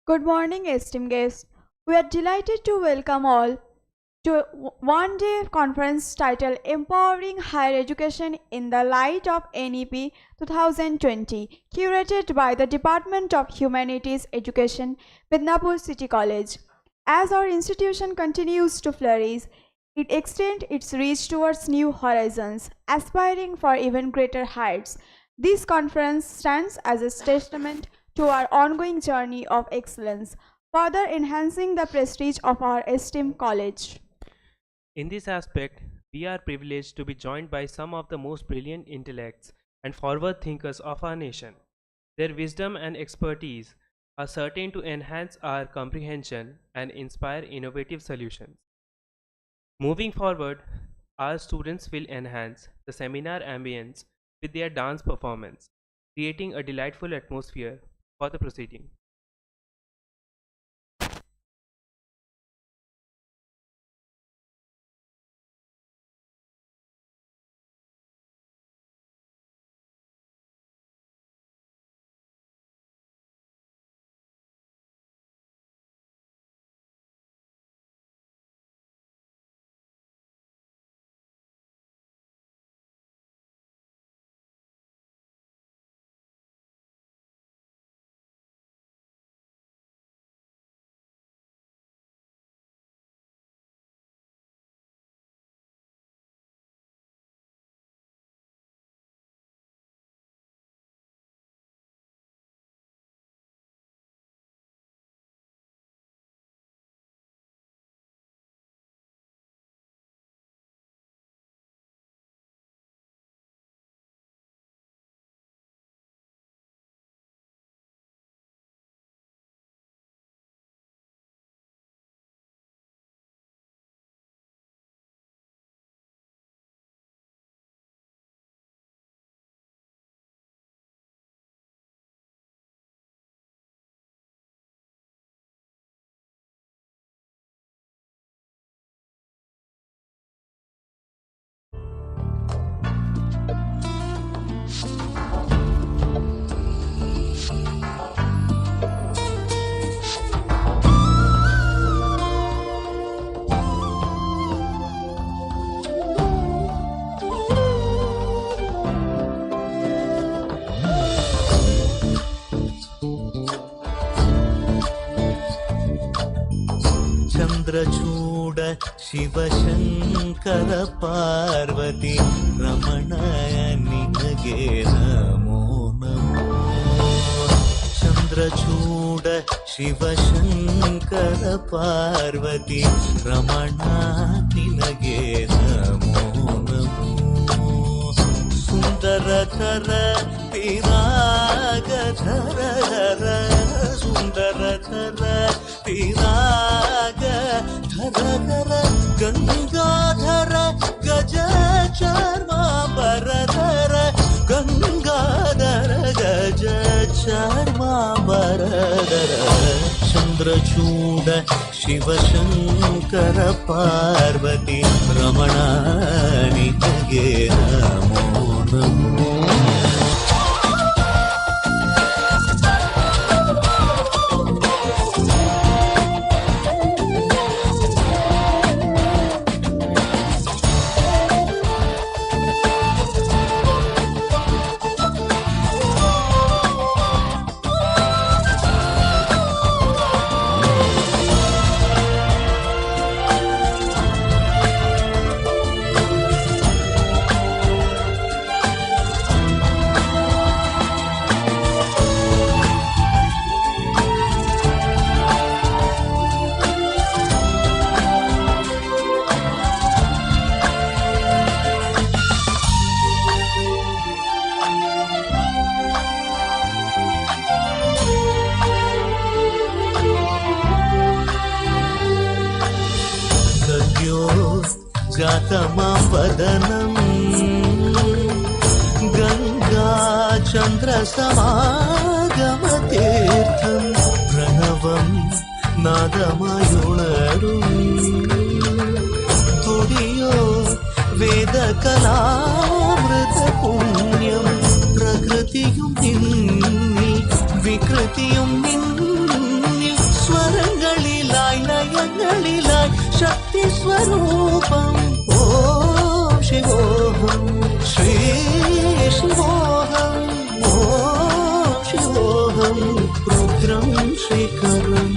Good morning, esteemed guests. We are delighted to welcome all to one-day conference titled Empowering Higher Education in the Light of NEP 2020, curated by the Department of Humanities Education, Midnapore City College. As our institution continues to flourish, it extends its reach towards new horizons, aspiring for even greater heights. This conference stands as a testament to our ongoing journey of excellence, further enhancing the prestige of our esteemed college. In this aspect, we are privileged to be joined by some of the most brilliant intellects and forward thinkers of our nation. Their wisdom and expertise are certain to enhance our comprehension and inspire innovative solutions. Moving forward, our students will enhance the seminar ambience with their dance performance, creating a delightful atmosphere for the proceeding. Chandrachud Shivashankara Parvati Ramana ನಿನಗೆ ನಮೋ ನಮೋ. ಚಂದ್ರಚೂಡ ಶಿವಶಂಕರ ಪಾರ್ವತಿ ರಮಣ ನಿನಗೆ ನಮೋ ನಮೋ. ಸುಂದರಕರ ಪಿರಾಗಧರ ಸುಂದರಕರ ಪಿರಾಗ ಧರ ಗಂಗಾಧರ ಗಜ ಚರ್ಮಾಂಬರಧರ ಗಂಗಾಧರ ಗಜ ಚರ್ಮಾಂಬರಧರ. ಚಂದ್ರಚೂಡ ಶಿವಶಂಕರ ಪಾರ್ವತಿ ರಮಣ ನಿನಗೆ ನಮೋ ನಮೋ. जातमवदनं गङ्गाचन्द्रसमागमतीर्थं प्रणवं नादमयुणरुं तुडियो वेदकलामृतपुण्यं प्रकृतियुं निन्नि विकृतियुं निन्नि शिखरम्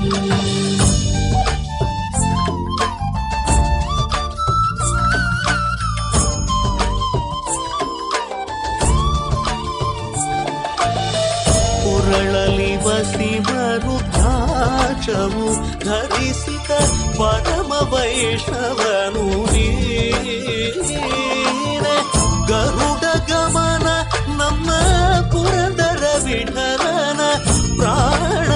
पुरळलि वसिमरुद्राक्षमु धरिसित परम वैष्णवनु ನೀನೆ ಗರುಡ ಗಮನ ನಮ್ಮ ಪುರಂದರ ವಿಠಲನ ಪ್ರಾಣ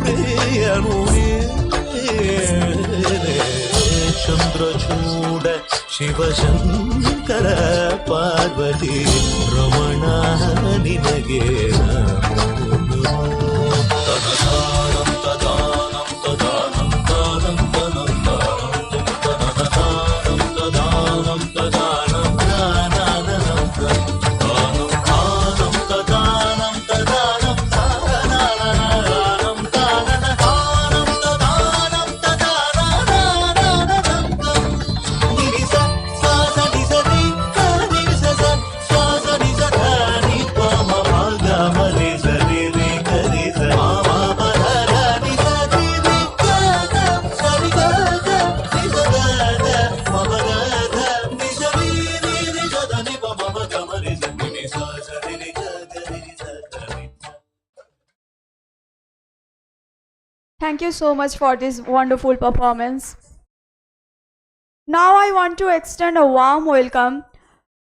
ಪ್ರಿಯನು ನೀನೆ ಚಂದ್ರಚೂಡ ಶಿವಶಂಕರ ಪಾರ್ವತಿ ರಮಣ ನಿನಗೆ ನಮೋ ತದಾನಂ ತದಾನಂ ತದಾನಂ ತದಾನಂ ತದಾನಂ ತದಾನಂ ತದಾನಂ ತದಾನಂ ತದಾನಂ ತದಾನಂ ತದಾನಂ ತದಾನಂ ತದಾನಂ ನಿರಿಸ ಸ್ವಾಸ ನಿಸ ನಿ ನಿರಿಸ ಸ್ವಾಸ ನಿಸ ನಿ ಪಮ ಮಗ ಮರಿ ಸರಿ ರಿ ಕರಿ ಸ ಮಮ ಪರ ನಿ ಸರಿ ರಿ ಗ ಸರಿ ಗ ನಿ ಸ ಗ ಮಮ ಗ ನಿ ಸರಿ ರಿ ರಿ ಗ ನಿ ಪಮ ಮಗ ಮರಿ ಸರಿ ನಿ ಸ ಸರಿ ರಿ ಗ ರಿ ಸ ರಿ Thank you so much for this wonderful performance. Now I want to extend a warm welcome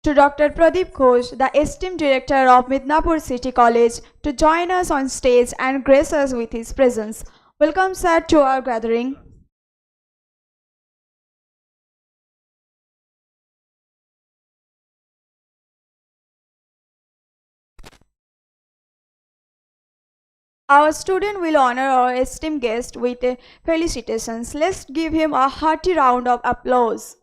to Dr. Pradeep Ghosh, the esteemed director of Midnapore City College, to join us on stage and grace us with his presence. Welcome, sir, to our gathering. Our student will honor our esteemed guest with felicitations. Let's give him a hearty round of applause.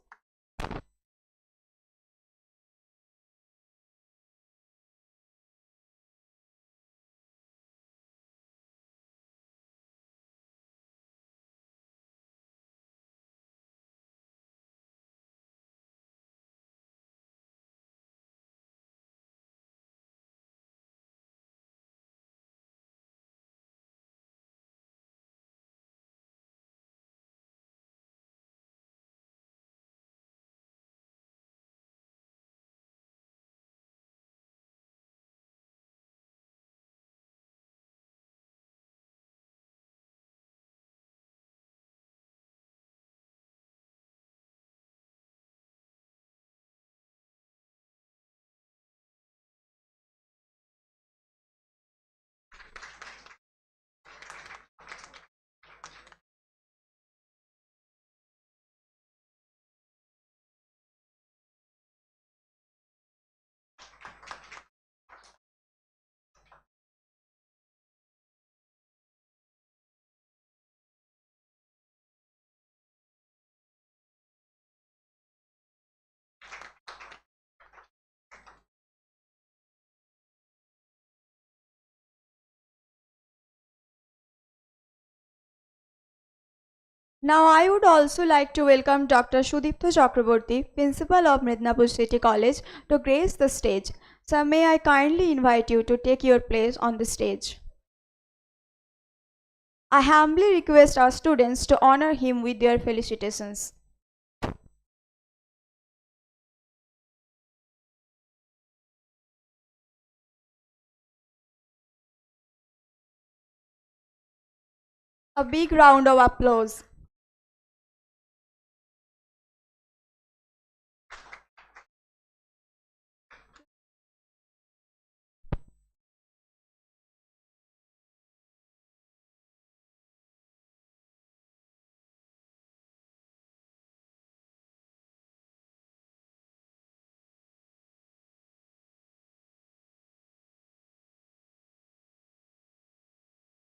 Now I would also like to welcome Dr. Sudipto Chakraborty, Principal of Midnapore City College, to grace the stage. Sir, may I kindly invite you to take your place on the stage. I humbly request our students to honor him with their felicitations. A big round of applause.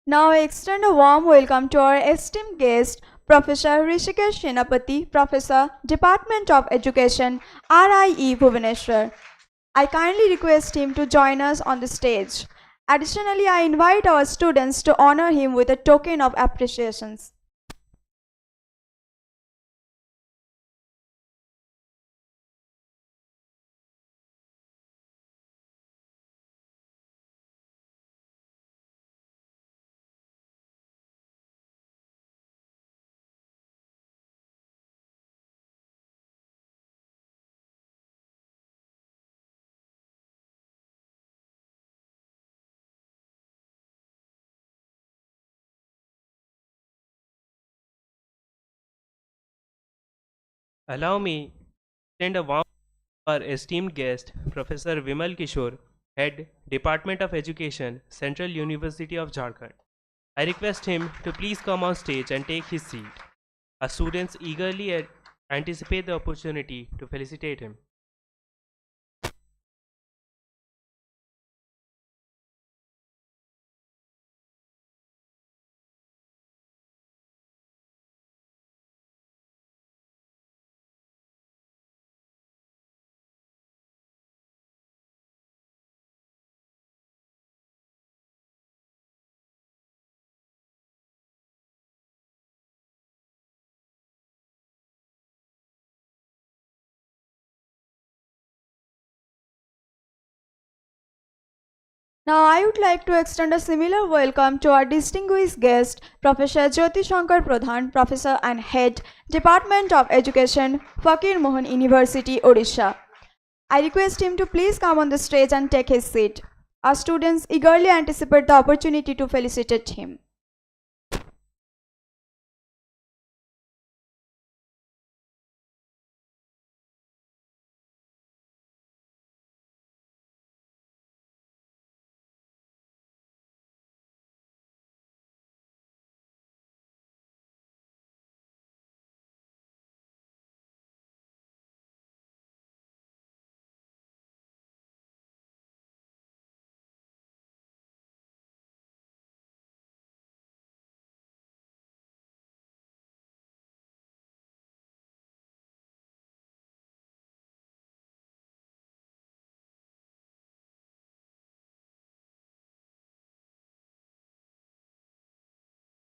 Now I extend a warm welcome to our esteemed guest, Professor Hrishikesh Senapati, Professor, Department of Education, RIE Bhubaneswar. I kindly request him to join us on the stage. Additionally, I invite our students to honor him with a token of appreciation. Allow me to extend a warm to our esteemed guest, Professor Vimal Kishore, Head, Department of Education, Central University of Jharkhand. I request him to please come on stage and take his seat. Our students eagerly anticipate the opportunity to felicitate him. Now I would like to extend a similar welcome to our distinguished guest, Professor Jyoti Shankar Pradhan, Professor and Head, Department of Education, Fakir Mohan University, Odisha. I request him to please come on the stage and take his seat. Our students eagerly anticipate the opportunity to felicitate him.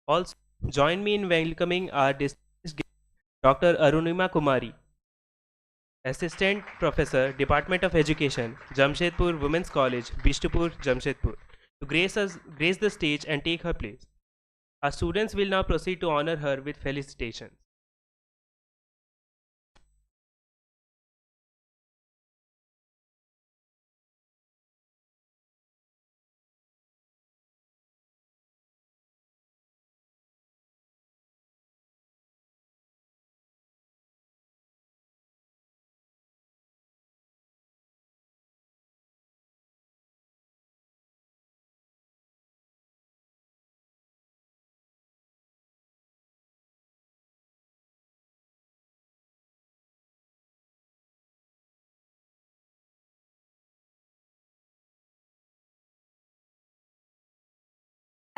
Also, join me in welcoming our distinguished guest, Dr. Arunima Kumari, Assistant Professor, Department of Education, Jamshedpur Women's College, Bishtupur, Jamshedpur, to grace the stage and take her place. Our students will now proceed to honor her with felicitations.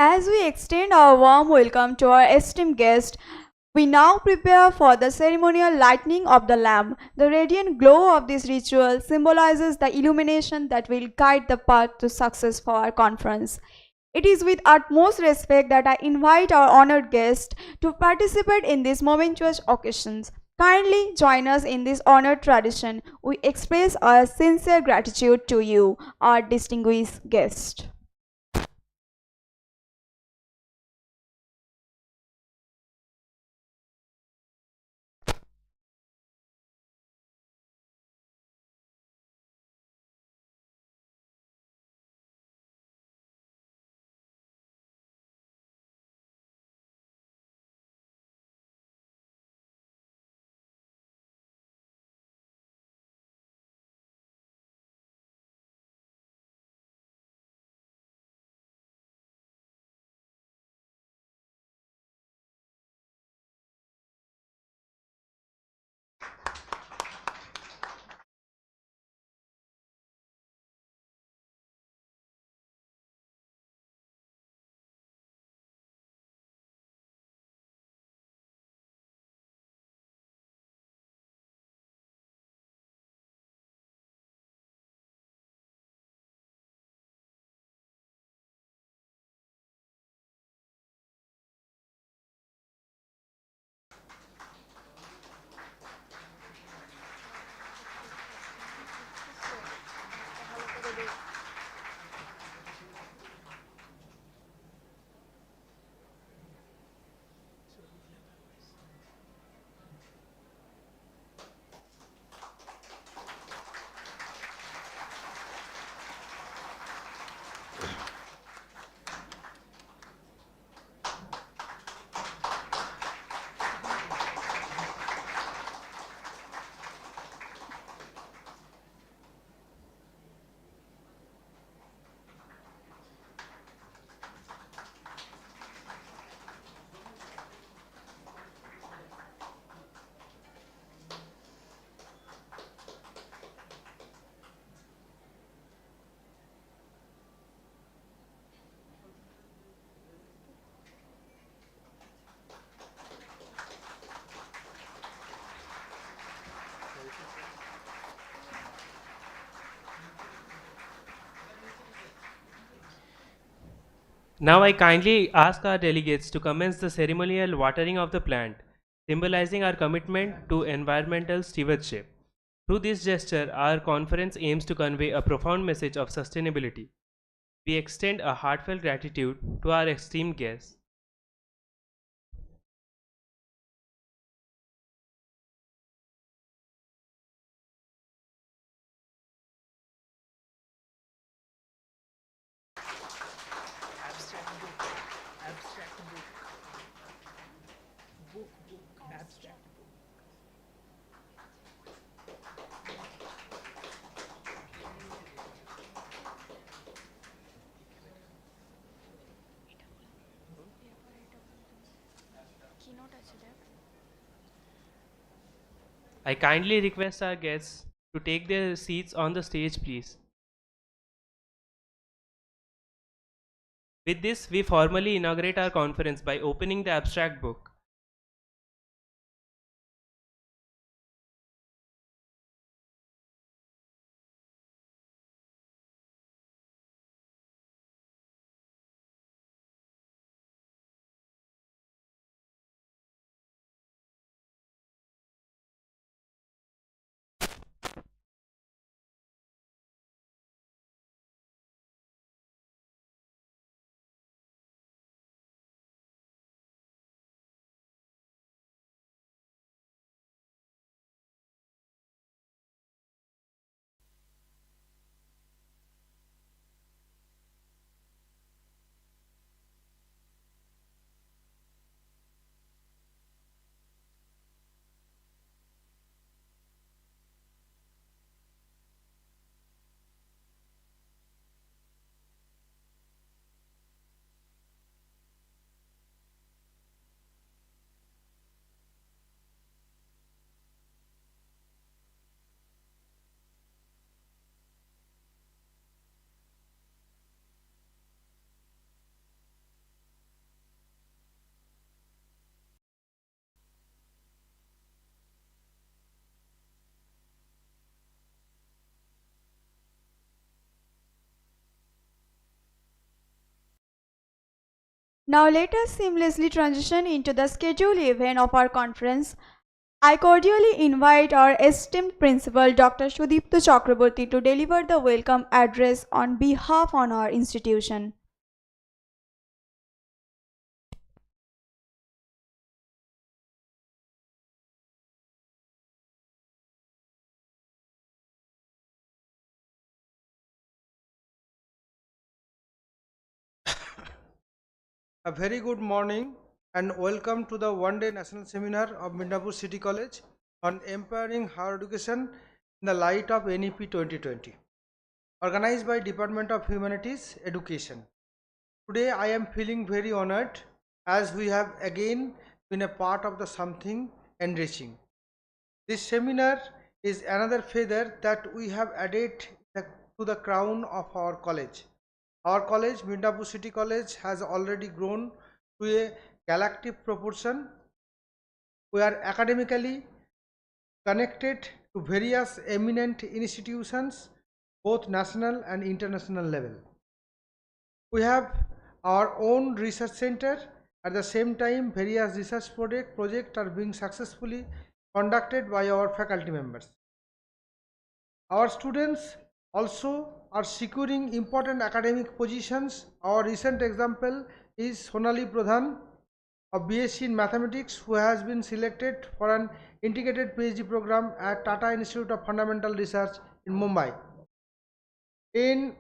As we extend our warm welcome to our esteemed guest, we now prepare for the ceremonial lighting of the lamp. The radiant glow of this ritual symbolizes the illumination that will guide the path to success for our conference. It is with utmost respect that I invite our honored guest to participate in these momentous occasions. Kindly join us in this honored tradition. We express our sincere gratitude to you, our distinguished guest. Now I kindly ask our delegates to commence the ceremonial watering of the plant, symbolizing our commitment to environmental stewardship. Through this gesture, our conference aims to convey a profound message of sustainability. We extend a heartfelt gratitude to our esteemed guests. I kindly request our guests to take their seats on the stage, please. With this, we formally inaugurate our conference by opening the abstract book. Now let us seamlessly transition into the scheduled event of our conference. I cordially invite our esteemed principal Dr. Sudipto Chakraborty to deliver the welcome address on behalf of our institution. A very good morning and welcome to the one-day national seminar of Midnapore City College on empowering higher education in the light of NEP 2020, organized by Department of Humanities Education. Today I am feeling very honored as we have again been a part of the something enriching. This seminar is another feather that we have added to the crown of our college. Our college, Midnapore City College, has already grown to a galactic proportion. We are academically connected to various eminent institutions, both national and international level. We have our own research center. At the same time, various research projects are being successfully conducted by our faculty members. Our students also are securing important academic positions. Our recent example is Sonali Pradhan of BSc in Mathematics, who has been selected for an integrated PhD program at Tata Institute of Fundamental Research in Mumbai. In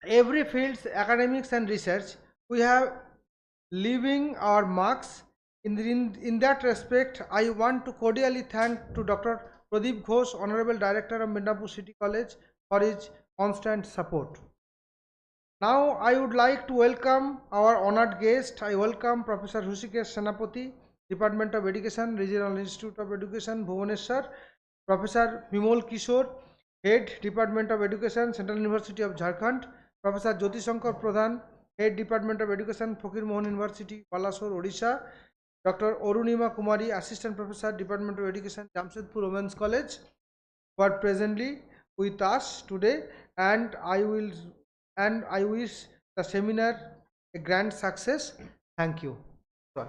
every field, academics and research, we have leaving our marks. In that respect, I want to cordially thank to Dr. Pradeep Ghosh, Honorable Director of Midnapore City College, for his constant support. Now I would like to welcome our honored guest. I welcome Professor Hrusikesh Senapati, Department of Education, Regional Institute of Education, Bhubaneswar, Professor Bimol Kishore, Head Department of Education, Central University of Jharkhand, Professor Jyoti Shankar Pradhan, Head Department of Education, Fakir Mohan University, Balasore, Odisha, Dr. Orunima Kumari, Assistant Professor, Department of Education, Jamshedpur Women's College, who are presently with us today, and I wish the seminar a grand success. Thank you. Bye.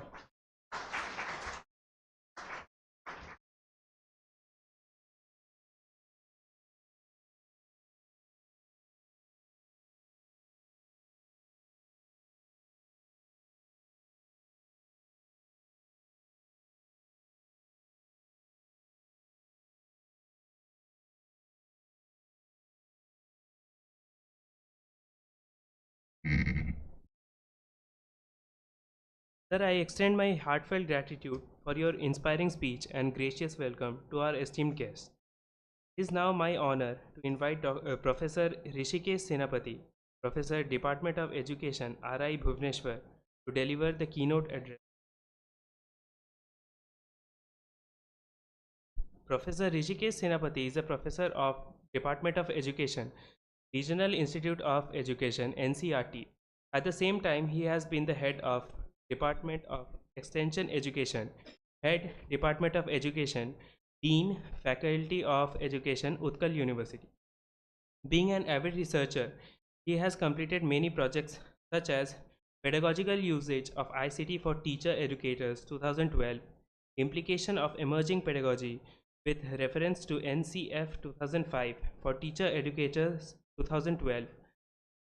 Sir, I extend my heartfelt gratitude for your inspiring speech and gracious welcome to our esteemed guests. It is now my honor to invite Professor Rishikesh Senapati, Professor Department of Education, RI Bhubaneswar, to deliver the keynote address. Professor Rishikesh Senapati is a professor of Department of Education, Regional Institute of Education, NCRT. At the same time, he has been the head of Department of Extension Education, head Department of Education, Dean, Faculty of Education, Utkal University. Being an avid researcher, he has completed many projects such as Pedagogical Usage of ICT for Teacher Educators 2012, Implication of Emerging Pedagogy with reference to NCF 2005 for Teacher Educators 2012,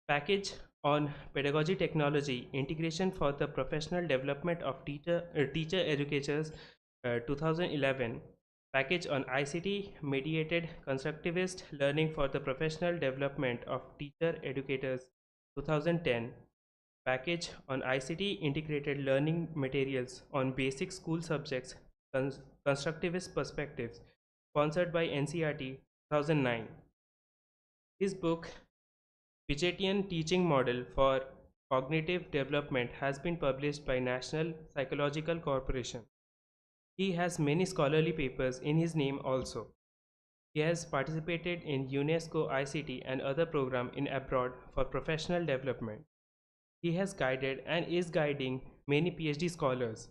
Package on Pedagogy Technology Integration for the Professional Development of Teacher Educators 2011, Package on ICT Mediated Constructivist Learning for the Professional Development of Teacher Educators 2010, Package on ICT Integrated Learning Materials on Basic School Subjects Constructivist Perspectives, sponsored by NCRT 2009. His book, Piagetian Teaching Model for Cognitive Development, has been published by National Psychological Corporation. He has many scholarly papers in his name also. He has participated in UNESCO ICT and other programs in abroad for professional development. He has guided and is guiding many PhD scholars.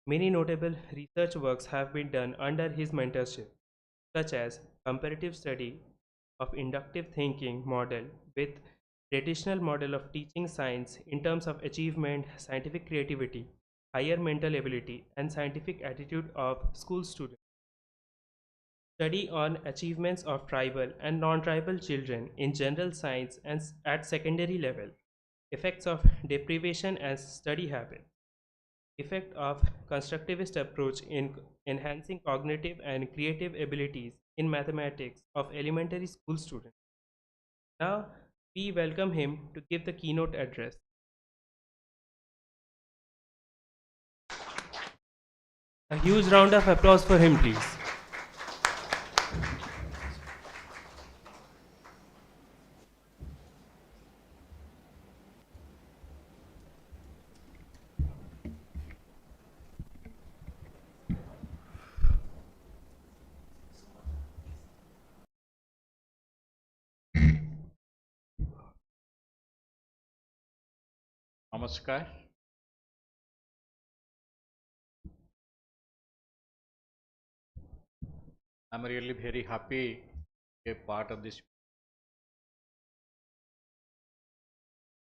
Many notable research works have been done under his mentorship, such as comparative study of inductive thinking model with traditional model of teaching science in terms of achievement, scientific creativity, higher mental ability, and scientific attitude of school students. Study on achievements of tribal and non-tribal children in general science and at secondary level. Effects of deprivation as study habit. Effect of constructivist approach in enhancing cognitive and creative abilities in mathematics of elementary school students. Now, we welcome him to give the keynote address. A huge round of applause for him, please. Namaskar. I'm really very happy to be a part of this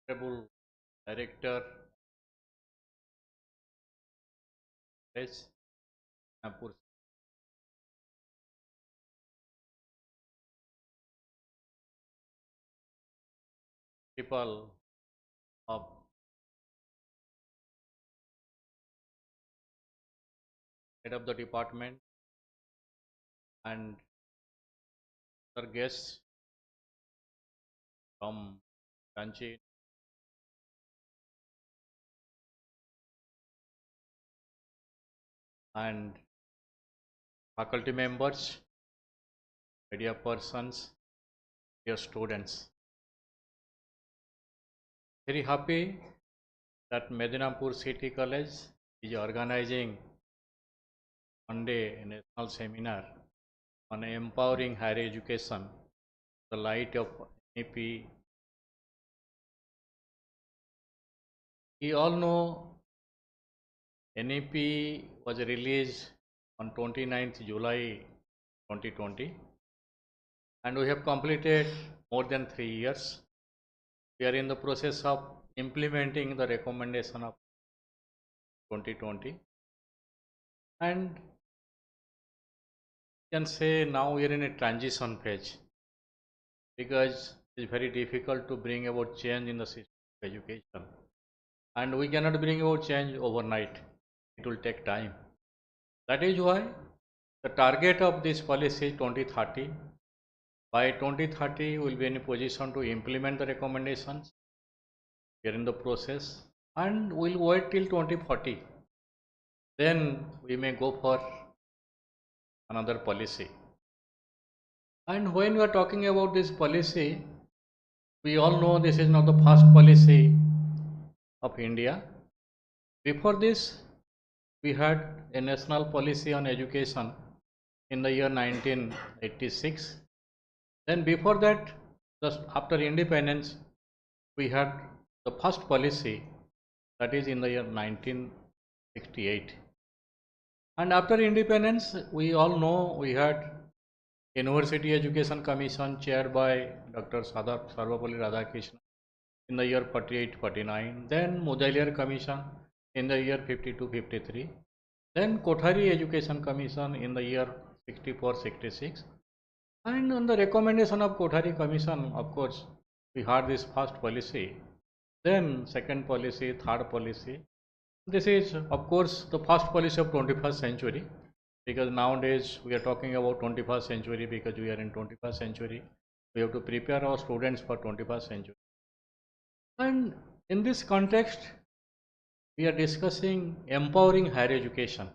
incredible director, Midnapore. Principal of head of the department and other guests from Ranchi and faculty members, media persons, dear students. Very happy that Medinipur City College is organizing one day national seminar on empowering higher education, the light of NEP. We all know NEP was released on 29th July 2020 and we have completed more than 3 years. We are in the process of implementing the recommendation of 2020, and you can say now we are in a transition phase because it is very difficult to bring about change in the system of education, and we cannot bring about change overnight. It will take time. That is why the target of this policy is 2030. By 2030, we will be in a position to implement the recommendations. We are in the process, and we will wait till 2040. Then we may go for another policy. And when we are talking about this policy, we all know this is not the first policy of India. Before this, we had a national policy on education in the year 1986. Then before that, just after independence, we had the first policy, that is in the year 1968. And after independence, we all know we had University Education Commission chaired by Dr. Sarvapalli Radhakrishnan in the year 48-49. Then Mudaliar Commission in the year 52-53. Then Kothari Education Commission in the year 64-66. And on the recommendation of Kothari Commission, of course, we had this first policy, then second policy, third policy. This is, of course, the first policy of 21st century, because nowadays we are talking about 21st century because we are in 21st century. We have to prepare our students for 21st century. And in this context, we are discussing empowering higher education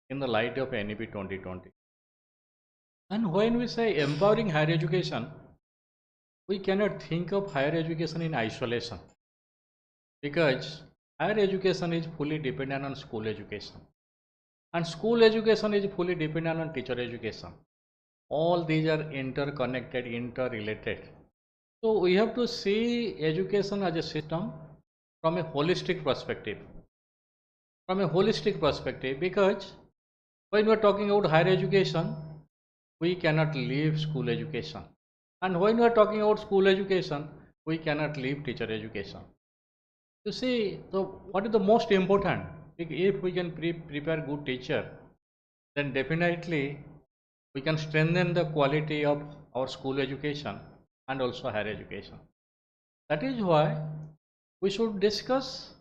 in the light of NEP 2020. And when we say empowering higher education, we cannot think of higher education in isolation, because higher education is fully dependent on school education, and school education is fully dependent on teacher education. All these are interconnected, interrelated. So we have to see education as a system from a holistic perspective. From a holistic perspective, because when we are talking about higher education, we cannot leave school education. And when we are talking about school education, we cannot leave teacher education. You see, what is the most important? If we can prepare good teacher, then definitely we can strengthen the quality of our school education and also higher education. That is why we should discuss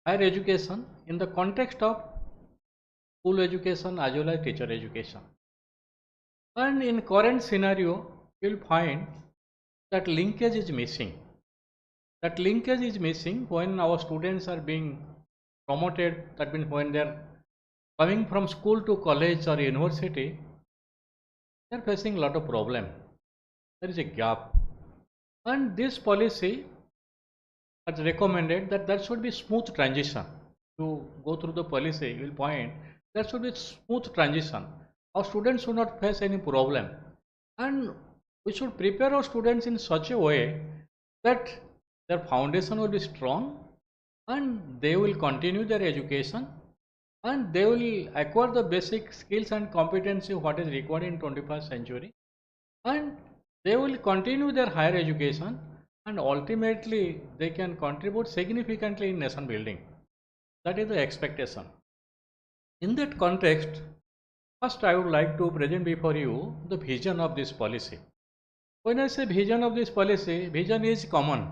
higher education in the context of school education as well as teacher education. And in current scenario, you will find that linkage is missing. That linkage is missing when our students are being promoted, that means when they are coming from school to college or university, they are facing a lot of problem. There is a gap. And this policy has recommended that there should be smooth transition. To go through the policy, you will find there should be smooth transition. Our students should not face any problem. And we should prepare our students in such a way that their foundation will be strong and they will continue their education and they will acquire the basic skills and competency what is required in 21st century, and they will continue their higher education, and ultimately they can contribute significantly in nation building. That is the expectation. In that context, first I would like to present before you the vision of this policy. When I say vision of this policy, vision is common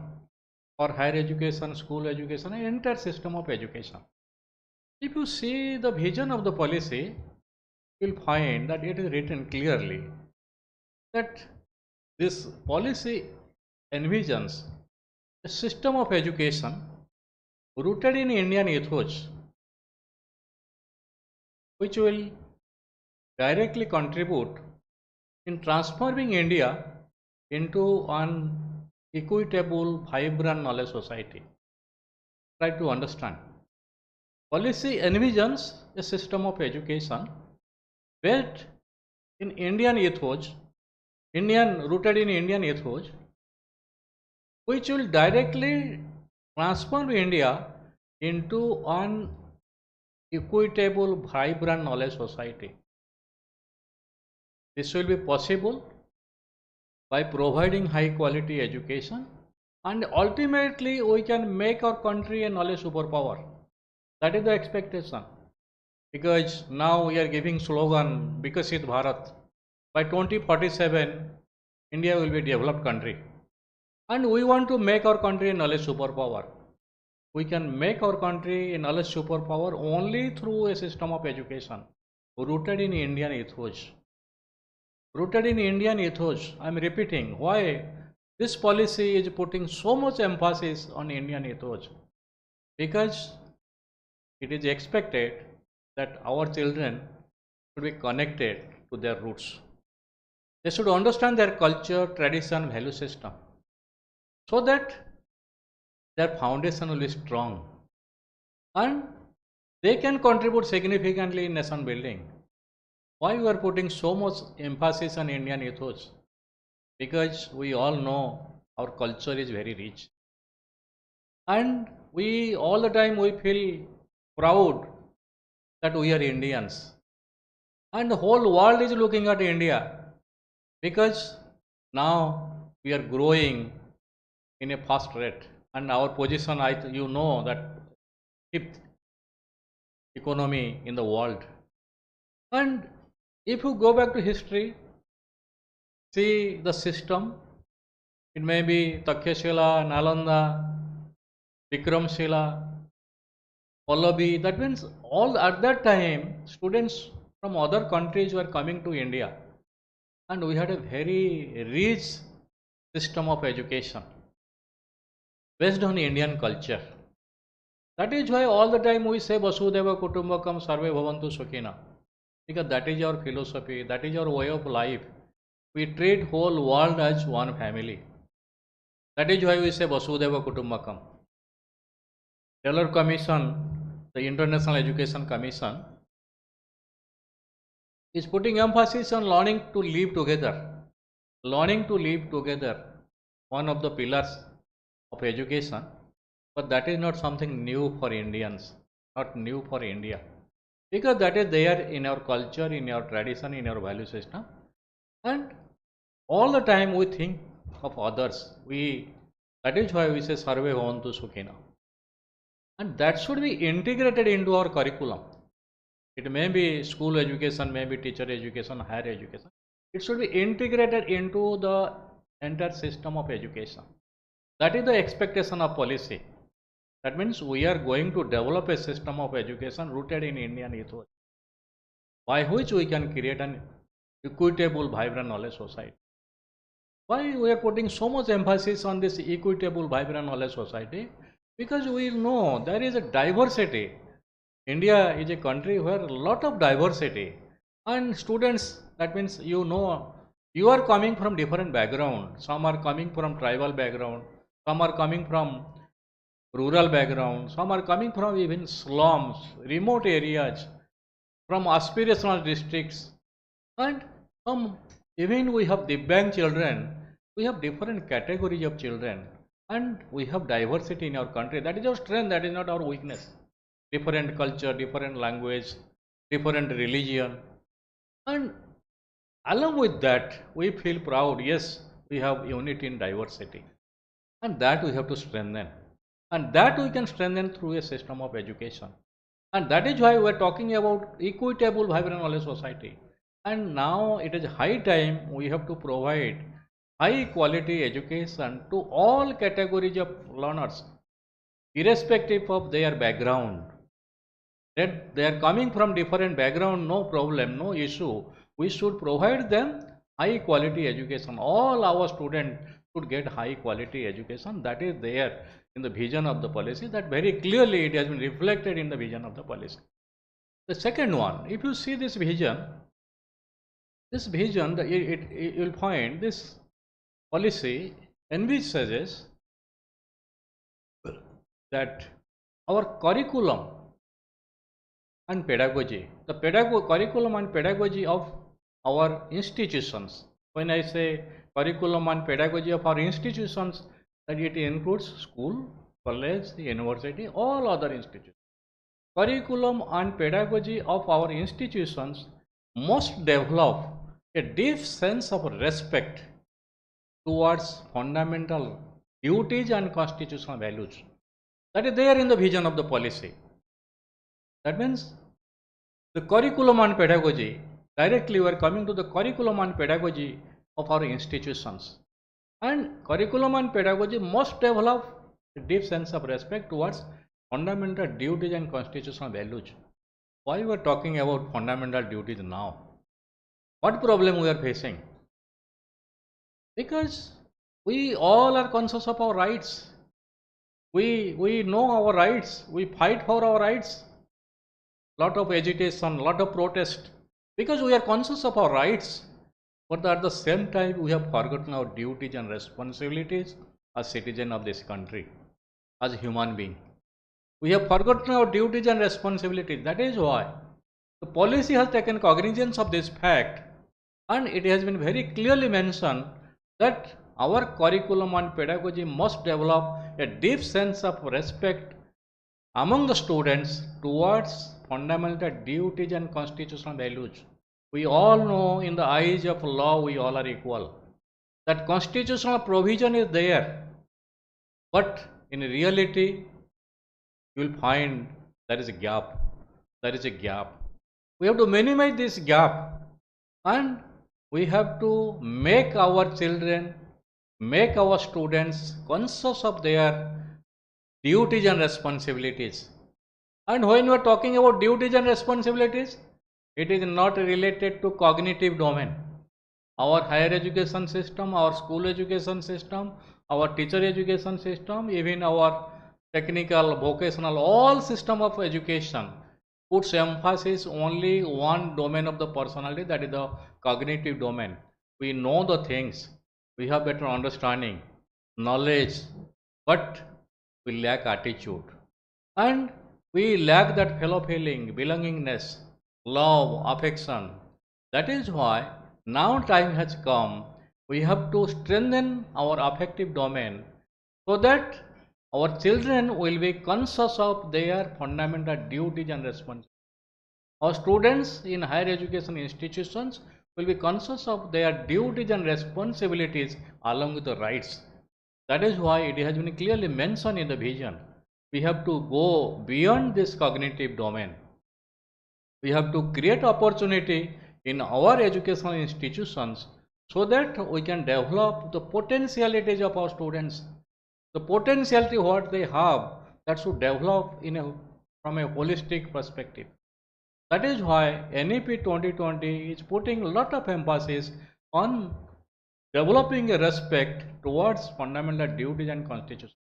for higher education, school education, and entire system of education. If you see the vision of the policy, you will find that it is written clearly that this policy envisions a system of education rooted in Indian ethos, which will directly contribute in transforming India into an equitable, vibrant knowledge society. Try to understand. Policy envisions a system of education based in Indian ethos, rooted in Indian ethos, which will directly transform India into an equitable, vibrant knowledge society. This will be possible by providing high quality education and ultimately we can make our country a knowledge superpower. That is the expectation. Because now we are giving slogan Vikasit Bharat. By 2047, India will be a developed country. And we want to make our country a knowledge superpower. We can make our country a knowledge superpower only through a system of education rooted in Indian ethos. Rooted in Indian ethos. I am repeating why this policy is putting so much emphasis on Indian ethos. Because it is expected that our children should be connected to their roots. They should understand their culture, tradition, value system, so that their foundation will be strong and they can contribute significantly in nation building. Why we are putting so much emphasis on Indian ethos? Because we all know our culture is very rich, and we all the time we feel proud that we are Indians, and the whole world is looking at India, because now we are growing in a fast rate, and our position, you know, that fifth economy in the world. And if you go back to history, see the system, it may be Takshashila, Nalanda, Vikramshila, Pallavi. That means all at that time students from other countries were coming to India, and we had a very rich system of education based on Indian culture. That is why all the time we say Vasudeva Kutumbakam Sarve Bhavantu Sukhina, because that is our philosophy, that is our way of life. We treat whole world as one family. That is why we say Vasudeva Kutumbakam. Taylor Commission, the International Education Commission, is putting emphasis on learning to live together. Learning to live together, one of the pillars of education, but that is not something new for Indians, not new for India, because that is there in our culture, in our tradition, in our value system, and all the time we think of others. That is why we say Sarve Bhavantu Sukhina, and that should be integrated into our curriculum. It may be school education, may be teacher education, higher education. It should be integrated into the entire system of education. That is the expectation of policy. That means we are going to develop a system of education rooted in Indian ethos, by which we can create an equitable, vibrant knowledge society. Why we are putting so much emphasis on this equitable, vibrant knowledge society? Because we know there is a diversity. India is a country where a lot of diversity, and students, that means you know, you are coming from different background. Some are coming from tribal background, some are coming from rural background, some are coming from even slums, remote areas, from aspirational districts, and some even we have Divyang children. We have different categories of children, and we have diversity in our country. That is our strength, that is not our weakness. Different culture, different language, different religion, and along with that we feel proud. Yes, we have unity in diversity, and that we have to strengthen, and that we can strengthen through a system of education. And that is why we are talking about equitable, vibrant knowledge society. And now it is high time we have to provide high quality education to all categories of learners, irrespective of their background. That they are coming from different background, no problem, no issue. We should provide them high quality education. All our students should get high quality education. That is there in the vision of the policy. That very clearly it has been reflected in the vision of the policy. The second one, if you see this vision, you will find this policy envisages that our curriculum and pedagogy, the curriculum and pedagogy of our institutions. When I say curriculum and pedagogy of our institutions, that it includes school, college, university, all other institutions. Curriculum and pedagogy of our institutions must develop a deep sense of respect towards fundamental duties and constitutional values. That is there in the vision of the policy. That means the curriculum and pedagogy, directly we are coming to the curriculum and pedagogy of our institutions. And curriculum and pedagogy must develop a deep sense of respect towards fundamental duties and constitutional values. Why we are talking about fundamental duties now? What problem we are facing? Because we all are conscious of our rights. We know our rights. We fight for our rights. Lot of agitation, lot of protest, because we are conscious of our rights. But at the same time, we have forgotten our duties and responsibilities as citizen of this country, as human being. We have forgotten our duties and responsibilities. That is why the policy has taken cognizance of this fact, and it has been very clearly mentioned that our curriculum and pedagogy must develop a deep sense of respect among the students towards fundamental duties and constitutional values. We all know in the eyes of law we all are equal. That constitutional provision is there, but in reality you will find there is a gap. There is a gap. We have to minimize this gap, and we have to make our children, make our students conscious of their duties and responsibilities. And when we are talking about duties and responsibilities, it is not related to cognitive domain. Our higher education system, our school education system, our teacher education system, even our technical, vocational, all system of education puts emphasis only one domain of the personality, that is the cognitive domain. We know the things, we have better understanding, knowledge, but we lack attitude, and we lack that fellow feeling, belongingness, love, affection. That is why now time has come, we have to strengthen our affective domain so that our children will be conscious of their fundamental duties and responsibilities. Our students in higher education institutions will be conscious of their duties and responsibilities along with the rights. That is why it has been clearly mentioned in the vision. We have to go beyond this cognitive domain. We have to create opportunity in our educational institutions so that we can develop the potentialities of our students. The potentiality what they have, that should develop from a holistic perspective. That is why NEP 2020 is putting a lot of emphasis on developing a respect towards fundamental duties and constitution.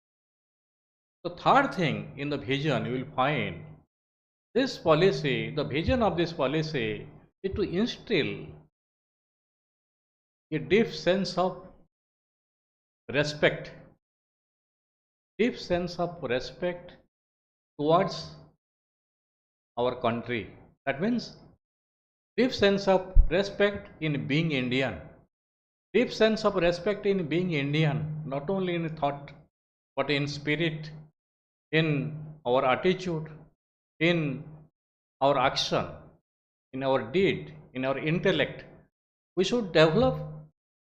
The third thing in the vision you will find, this policy, the vision of this policy is to instill a deep sense of respect, towards our country. That means deep sense of respect in being Indian, deep sense of respect in being Indian, not only in thought but in spirit, in our attitude, in our action, in our deed, in our intellect. We should develop,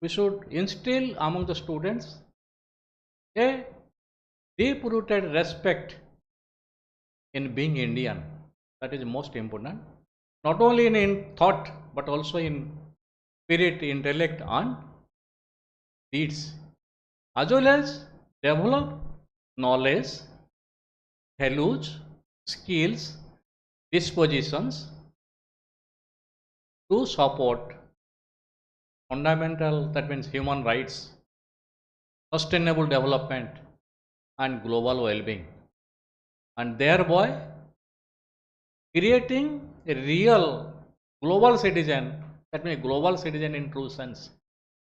we should instill among the students a deep rooted respect in being Indian. That is most important, not only in thought but also in spirit, intellect and deeds, as well as develop knowledge, values, skills, dispositions to support fundamental, that means human rights, sustainable development and global well-being, and thereby creating a real global citizen, that means global citizen in true sense.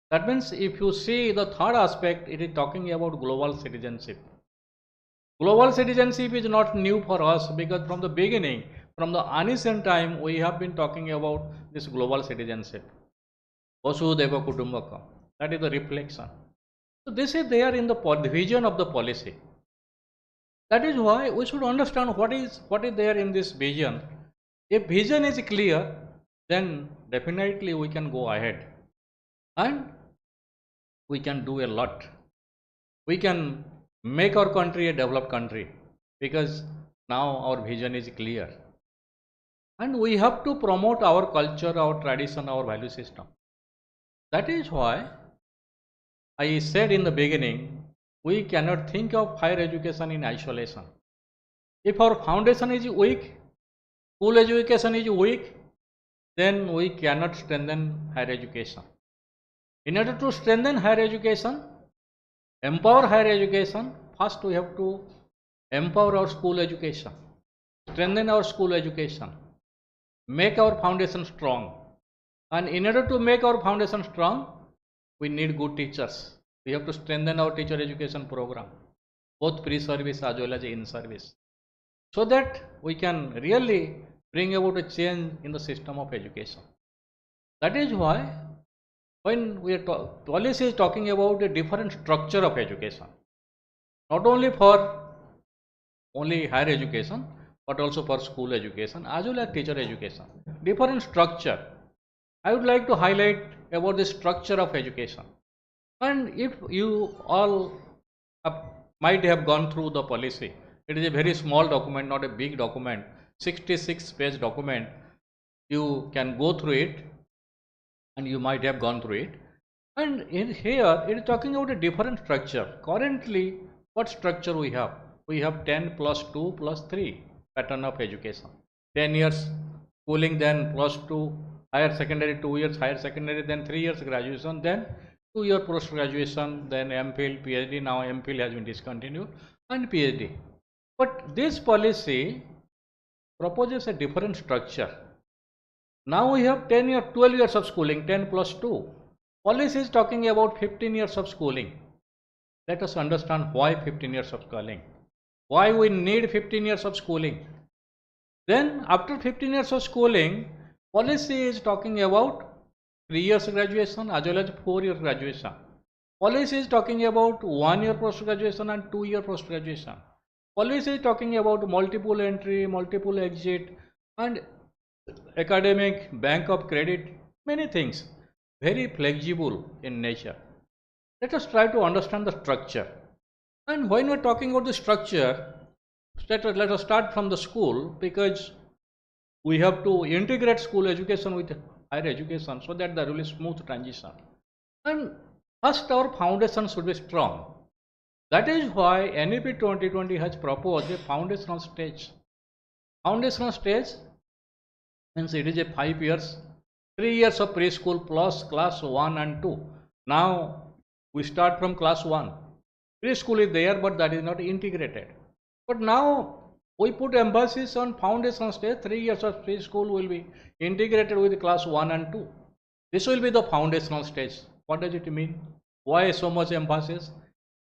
That means if you see the third aspect, it is talking about global citizenship. Global citizenship is not new for us, because from the beginning, from the ancient time, we have been talking about this global citizenship. Vasudhaiva Kutumbakam, that is the reflection. So this is there in the vision of the policy. That is why we should understand what is there in this vision. If vision is clear, then definitely we can go ahead and we can do a lot. we can make our country a developed country, because now our vision is clear. And we have to promote our culture, our tradition, our value system. That is why I said in the beginning, we cannot think of higher education in isolation. If our foundation is weak, school education is weak, then we cannot strengthen higher education. In order to strengthen higher education, empower higher education, first we have to empower our school education, strengthen our school education, make our foundation strong. And in order to make our foundation strong, we need good teachers. We have to strengthen our teacher education program, both pre-service as well as in-service, so that we can really bring about a change in the system of education. That is why when we are policy is talking about a different structure of education, not only for only higher education, but also for school education as well as teacher education, different structure. I would like to highlight about the structure of education. And if you all might have gone through the policy, it is a very small document, not a big document, 66-page document. You can go through it, and you might have gone through it. And in here, it is talking about a different structure. Currently, what structure we have? We have 10 plus 2 plus 3 pattern of education. 10 years schooling, then plus 2, higher secondary 2 years, higher secondary, then 3 years graduation, then 2 year post graduation, then MPhil, PhD. Now MPhil has been discontinued, and PhD. But this policy proposes a different structure. Now we have 12 years of schooling, 10 plus 2. Policy is talking about 15 years of schooling. Let us understand why 15 years of schooling. Why we need 15 years of schooling. Then after 15 years of schooling, policy is talking about 3 years graduation as well as 4 year graduation. Policy is talking about 1 year post graduation and 2 year post graduation. Policy is talking about multiple entry, multiple exit, and academic, bank of credit, many things, very flexible in nature. Let us try to understand the structure. And when we are talking about the structure, let us start from the school, because we have to integrate school education with higher education so that there will be smooth transition. And first, our foundation should be strong. That is why NEP 2020 has proposed a foundational stage. Foundational stage means it is a 5 years, 3 years of preschool plus class 1 and 2. Now we start from class 1. Preschool is there, but that is not integrated. But now we put emphasis on foundation stage. 3 years of preschool will be integrated with class 1 and 2. This will be the foundational stage. What does it mean? Why so much emphasis?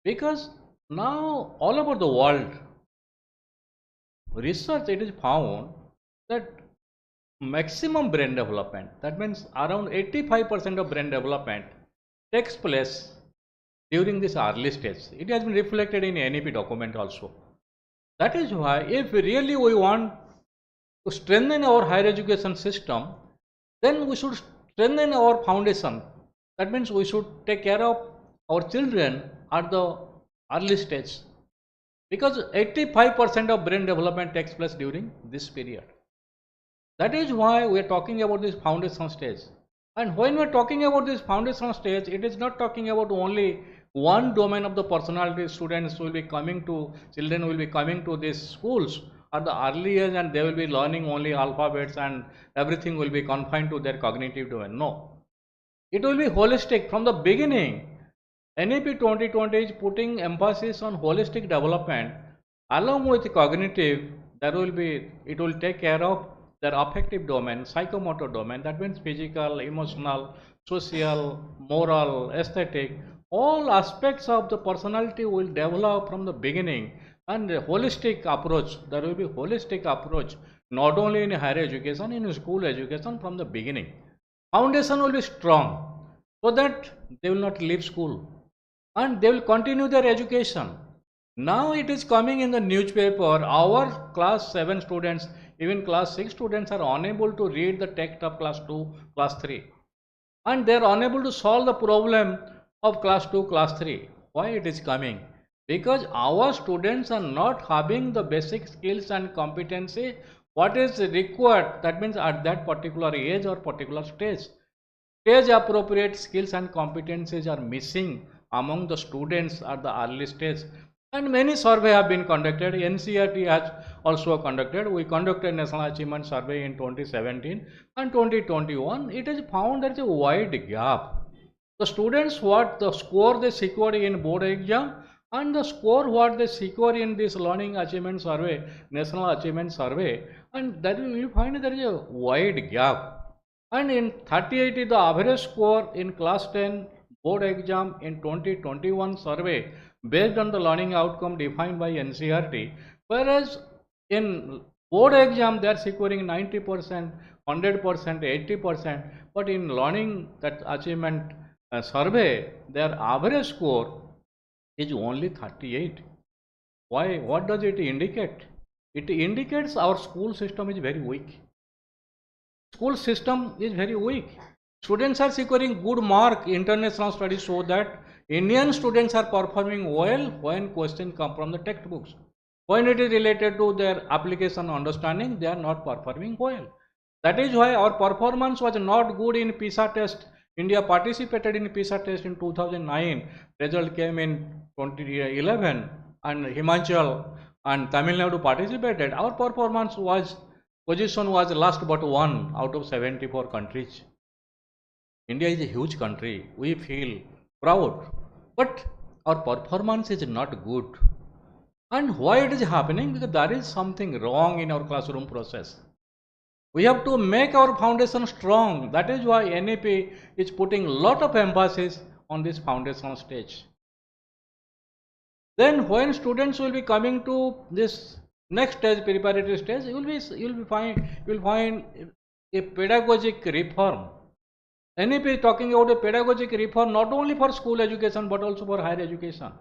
Because now all over the world, research, it is found that maximum brain development, that means around 85% of brain development, takes place during this early stage. It has been reflected in NEP document also. That is why if really we want to strengthen our higher education system, then we should strengthen our foundation. That means we should take care of our children at the early stage, because 85% of brain development takes place during this period. That is why we are talking about this foundation stage. And when we are talking about this foundation stage, it is not talking about only one domain of the personality. Students will be coming to, children will be coming to these schools at the early age, and they will be learning only alphabets and everything will be confined to their cognitive domain. No, it will be holistic from the beginning. NEP 2020 is putting emphasis on holistic development along with cognitive. It will take care of their affective domain, psychomotor domain, that means physical, emotional, social, moral, aesthetic, all aspects of the personality will develop from the beginning. And a holistic approach, there will be holistic approach not only in higher education, in school education from the beginning. Foundation will be strong so that they will not leave school and they will continue their education. Now it is coming in the newspaper, our class 7 students, even class 6 students are unable to read the text of class 2, class 3, and they are unable to solve the problem of class 2, class 3. Why it is coming? Because our students are not having the basic skills and competency what is required, that means at that particular age or particular stage. Stage appropriate skills and competencies are missing among the students at the early stage. And many survey have been conducted. NCERT has also conducted. We conducted National Achievement Survey in 2017 and 2021. It is found there is a wide gap. The students what the score they secured in board exam and the score what they secure in this learning achievement survey, National Achievement Survey, and that you find there is a wide gap. And in 3080 the average score in class 10 board exam in 2021 survey based on the learning outcome defined by NCERT, whereas in board exam they are securing 90%, 100%, 80%, but in learning that achievement survey their average score is only 38. Why? What does it indicate? It indicates our school system is very weak. School system is very weak. Students are securing good mark. International studies show that Indian students are performing well when questions come from the textbooks. When it is related to their application understanding, they are not performing well. That is why our performance was not good in PISA test. India participated in PISA test in 2009. Result came in 2011 and Himachal and Tamil Nadu participated. Our performance position was last but one out of 74 countries. India is a huge country. We feel proud, but our performance is not good. And why it is happening? Because there is something wrong in our classroom process. We have to make our foundation strong. That is why NEP is putting a lot of emphasis on this foundational stage. Then when students will be coming to this next stage, preparatory stage, you will find a pedagogic reform. NEP is talking about a pedagogic reform not only for school education but also for higher education.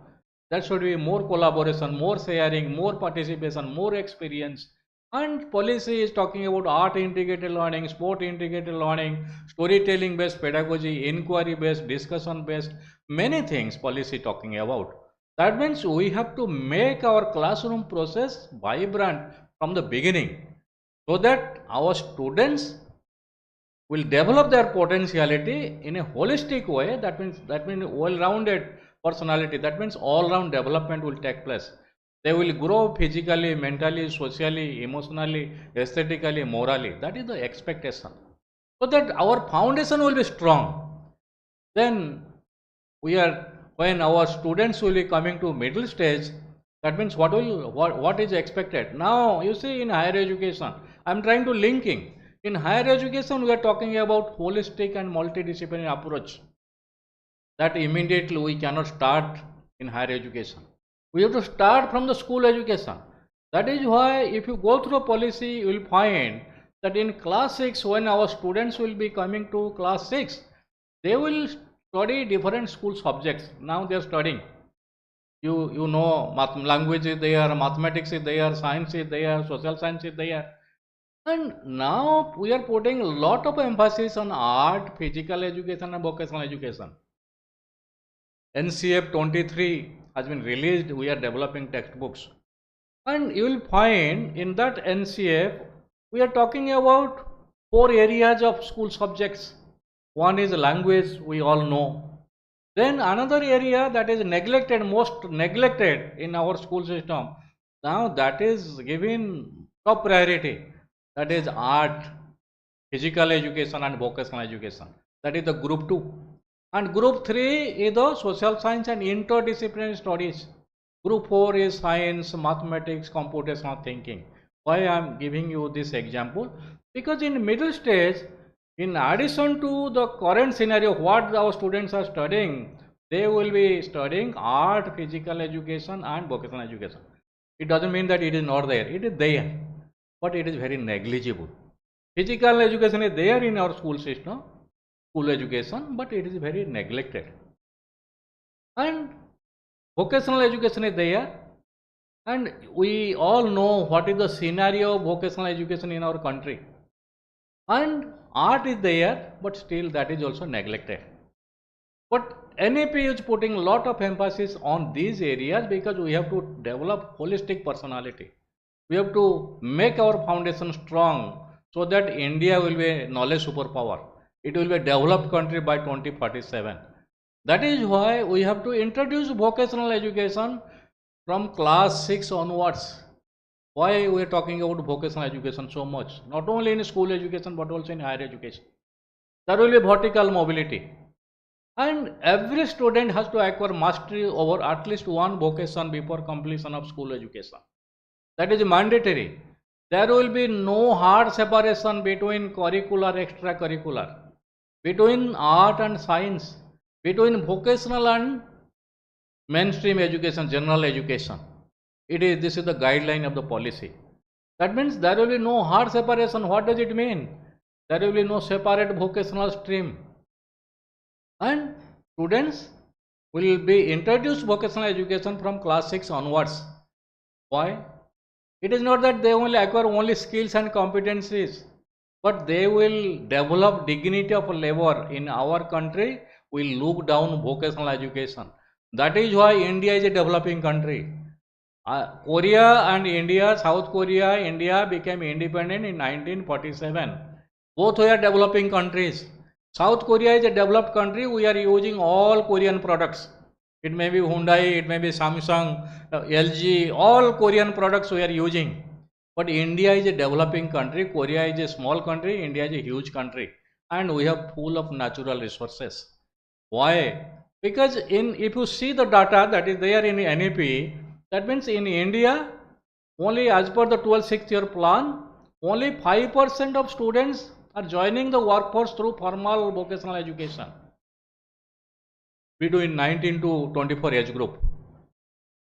There should be more collaboration, more sharing, more participation, more experience. And policy is talking about art integrated learning, sport integrated learning, storytelling based pedagogy, inquiry based, discussion based, many things policy talking about. That means we have to make our classroom process vibrant from the beginning so that our students will develop their potentiality in a holistic way. That means well-rounded personality. That means all-round development will take place. They will grow physically, mentally, socially, emotionally, aesthetically, morally. That is the expectation. So that our foundation will be strong. Then when our students will be coming to middle stage, that means what is expected. Now you see in higher education, I am trying to linking. In higher education, we are talking about holistic and multidisciplinary approach. That immediately we cannot start in higher education. We have to start from the school education. That is why if you go through a policy, you will find that in class 6, when our students will be coming to class 6, they will study different school subjects. Now they are studying. You know, language is there, mathematics is there, science is there, social science is there. And now we are putting a lot of emphasis on art, physical education and vocational education. NCF 23 has been released. We are developing textbooks. And you will find in that NCF, we are talking about 4 areas of school subjects. One is language, we all know. Then another area that is neglected, most neglected in our school system, now that is given top priority. That is art, physical education and vocational education. That is the group 2. And group 3 is the social science and interdisciplinary studies. Group 4 is science, mathematics, computational thinking. Why I am giving you this example? Because in middle stage, in addition to the current scenario, what our students are studying, they will be studying art, physical education and vocational education. It doesn't mean that it is not there. It is there. But it is very negligible. Physical education is there in our school system, school education, but it is very neglected. And vocational education is there, and we all know what is the scenario of vocational education in our country. And art is there, but still that is also neglected. But NEP is putting a lot of emphasis on these areas because we have to develop holistic personality. We have to make our foundation strong so that India will be a knowledge superpower. It will be a developed country by 2047. That is why we have to introduce vocational education from class 6 onwards. Why we are talking about vocational education so much? Not only in school education but also in higher education. There will be vertical mobility. And every student has to acquire mastery over at least one vocation before completion of school education. That is mandatory. There will be no hard separation between curricular, extracurricular, between art and science, between vocational and mainstream education, general education. This is the guideline of the policy. That means there will be no hard separation. What does it mean? There will be no separate vocational stream. And students will be introduced vocational education from class 6 onwards. Why? It is not that they only acquire only skills and competencies, but they will develop dignity of labor. In our country, we look down vocational education. That is why India is a developing country. Korea and India, South Korea, India became independent in 1947. Both were developing countries. South Korea is a developed country. We are using all Korean products. It may be Hyundai, it may be Samsung, LG, all Korean products we are using. But India is a developing country. Korea is a small country. India is a huge country. And we have full of natural resources. Why? Because if you see the data that is there in NEP, that means in India, only as per the 12th 6-year plan, only 5% of students are joining the workforce through formal vocational education between 19 to 24 age group.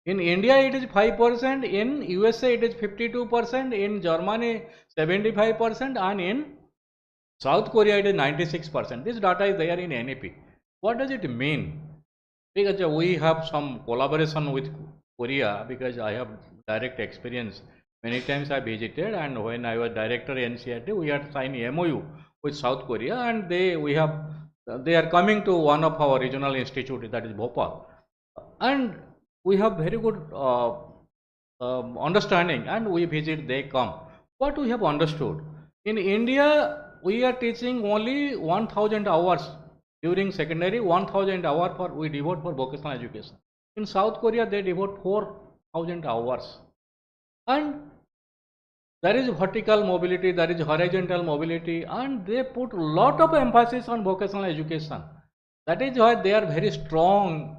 In India it is 5%, in USA it is 52%, in Germany 75%, and in South Korea it is 96%. This data is there in NEP. What does it mean? Because we have some collaboration with Korea, because I have direct experience. Many times I visited, and when I was director NCRT, we had signed MOU with South Korea, and they are coming to one of our regional institute, that is Bhopal, and we have very good understanding, and we visit, they come. What we have understood, in India we are teaching only 1000 hours during secondary, 1000 hours we devote for vocational education. In South Korea they devote 4000 hours. And there is vertical mobility, there is horizontal mobility, and they put lot of emphasis on vocational education. That is why they are very strong.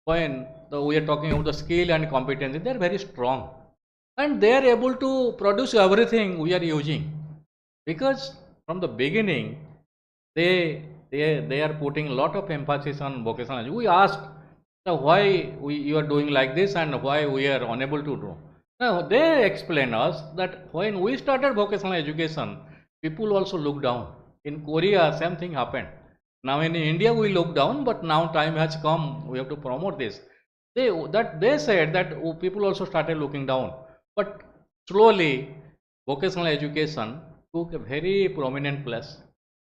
When we are talking about the skill and competency, they are very strong. And they are able to produce everything we are using. Because from the beginning, they are putting a lot of emphasis on vocational education. We asked why you are doing like this and why we are unable to do. Now, they explain us that when we started vocational education, people also look down. In Korea, same thing happened. Now in India, we look down, but now time has come, we have to promote this. They said that people also started looking down. But slowly, vocational education took a very prominent place.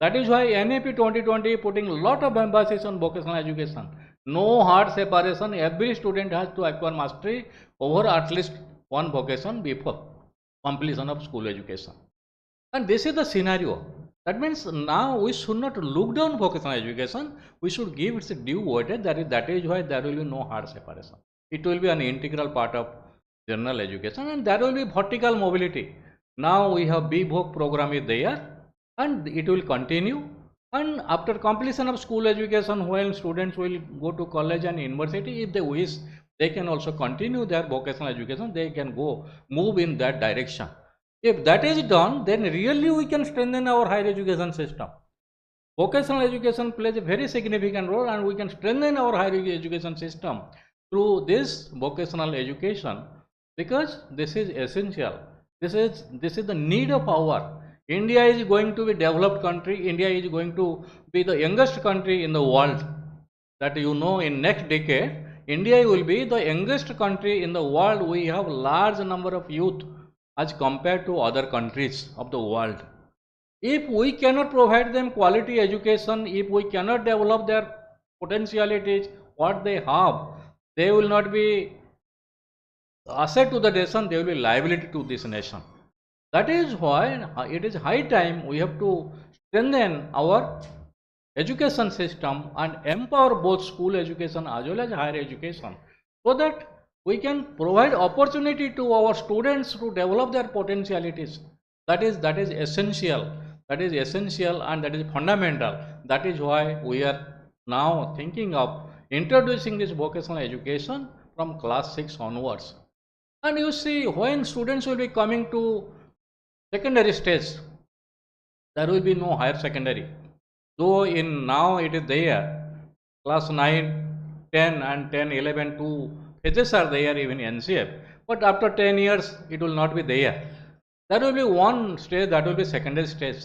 That is why NEP 2020 putting a lot of emphasis on vocational education. No hard separation, every student has to acquire mastery over at least one vocation before completion of school education. And this is the scenario. That means now we should not look down vocational education, we should give its due weightage. That is why there will be no hard separation. It will be an integral part of general education, and there will be vertical mobility. Now we have BVOC program is there, and it will continue. And after completion of school education, when students will go to college and university, if they wish, they can also continue their vocational education. They can move in that direction. If that is done, then really we can strengthen our higher education system. Vocational education plays a very significant role, and we can strengthen our higher education system through this vocational education, because this is essential. This is the need of our. India is going to be a developed country. India is going to be the youngest country in the world. That in next decade, India will be the youngest country in the world. We have large number of youth as compared to other countries of the world. If we cannot provide them quality education, if we cannot develop their potentialities, what they have, they will not be asset to the nation, they will be liability to this nation. That is why it is high time we have to strengthen our education system and empower both school education as well as higher education, so that we can provide opportunity to our students to develop their potentialities. That is essential. That is essential and that is fundamental. That is why we are now thinking of introducing this vocational education from class 6 onwards. And you see, when students will be coming to secondary stage, there will be no higher secondary. Though in now it is there, class 9, 10 and 10, 11, 2 phases are there even NCF. But after 10 years, it will not be there. There will be one stage, that will be secondary stage.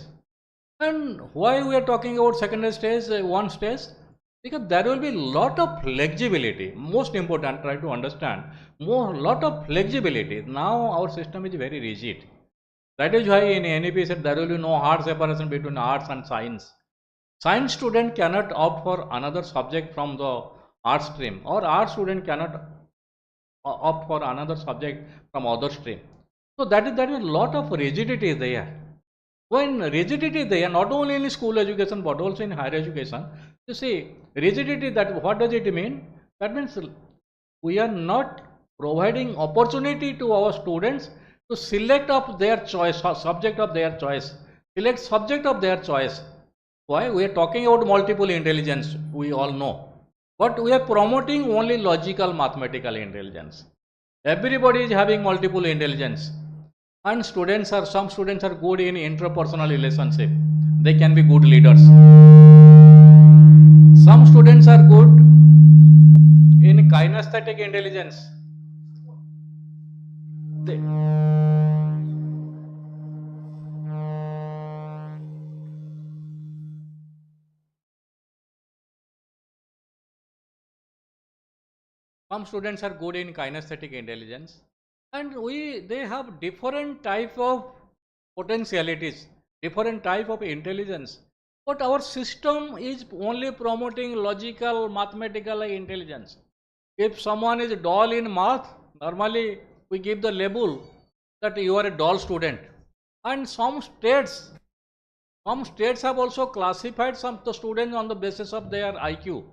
And why we are talking about secondary stage, one stage? Because there will be lot of flexibility. Most important, try to understand, lot of flexibility. Now our system is very rigid. That is why in NEP said there will be no hard separation between arts and science. Science student cannot opt for another subject from the art stream, or art student cannot opt for another subject from other stream. So that is a lot of rigidity there. When rigidity there, not only in school education but also in higher education, you see rigidity, that what does it mean? That means we are not providing opportunity to our students to select of their choice, subject of their choice, select subject of their choice. Why? We are talking about multiple intelligence, we all know, but we are promoting only logical mathematical intelligence. Everybody is having multiple intelligence, and some students are good in interpersonal relationship, they can be good leaders. Some students are good in kinesthetic intelligence. Some students are good in kinesthetic intelligence, and they have different type of potentialities, different type of intelligence. But our system is only promoting logical, mathematical intelligence. If someone is dull in math, normally we give the label that you are a dull student. And some states have also classified some of the students on the basis of their IQ.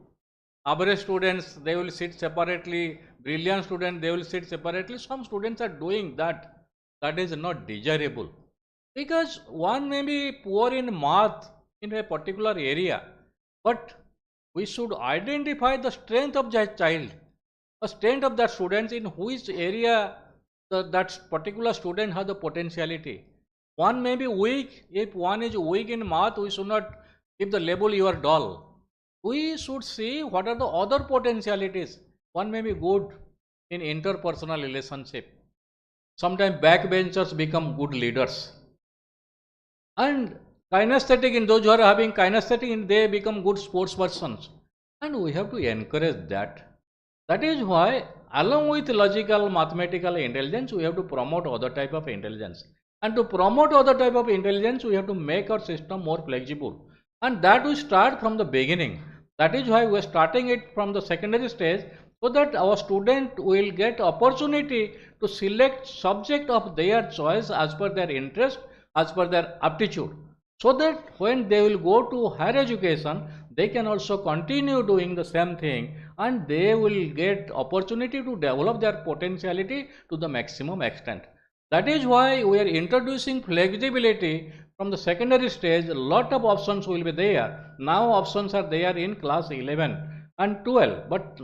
Average students, they will sit separately. Brilliant students, they will sit separately. Some students are doing that. That is not desirable. Because one may be poor in math in a particular area, but we should identify the strength of that child, the strength of that student, in which area that particular student has the potentiality. One may be weak. If one is weak in math, we should not give the label you are dull. We should see what are the other potentialities. One may be good in interpersonal relationship. Sometimes backbenchers become good leaders. And kinesthetic, in those who are having kinesthetic, they become good sports persons. And we have to encourage that. That is why, along with logical, mathematical intelligence, we have to promote other type of intelligence. And to promote other type of intelligence, we have to make our system more flexible. And that we start from the beginning. That is why we are starting it from the secondary stage, so that our student will get opportunity to select subject of their choice as per their interest, as per their aptitude. So that when they will go to higher education, they can also continue doing the same thing, and they will get opportunity to develop their potentiality to the maximum extent. That is why we are introducing flexibility from the secondary stage. A lot of options will be there. Now options are there in class 11 and 12. But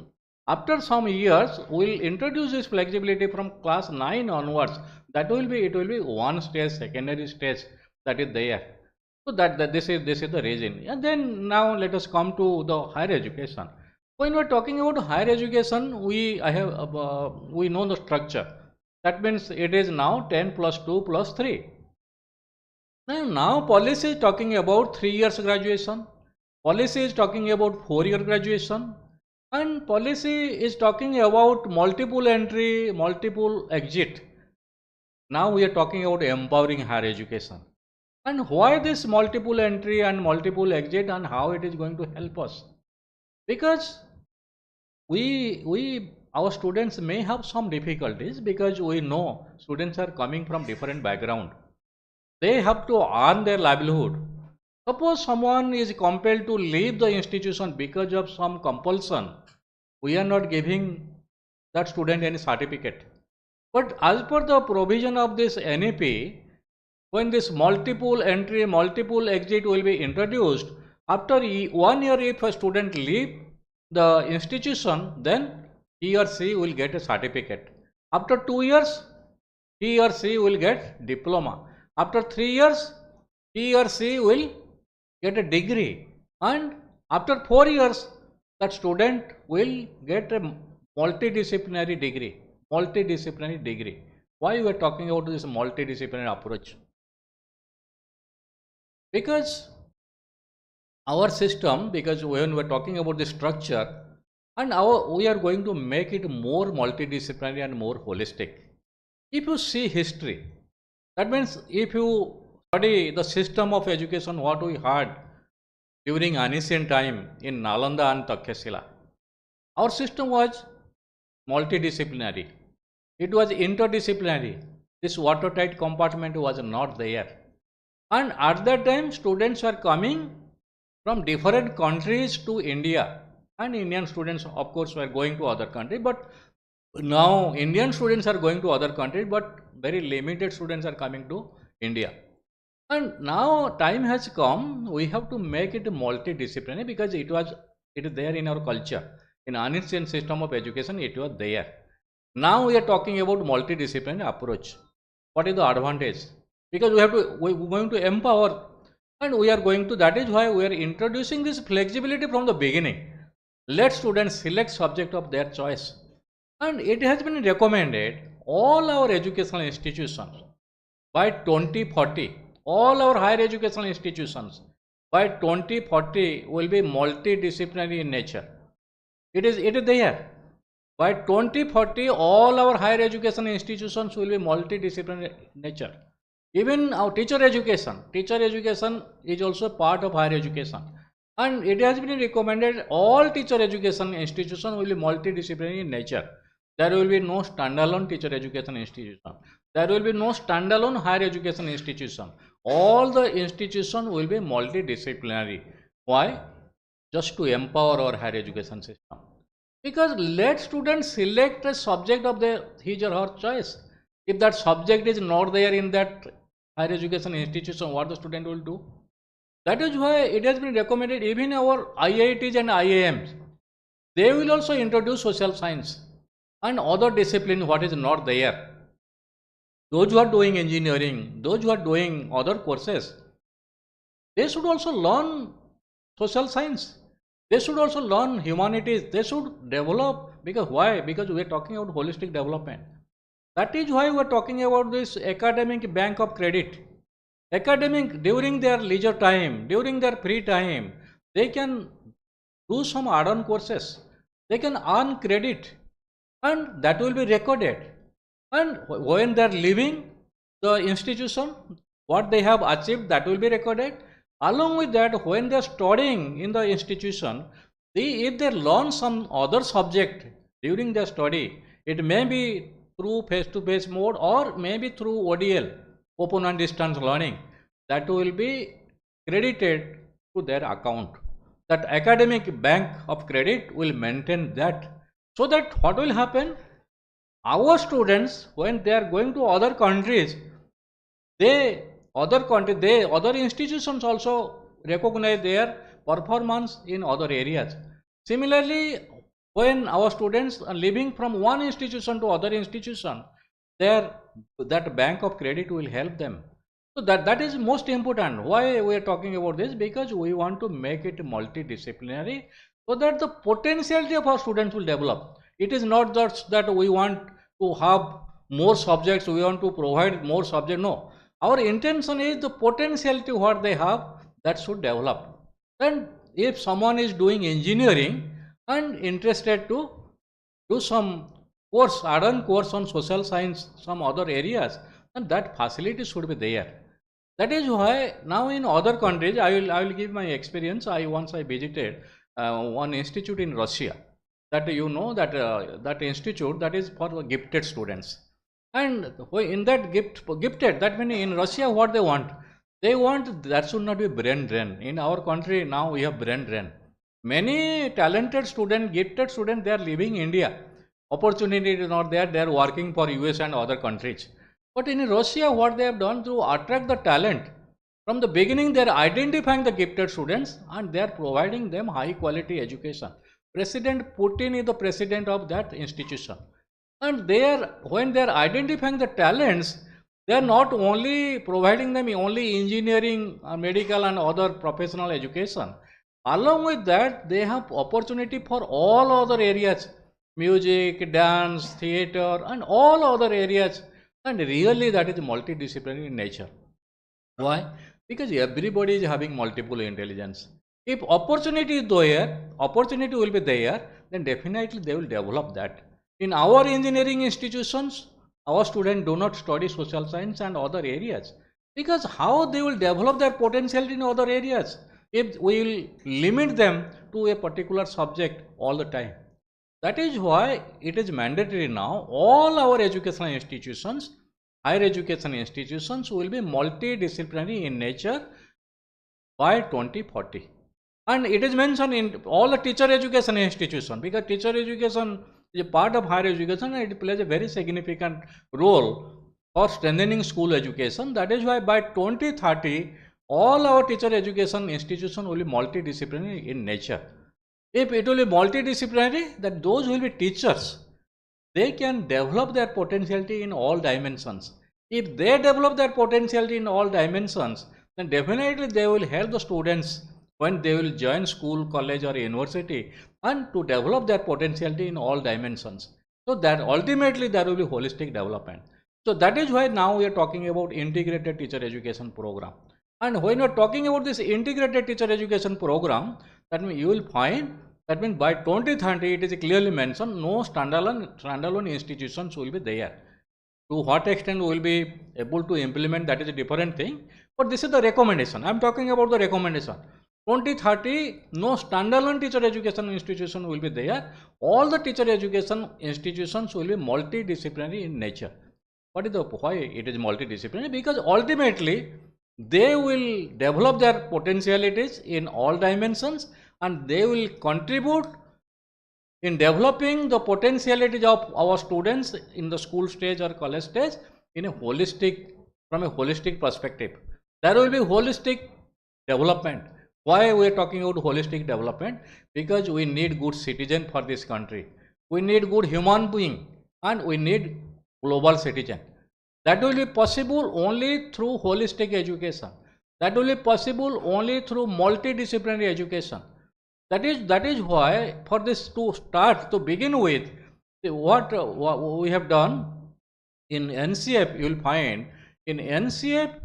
after some years, we will introduce this flexibility from class 9 onwards. It will be one stage, secondary stage, that is there. So this is the reason. And then now let us come to the higher education. When we are talking about higher education, we know the structure. That means it is now 10 plus 2 plus 3. Now policy is talking about 3 years graduation. Policy is talking about 4-year graduation. And policy is talking about multiple entry, multiple exit. Now we are talking about empowering higher education. And why this multiple entry and multiple exit, and how it is going to help us? because our students may have some difficulties, because we know students are coming from different background. They have to earn their livelihood. Suppose someone is compelled to leave the institution because of some compulsion, we are not giving that student any certificate. But as per the provision of this NEP, when this multiple entry, multiple exit will be introduced, after 1 year if a student leave the institution, then he or she will get a certificate. After 2 years, he or she will get diploma. After 3 years, he or she will get a degree. And after 4 years, that student will get a multidisciplinary degree. Multidisciplinary degree. Why we are talking about this multidisciplinary approach? Because our system, because when we are talking about the structure, and we are going to make it more multidisciplinary and more holistic. If you see history, that means if you study the system of education, what we had during ancient time in Nalanda and Takshashila, our system was multidisciplinary. It was interdisciplinary. This watertight compartment was not there. And at that time, students were coming from different countries to India. And Indian students, of course, were going to other countries. But now Indian students are going to other countries, but very limited students are coming to India. And now time has come, we have to make it multidisciplinary, because it is there in our culture. In ancient system of education, it was there. Now we are talking about multidisciplinary approach. What is the advantage? Because we are going to empower, and we are going to, that is why we are introducing this flexibility from the beginning. Let students select subject of their choice. And it has been recommended, all our educational institutions by 2040, all our higher educational institutions by 2040 will be multidisciplinary in nature. It is there. By 2040, all our higher education institutions will be multidisciplinary in nature. Even our teacher education is also part of higher education. And it has been recommended all teacher education institutions will be multidisciplinary in nature. There will be no standalone teacher education institution. There will be no standalone higher education institution. All the institutions will be multidisciplinary. Why? Just to empower our higher education system. Because let students select a subject of his or her choice. If that subject is not there in that higher education institution, what the student will do? That is why it has been recommended, even our IITs and IIMs, they will also introduce social science and other disciplines what is not there. Those who are doing engineering, those who are doing other courses, they should also learn social science. They should also learn humanities. They should develop. Because why? Because we are talking about holistic development. That is why we are talking about this academic bank of credit. Academic, during their leisure time, during their free time, they can do some add-on courses. They can earn credit, and that will be recorded. And when they are leaving the institution, what they have achieved, that will be recorded. Along with that, when they are studying in the institution, if they learn some other subject during their study, it may be through face-to-face mode or maybe through ODL, open and distance learning, that will be credited to their account. That academic bank of credit will maintain that. So that what will happen? Our students, when they are going to other countries, other institutions also recognize their performance in other areas. Similarly, when our students are leaving from one institution to other institution, that bank of credit will help them. So that is most important. Why we are talking about this? Because we want to make it multidisciplinary, so that the potentiality of our students will develop. It is not just that we want to have more subjects, we want to provide more subjects. No, our intention is the potentiality what they have, that should develop. And if someone is doing engineering and interested to do some course, add-on course on social science, some other areas, and that facility should be there. That is why now in other countries, I will give my experience. Once I visited one institute in Russia, that you know that that institute that is for gifted students. And in that gifted, that means in Russia what they want that should not be brain drain. In our country now we have brain drain. Many talented students, gifted students, they are leaving India. Opportunity is not there, they are working for US and other countries. But in Russia, what they have done to attract the talent, from the beginning they are identifying the gifted students and they are providing them high quality education. President Putin is the president of that institution. And they are, when they are identifying the talents, they are not only providing them only engineering, medical and other professional education. Along with that, they have opportunity for all other areas, music, dance, theater and all other areas, and really that is multidisciplinary in nature. Why? Because everybody is having multiple intelligence. If opportunity is there, opportunity will be there, then definitely they will develop that. In our engineering institutions, our students do not study social science and other areas, because how they will develop their potential in other areas if we will limit them to a particular subject all the time. That is why it is mandatory now all our educational institutions, higher education institutions will be multidisciplinary in nature by 2040. And it is mentioned in all the teacher education institutions, because teacher education is a part of higher education and it plays a very significant role for strengthening school education. That is why by 2030 all our teacher education institutions will be multidisciplinary in nature. If it will be multidisciplinary, then those will be teachers, they can develop their potentiality in all dimensions. If they develop their potentiality in all dimensions, then definitely they will help the students when they will join school, college or university, and to develop their potentiality in all dimensions. So that ultimately there will be holistic development. So that is why now we are talking about integrated teacher education program. And when you are talking about this integrated teacher education program, that means you will find, that means by 2030 it is clearly mentioned no standalone institutions will be there. To what extent we will be able to implement, that is a different thing, but this is the recommendation. I am talking about the recommendation. 2030 no standalone teacher education institution will be there. All the teacher education institutions will be multidisciplinary in nature. What is the why it is multidisciplinary? Because ultimately they will develop their potentialities in all dimensions and they will contribute in developing the potentialities of our students in the school stage or college stage in a holistic, from a holistic perspective. There will be holistic development. Why we are talking about holistic development? Because we need good citizen for this country. We need good human being and we need global citizen. That will be possible only through holistic education. That will be possible only through multidisciplinary education. That is why for this to start, to begin with, what we have done in NCF, you will find in NCF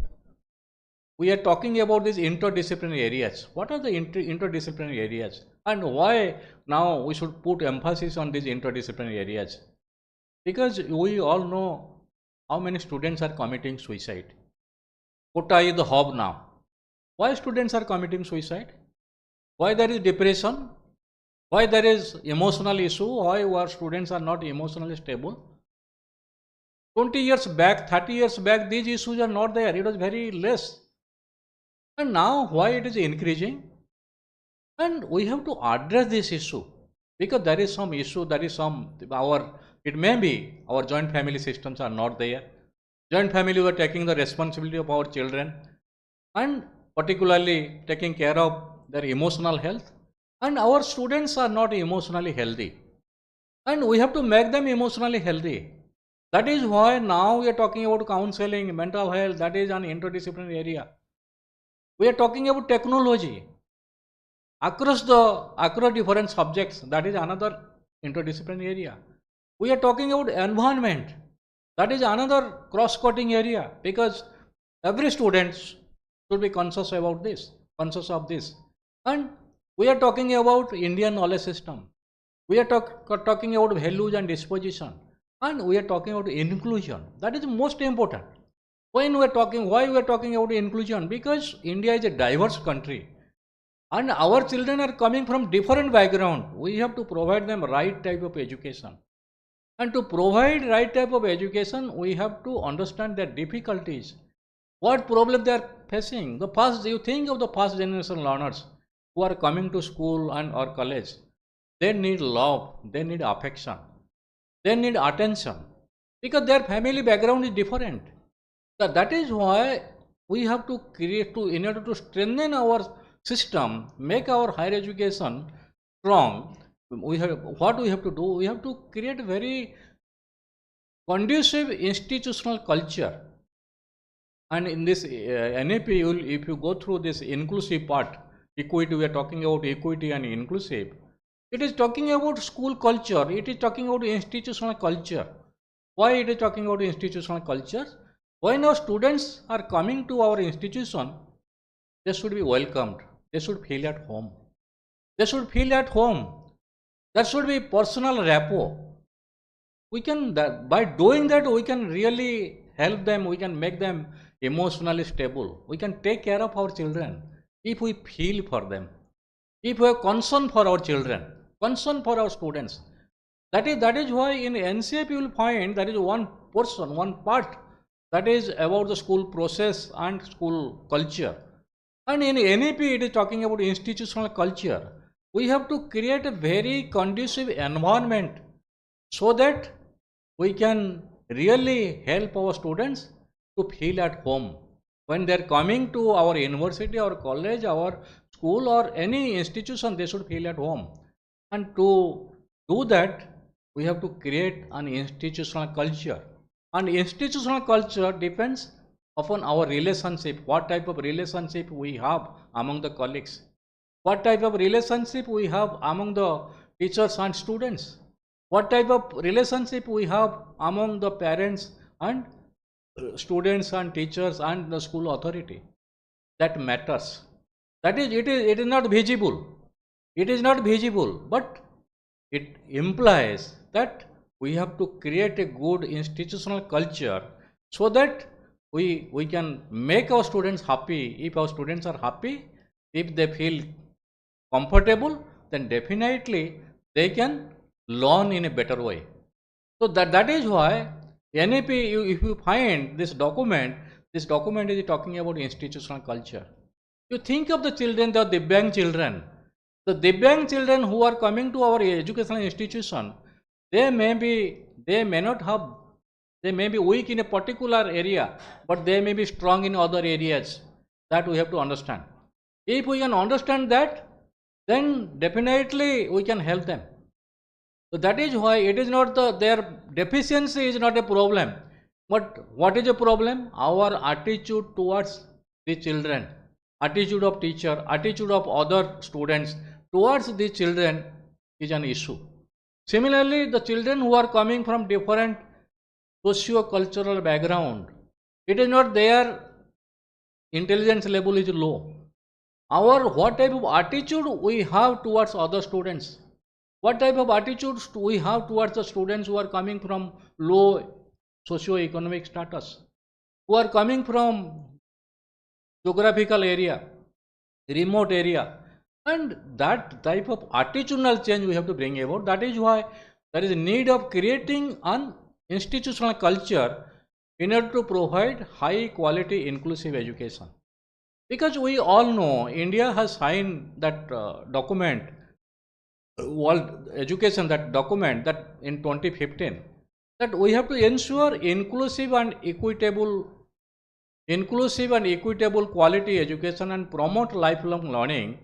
we are talking about these interdisciplinary areas. What are the interdisciplinary areas and why now we should put emphasis on these interdisciplinary areas? Because we all know how many students are committing suicide. Kota is the hub now. Why students are committing suicide? Why there is depression? Why there is emotional issue? Why our students are not emotionally stable? 20 years back, 30 years back, these issues are not there. It was very less. And now why it is increasing? And we have to address this issue, because there is some issue, there is some, it may be our joint family systems are not there. Joint family were taking the responsibility of our children and particularly taking care of their emotional health, and our students are not emotionally healthy and we have to make them emotionally healthy. That is why now we are talking about counseling, mental health, that is an interdisciplinary area. We are talking about technology across different subjects, that is another interdisciplinary area. We are talking about environment, that is another cross-cutting area, because every student should be conscious about this, conscious of this. And we are talking about Indian knowledge system. We are talking about values and disposition, and we are talking about inclusion. That is most important. When we are talking, why we are talking about inclusion? Because India is a diverse country. And our children are coming from different background. We have to provide them right type of education. And to provide right type of education, we have to understand their difficulties. What problem they are facing. The past, you think of the past generation learners who are coming to school and or college. They need love, they need affection, they need attention because their family background is different. So that is why we have to create in order to strengthen our system, make our higher education strong. We have to do. We have to create very conducive institutional culture. And in this NEP, if you go through this inclusive part, equity, we are talking about equity and inclusive. It is talking about school culture. It is talking about institutional culture. Why it is talking about institutional culture? When our students are coming to our institution, they should be welcomed. They should feel at home. They should feel at home. There should be personal rapport. We can, by doing that, we can really help them. We can make them emotionally stable. We can take care of our children if we feel for them. If we have concern for our children, concern for our students. That is why in NCF you will find that is one portion, one part that is about the school process and school culture. And in NEP it is talking about institutional culture. We have to create a very conducive environment so that we can really help our students to feel at home. When they are coming to our university or college, our school or any institution, they should feel at home. And to do that, we have to create an institutional culture. And institutional culture depends upon our relationship, what type of relationship we have among the colleagues, what type of relationship we have among the teachers and students, what type of relationship we have among the parents and students and teachers and the school authority. That matters. That is, it is not visible. It is not visible, but it implies that we have to create a good institutional culture so that we can make our students happy. If our students are happy, if they feel comfortable, then definitely they can learn in a better way. So that is why NEP, if you find this document is talking about institutional culture. You think of the children, the Divyang children. The Divyang children who are coming to our educational institution, they may be weak in a particular area, but they may be strong in other areas. That we have to understand. If we can understand that, then definitely we can help them. So that is why it is not their deficiency is not a problem. But what is a problem? Our attitude towards the children, attitude of teacher, attitude of other students towards the children is an issue. Similarly, the children who are coming from different socio-cultural background, it is not their intelligence level is low. What type of attitude we have towards other students, what type of attitudes we have towards the students who are coming from low socio-economic status, who are coming from geographical area, remote area, and that type of attitudinal change we have to bring about. That is why there is a need of creating an institutional culture in order to provide high quality inclusive education. Because we all know India has signed that document, World Education, that document that in 2015, that we have to ensure inclusive and equitable quality education and promote lifelong learning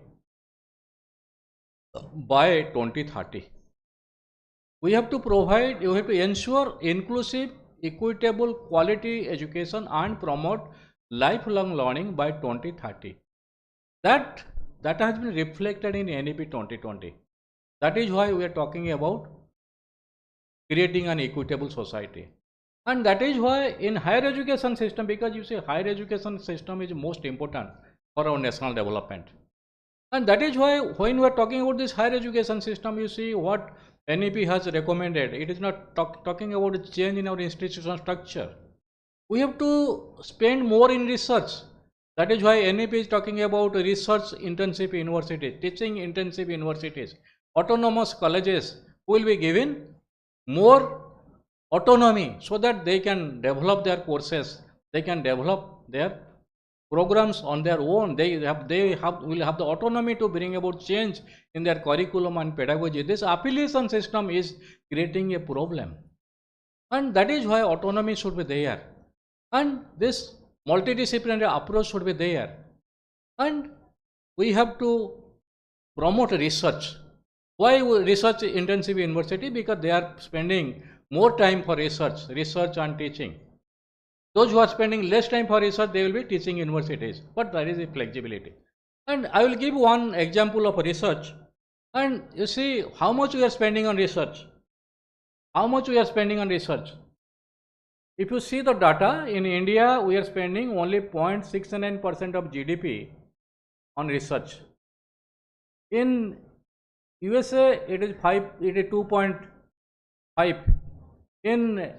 by 2030. We have to ensure inclusive, equitable quality education and promote lifelong learning by 2030. That has been reflected in NEP 2020. That is why we are talking about creating an equitable society. And that is why in higher education system, because you say higher education system is most important for our national development. And that is why when we are talking about this higher education system, you see what NEP has recommended. It is not talking about a change in our institutional structure. We have to spend more in research. That is why NEP is talking about research intensive universities, teaching intensive universities, autonomous colleges who will be given more autonomy so that they can develop their courses, they can develop their programs on their own. They will have the autonomy to bring about change in their curriculum and pedagogy. This affiliation system is creating a problem, and that is why autonomy should be there, and this multidisciplinary approach should be there, and we have to promote research. Why research intensive university? Because they are spending more time for research and teaching. Those who are spending less time for research, they will be teaching universities, but there is a flexibility. And I will give one example of research, and you see how much we are spending on research. How much we are spending on research? If you see the data, in India, we are spending only 0.69% of GDP on research. In USA, it is 2.5. In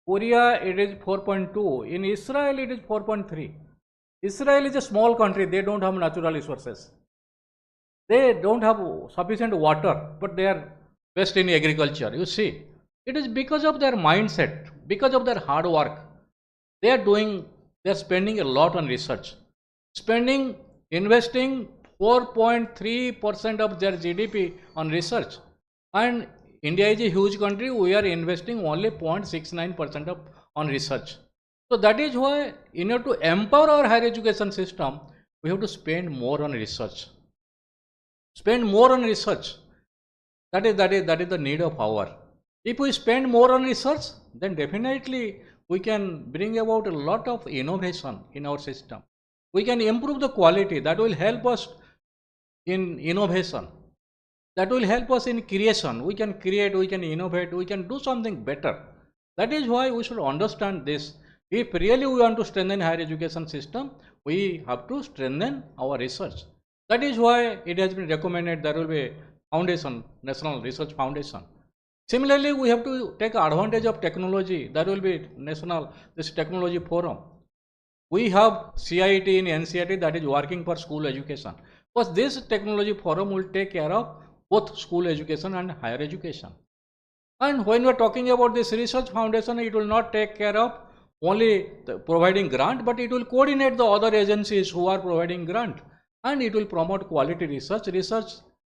Korea, it is 4.2. In Israel, it is 4.3. Israel is a small country. They don't have natural resources. They don't have sufficient water, but they are best in agriculture. You see, it is because of their mindset, because of their hard work. They are spending a lot on research, investing 4.3% of their GDP on research. And India is a huge country. We are investing only 0.69% on research. So that is why, in order to empower our higher education system, we have to spend more on research. Spend more on research. That is the need of hour. If we spend more on research, then definitely we can bring about a lot of innovation in our system. We can improve the quality. That will help us in innovation. That will help us in creation. We can create, we can innovate, we can do something better. That is why we should understand this. If really we want to strengthen higher education system, we have to strengthen our research. That is why it has been recommended there will be a foundation, National Research Foundation. Similarly, we have to take advantage of technology. There will be this technology forum. We have CIT in NCIT that is working for school education. But this technology forum will take care of both school education and higher education. And when we are talking about this research foundation, it will not take care of only providing grant, but it will coordinate the other agencies who are providing grant, and it will promote quality research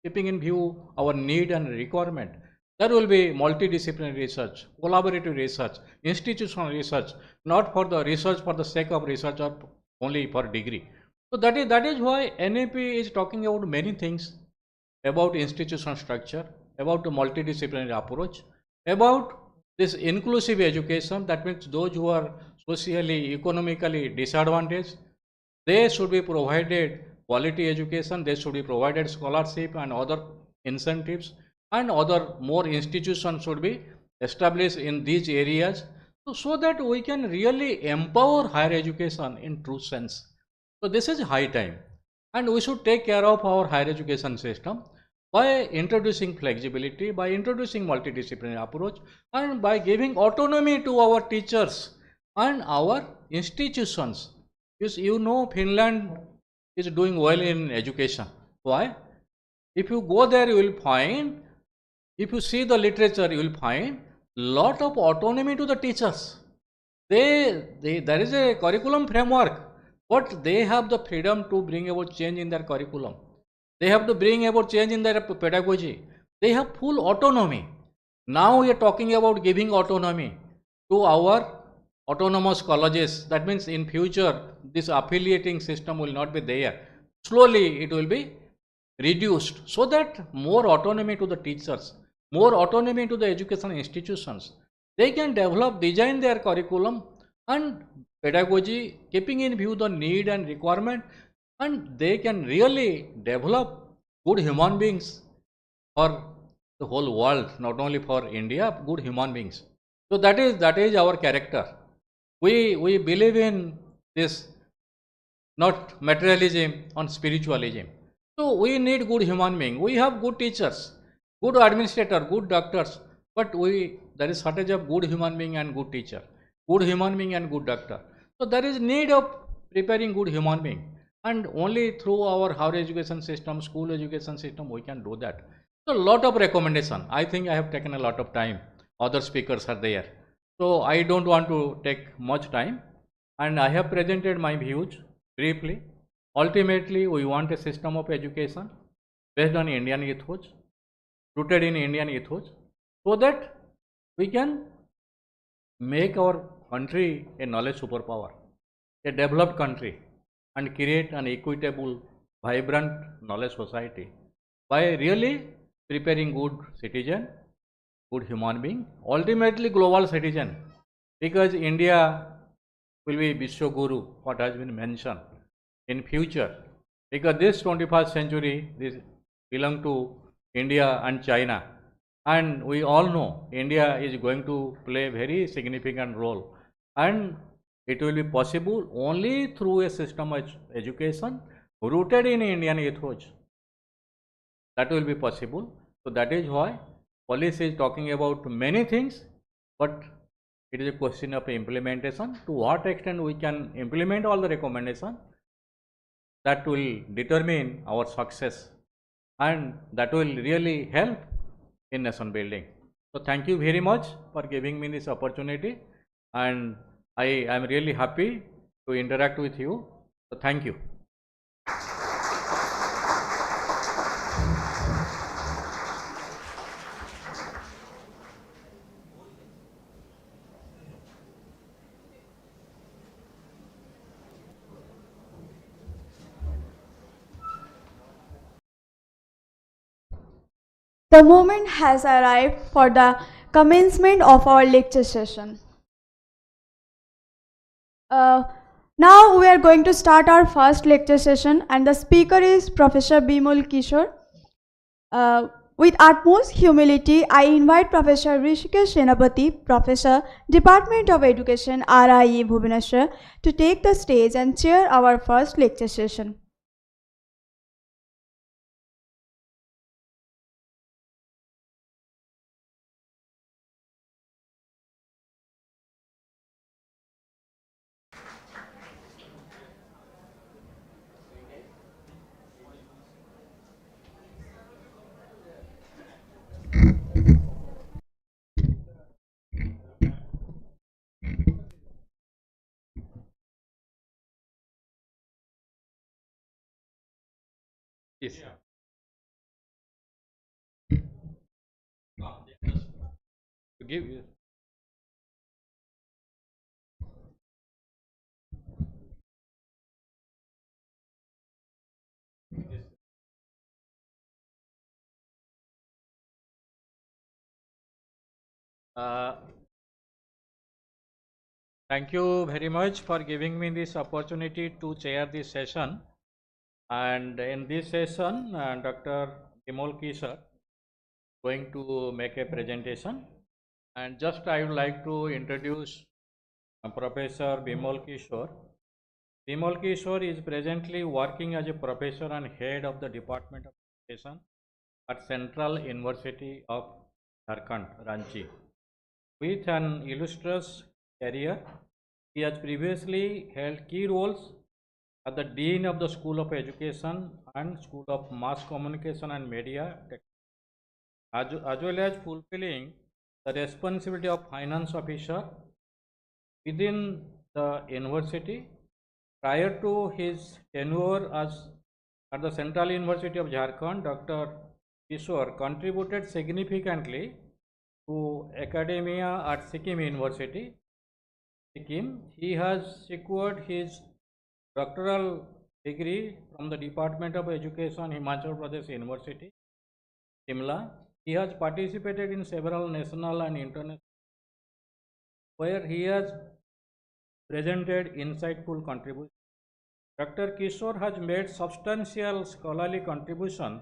keeping in view our need and requirement. There will be multidisciplinary research, collaborative research, institutional research, not for the research for the sake of research or only for degree. So that is why NEP is talking about many things, about institutional structure, about the multidisciplinary approach, about this inclusive education. That means those who are socially, economically disadvantaged, they should be provided quality education, they should be provided scholarship and other incentives, and other more institutions should be established in these areas, so that we can really empower higher education in true sense. So this is high time, and we should take care of our higher education system by introducing flexibility, by introducing multidisciplinary approach, and by giving autonomy to our teachers and our institutions. You know, Finland is doing well in education. Why? If you go there, you will find, if you see the literature, you will find lot of autonomy to the teachers. There is a curriculum framework, but they have the freedom to bring about change in their curriculum. They have to bring about change in their pedagogy. They have full autonomy. Now we are talking about giving autonomy to our autonomous colleges. That means in future, this affiliating system will not be there. Slowly it will be reduced, so that more autonomy to the teachers, more autonomy to the education institutions. They can design their curriculum and pedagogy keeping in view the need and requirement, and they can really develop good human beings for the whole world, not only for India, good human beings. So that is our character. We believe in this, not materialism on spiritualism. So we need good human being. We have good teachers, good administrator, good doctors, but there is shortage of good human being and good teacher, good human being and good doctor. So there is need of preparing good human being. And only through our higher education system, school education system, we can do that. So, lot of recommendation. I think I have taken a lot of time. Other speakers are there. So, I don't want to take much time, and I have presented my views briefly. Ultimately, we want a system of education based on Indian ethos, rooted in Indian ethos, so that we can make our country a knowledge superpower, a developed country, and create an equitable, vibrant knowledge society by really preparing good citizen, good human being, ultimately global citizen, because India will be Vishwaguru, what has been mentioned in future, because this 21st century this belong to India and China, and we all know India is going to play a very significant role, and it will be possible only through a system of education rooted in Indian ethos. That will be possible. So that is why policy is talking about many things, but it is a question of implementation. To what extent we can implement all the recommendations, that will determine our success, and that will really help in nation building. So thank you very much for giving me this opportunity, and I am really happy to interact with you. So thank you. The moment has arrived for the commencement of our lecture session. Now we are going to start our first lecture session, and the speaker is Professor Bimal Kishore. With utmost humility, I invite Professor Rishikesh Senapati, Professor, Department of Education, RIE Bhubaneswar, to take the stage and chair our first lecture session. Yes. To give you. Uh, Thank you very much for giving me this opportunity to chair this session. And in this session, Dr. Bimal Kishore going to make a presentation. And just I would like to introduce Professor Bimal Kishore. Bimal Kishore is presently working as a professor and head of the Department of Education at Central University of Jharkhand, Ranchi. With an illustrious career, he has previously held key roles as the Dean of the School of Education and School of Mass Communication and Media, as well as fulfilling the responsibility of finance officer within the university. Prior to his tenure as at the Central University of Jharkhand, Dr. Kishore contributed significantly to academia at Sikkim University, Sikkim. He has secured his doctoral degree from the Department of Education, Himachal Pradesh University, Shimla. He has participated in several national and international where he has presented insightful contributions. Dr. Kishore has made substantial scholarly contribution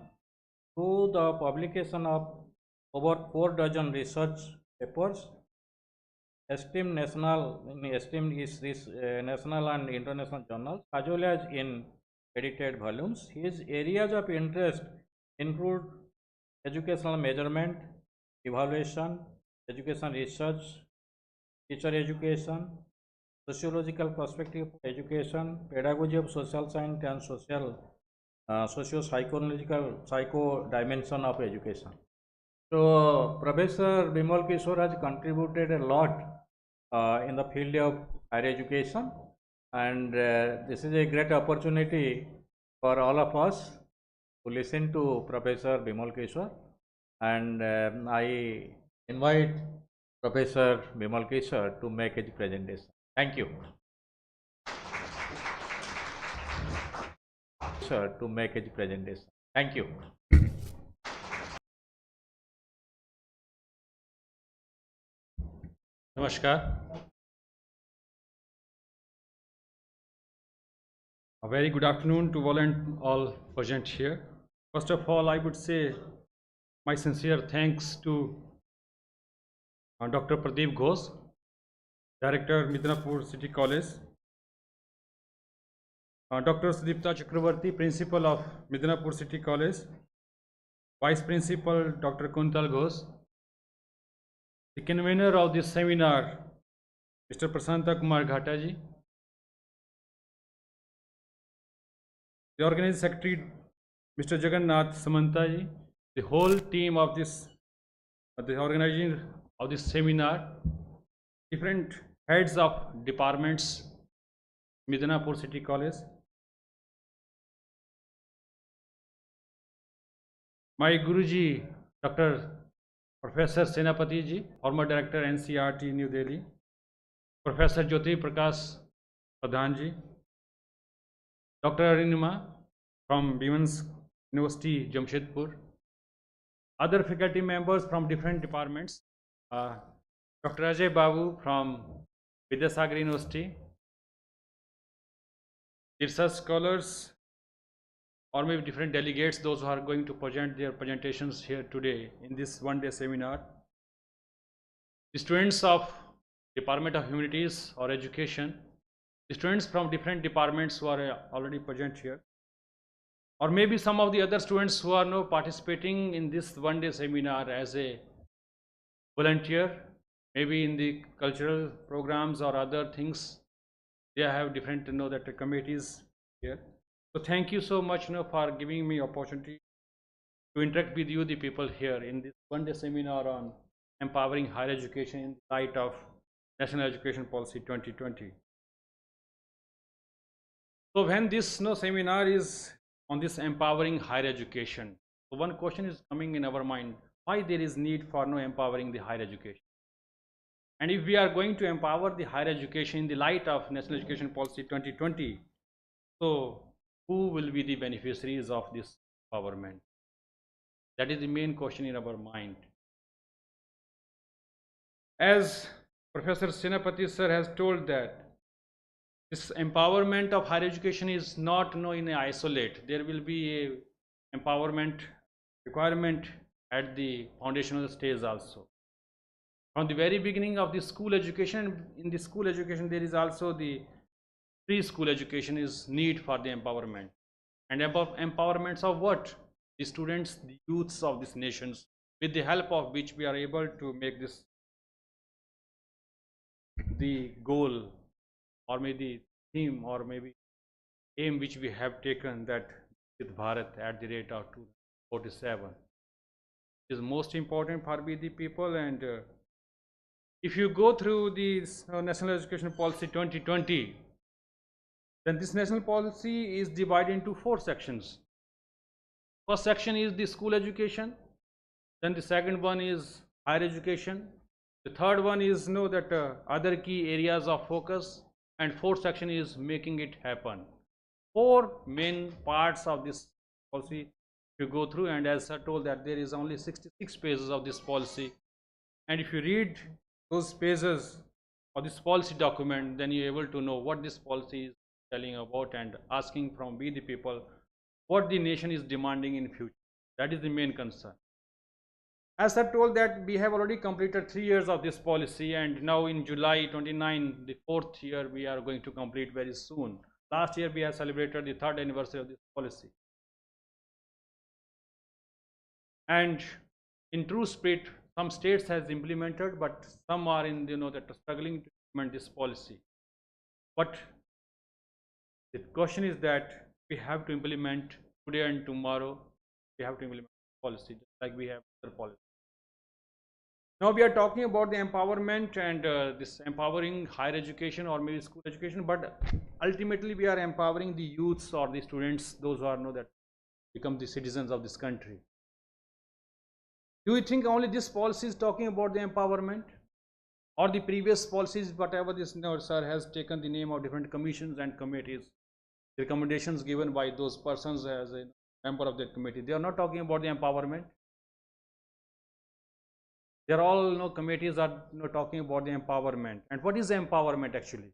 to the publication of over 4 dozen research papers, esteemed national and international journals, as well as in edited volumes. His areas of interest include educational measurement, evaluation, education research, teacher education, sociological perspective of education, pedagogy of social science, and socio-psychological psycho dimension of education. So Professor Bimal Kishore has contributed a lot in the field of higher education, and this is a great opportunity for all of us to listen to Professor Bimal Kishore, and I invite Professor Bimal Kishore to make his presentation. Thank you. Sir, to make his presentation. Thank you. Namaskar. A very good afternoon to all present here. First of all, I would say my sincere thanks to Dr. Pradeep Ghosh, Director, Midnapore City College, Dr. Sudipta Chakravarti, Principal of Midnapore City College, Vice Principal Dr. Kuntal Ghosh, the convener of this seminar, Mr. Prasanta Kumar Ghataji, the organizing secretary, Mr. Jagannath Samantaji, the whole team of this, the organizing of this seminar, different heads of departments, Midnapore City College, my Guruji, Dr. Professor Senapati ji, former Director NCRT New Delhi, Professor Jyoti Prakash Pradhan ji, Dr. Arinima from Women's University Jamshedpur, other faculty members from different departments, Dr. Ajay Babu from Vidyasagar University, research scholars, or maybe different delegates, those who are going to present their presentations here today in this one-day seminar, the students of Department of Humanities or Education, the students from different departments who are already present here, or maybe some of the other students who are now participating in this one-day seminar as a volunteer, maybe in the cultural programs or other things. They have different that committees here. So thank you so much for giving me opportunity to interact with you, the people here, in this one-day seminar on empowering higher education in the light of National Education Policy 2020. So when this seminar is on this empowering higher education, so one question is coming in our mind: why there is need for empowering the higher education? And if we are going to empower the higher education in the light of National Education Policy 2020, so who will be the beneficiaries of this empowerment? That is the main question in our mind. As Professor Senapati sir has told, that this empowerment of higher education is not in isolate. There will be a empowerment requirement at the foundational stage also. From the very beginning of the school education, in the school education there is also the preschool education is need for the empowerment. And empowerments of what? The students, the youths of these nations, with the help of which we are able to make this the goal, or maybe theme, or maybe aim which we have taken, that with Bharat at the rate of 247 is most important for the people. And if you go through the National Education Policy 2020, then this national policy is divided into 4 sections. First section is the school education, then the second one is higher education, the third one is other key areas of focus, and fourth section is making it happen. 4 main parts of this policy to go through, and as I told that there is only 66 pages of this policy, and if you read those pages of this policy document, then you're able to know what this policy is telling about and asking from we the people what the nation is demanding in future. That is the main concern. As I told that we have already completed 3 years of this policy, and now in July 29, the 4th year we are going to complete very soon. Last year we have celebrated the 3rd anniversary of this policy. And in true spirit, some states has implemented, but some are in that struggling to implement this policy. But the question is that we have to implement today and tomorrow. We have to implement policy just like we have other policy. Now we are talking about the empowerment and this empowering higher education or maybe school education, but ultimately we are empowering the youths or the students, those who are know that become the citizens of this country. Do you think only this policy is talking about the empowerment, or the previous policies, whatever this sir has taken the name of different commissions and committees, recommendations given by those persons as a member of that committee, they are not talking about the empowerment? They are all committees are talking about the empowerment. And what is the empowerment actually?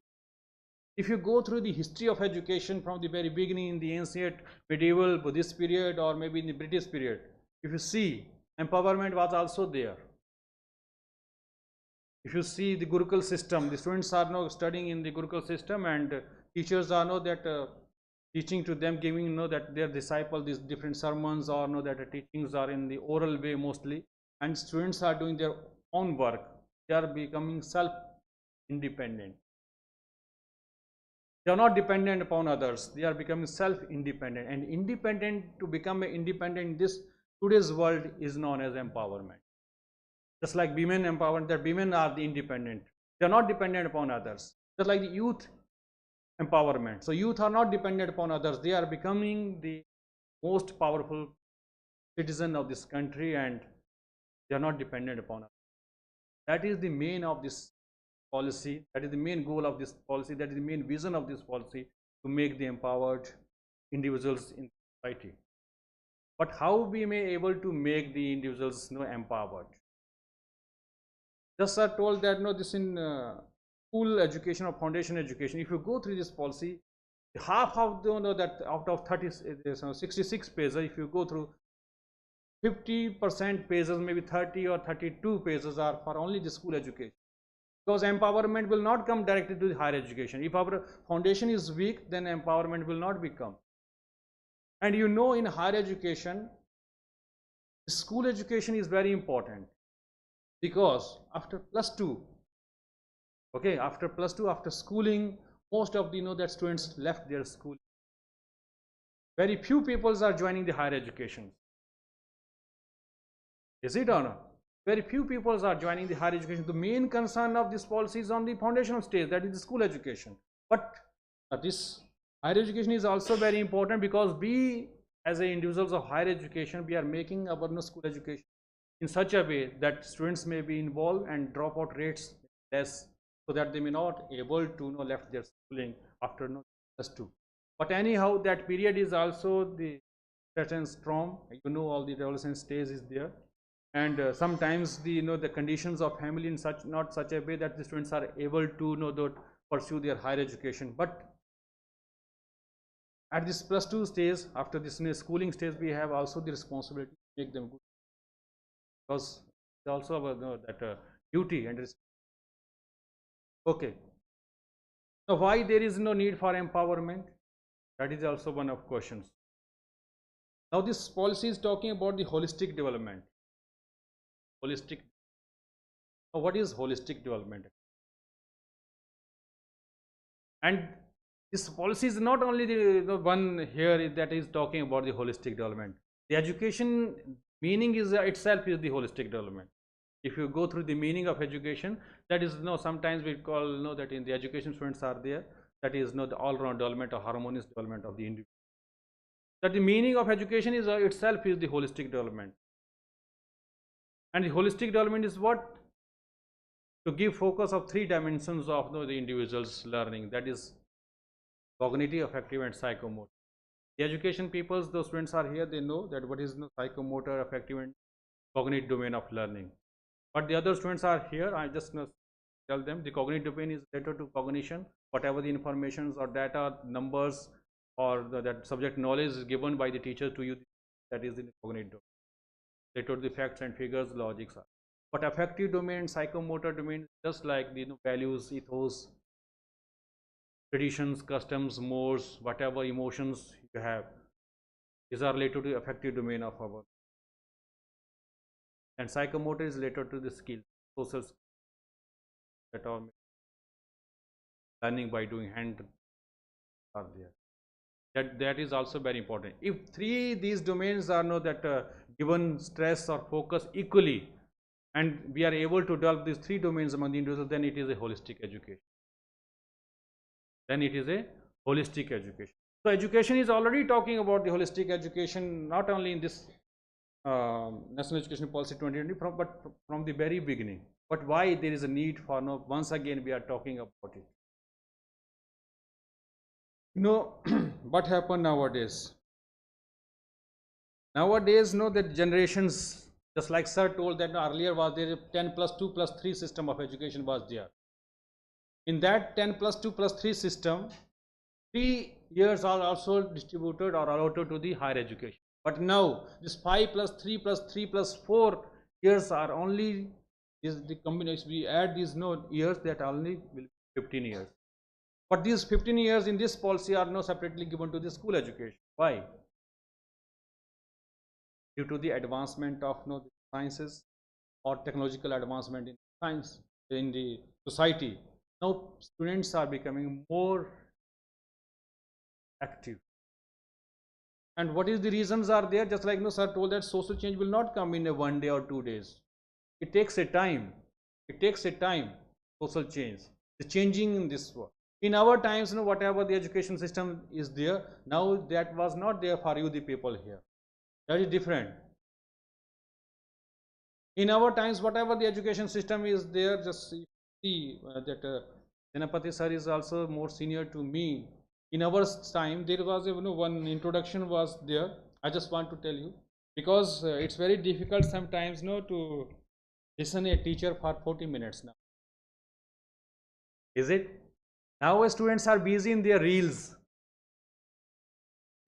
If you go through the history of education from the very beginning in the ancient medieval Buddhist period or maybe in the British period, if you see, empowerment was also there. If you see the Gurukul system, the students are now studying in the Gurukul system, and teachers are know that teaching to them, giving that their disciple these different sermons, or know that the teachings are in the oral way mostly, and students are doing their own work. They are becoming self-independent. They are not dependent upon others. They are becoming self-independent, and independent, to become independent in this today's world is known as empowerment. Just like women empowerment, that women are the independent. They are not dependent upon others. Just like the youth empowerment. So youth are not dependent upon others. They are becoming the most powerful citizen of this country, and they are not dependent upon others. That is the main of this policy. That is the main goal of this policy. That is the main vision of this policy, to make the empowered individuals in society. But how we may able to make the individuals empowered? Just are told that this in school education or foundation education. If you go through this policy, half of the that out of 66 pages, if you go through 50% pages, maybe 30 or 32 pages are for only the school education. Because empowerment will not come directly to the higher education. If our foundation is weak, then empowerment will not become. And in higher education, school education is very important, because after +2, okay, after +2, after schooling, most of the that students left their school. Very few people are joining the higher education. Is it or not? Very few people are joining the higher education. The main concern of this policy is on the foundational stage, that is the school education. But this higher education is also very important, because we as individuals of higher education, we are making our school education in such a way that students may be involved and dropout rates less, so that they may not able to left their schooling after +2. But anyhow, that period is also the certain storm. All the adolescent stage is there, and sometimes the the conditions of family in not such a way that the students are able to pursue their higher education. But at this +2 stage, after this schooling stage, we have also the responsibility to make them good, because it's also our that duty and okay. Now, why there is no need for empowerment? That is also one of questions. Now, this policy is talking about the holistic development. Holistic. Now, what is holistic development? And this policy is not only the one here that is talking about the holistic development. The education meaning is itself is the holistic development. If you go through the meaning of education, that is sometimes we call that in the education students are there, that is the all-round development or harmonious development of the individual. That the meaning of education is itself is the holistic development. And the holistic development is what? To give focus of 3 dimensions of the individual's learning, that is cognitive, affective, and psychomotor. The education peoples, those students are here, they know that what is psychomotor, affective, and cognitive domain of learning. But the other students are here, I just tell them the cognitive domain is related to cognition, whatever the informations or data, numbers, or that subject knowledge is given by the teacher to you, that is in the cognitive domain. Related to the facts and figures, logics are. But affective domain, psychomotor domain, just like the values, ethos, traditions, customs, modes, whatever emotions you have, these are related to the affective domain of our. And psychomotor is related to the skill, social skills that are. learning by doing hand are there. That is also very important. If these domains are given stress or focus equally, and we are able to develop these 3 domains among the individuals, then it is a holistic education. So education is already talking about the holistic education, not only in this National Education Policy 2020, but from the very beginning. But why there is a need for once again we are talking about it. What happened nowadays? Nowadays, that generations, just like sir told that earlier was there a 10 plus 2 plus 3 system of education was there. In that 10 plus 2 plus 3 system, 3 years are also distributed or allotted to the higher education. But now this 5 plus 3 plus 3 plus 4 years are only is the combination. We add these years, that only will be 15 years. But these 15 years in this policy are now separately given to the school education. Why? Due to the advancement of the sciences or technological advancement in science in the society. Now students are becoming more active. And what is the reasons are there? Just like sir told that social change will not come in a 1 day or 2 days. It takes a time. Social change, the changing in this world. In our times, whatever the education system is there, now that was not there for you, the people here. That is different. In our times, whatever the education system is there, just see that Senapati sir is also more senior to me. In our time, there was one introduction was there. I just want to tell you, because it's very difficult sometimes to listen a teacher for 40 minutes now. Is it? Now students are busy in their reels.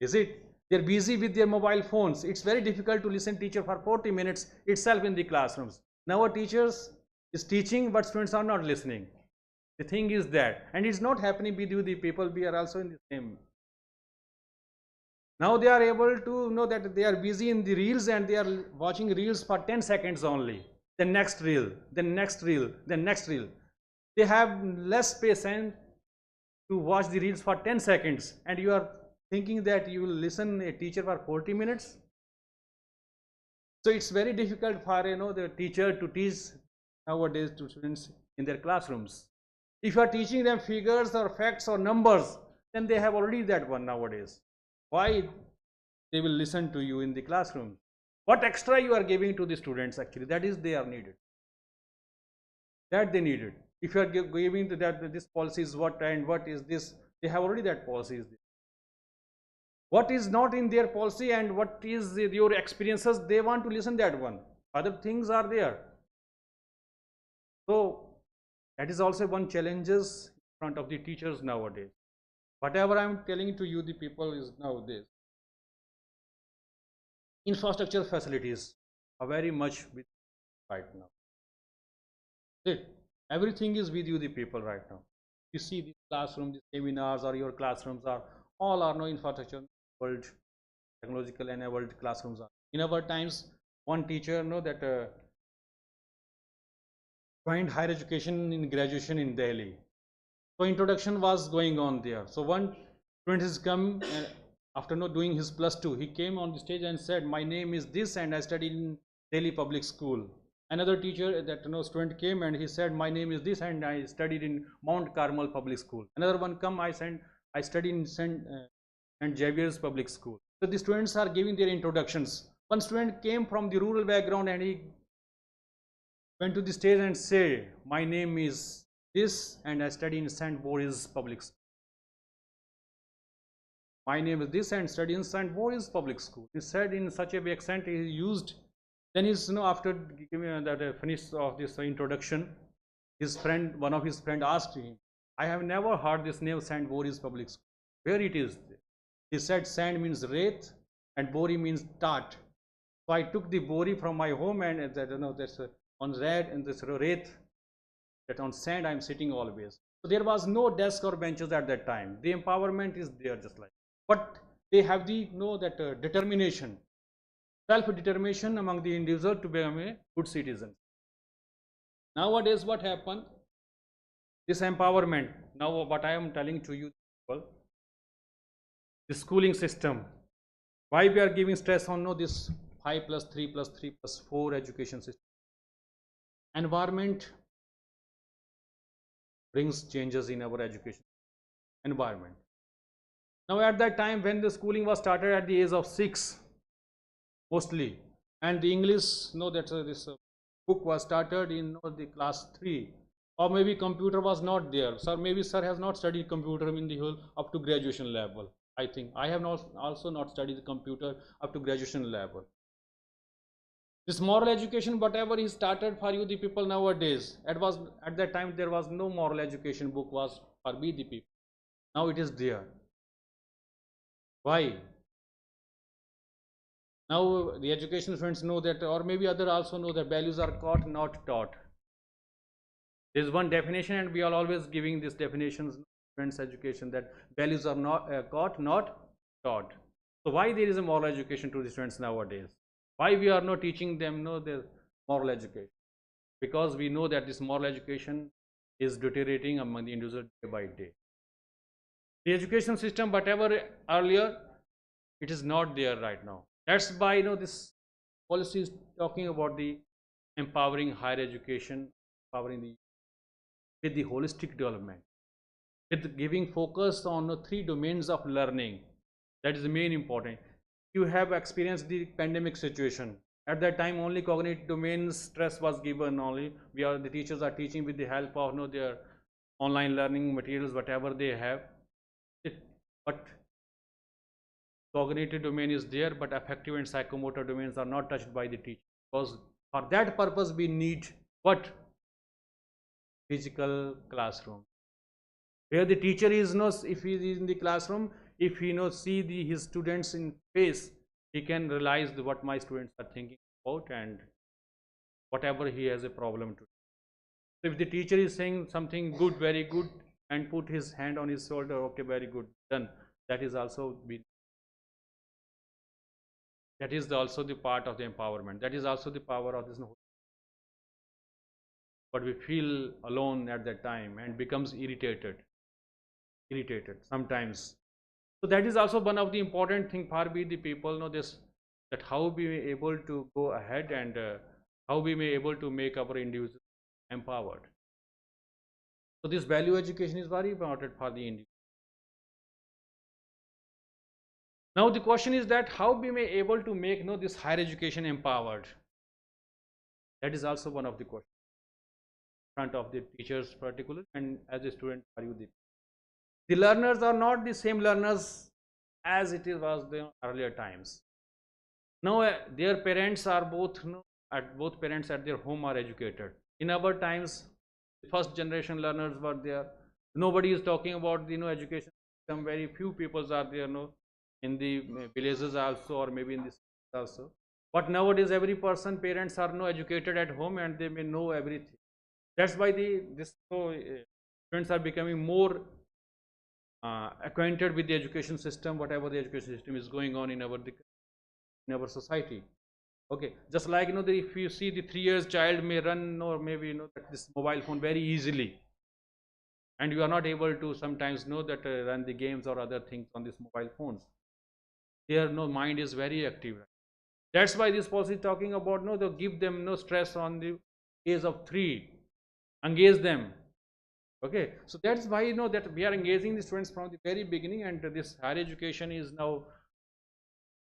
Is it? They're busy with their mobile phones. It's very difficult to listen teacher for 40 minutes itself in the classrooms. Now our teachers is teaching, but students are not listening. The thing is that, and it's not happening with you, the people, we are also in the same. Now they are able to know that they are busy in the reels, and they are watching reels for 10 seconds only. The next reel, the next reel, the next reel. They have less patience to watch the reels for 10 seconds, and you are thinking that you will listen a teacher for 40 minutes. So it's very difficult for the teacher to teach nowadays to students in their classrooms. If you are teaching them figures or facts or numbers, then they have already that one nowadays. Why they will listen to you in the classroom? What extra you are giving to the students actually? That is they are needed. That they needed. If you are giving to that this policy is what and what is this, they have already that policy is there. What is not in their policy and what is your experiences, they want to listen that one. Other things are there. So that is also one challenges in front of the teachers nowadays. Whatever I am telling to you, the people is nowadays. Infrastructure facilities are very much with right now. Everything is with you, the people right now. You see the classroom, the seminars or your classrooms are all are no infrastructure world, technological enabled classrooms are. In our times, one teacher joined higher education in graduation in Delhi. So introduction was going on there. So one student has come and after doing his +2, he came on the stage and said, "My name is this and I studied in Delhi public school." Another teacher student came and he said, "My name is this and I studied in Mount Carmel public school." Another one come, I studied in St. Xavier's public school. So the students are giving their introductions. One student came from the rural background and he went to the stage and say, "My name is this and I study in St. Boris public school." My name is this and study in St. Boris public school. He said in such a way accent he used. Then he's after giving that finish of this introduction, his friend, one of his friend asked him, "I have never heard this name St. Boris public school. Where it is?" He said, "Sand means wraith and Bori means tart. So I took the Bori from my home and that's on red and this wraith, that on sand I am sitting always." So there was no desk or benches at that time. The empowerment is there just like. But they have the determination, self-determination among the individual to become a good citizen. Nowadays what happened? this empowerment. Now what I am telling to you people, the schooling system, why we are giving stress on this 5 plus 3 plus 3 plus 4 education system. Environment brings changes in our education environment. Now at that time when the schooling was started at the age of 6 mostly, and the English this book was started in the class 3, or maybe computer was not there. Sir, maybe sir has not studied computer in the whole up to graduation level. I think I have not also not studied the computer up to graduation level. This moral education, whatever is started for you the people nowadays, at that time there was no moral education book was for we the people. Now it is there. Why? Now the education friends know that, or maybe other also know that values are caught, not taught. There is one definition, and we are always giving these definitions friends education, that values are not caught, not taught. So why there is a moral education to the students nowadays? Why we are not teaching them the moral education? Because we know that this moral education is deteriorating among the individual day by day. The education system, whatever earlier, it is not there right now. That's why this policy is talking about the empowering higher education, empowering with the holistic development, with giving focus on 3 domains of learning. That is the main important. You have experienced the pandemic situation. At that time, only cognitive domains stress was given. Only the teachers are teaching with the help of their online learning materials, whatever they have. But cognitive domain is there, but affective and psychomotor domains are not touched by the teacher, because for that purpose we need what? Physical classroom, where the teacher is if he is in the classroom, if he see his students in face, he can realize what my students are thinking about and whatever he has a problem to. So if the teacher is saying something good, very good, and put his hand on his shoulder, okay, very good, done, that is also also the part of the empowerment. That is also the power of this. But we feel alone at that time and becomes irritated sometimes. So that is also one of the important thing for we the people know this, that how we may able to go ahead and how we may able to make our individuals empowered. So this value education is very important for the individual. Now the question is that how we may able to make this higher education empowered. That is also one of the questions in front of the teachers particularly, and as a student are you the learners are not the same learners as it was the earlier times. Now their parents are both parents at their home are educated. In our times, the first generation learners were there. Nobody is talking about the education system. Very few people are there in the villages also, or maybe in the cities also. But nowadays every person, parents are educated at home, and they may know everything. That's why students are becoming more acquainted with the education system, whatever the education system is going on in our society. Okay, just like if you see the 3 years child may run or maybe this mobile phone very easily, and you are not able to sometimes run the games or other things on these mobile phones. Their mind is very active. That's why this policy is talking about give them no stress on the age of 3, engage them. Okay, so that's why that we are engaging the students from the very beginning, and this higher education is now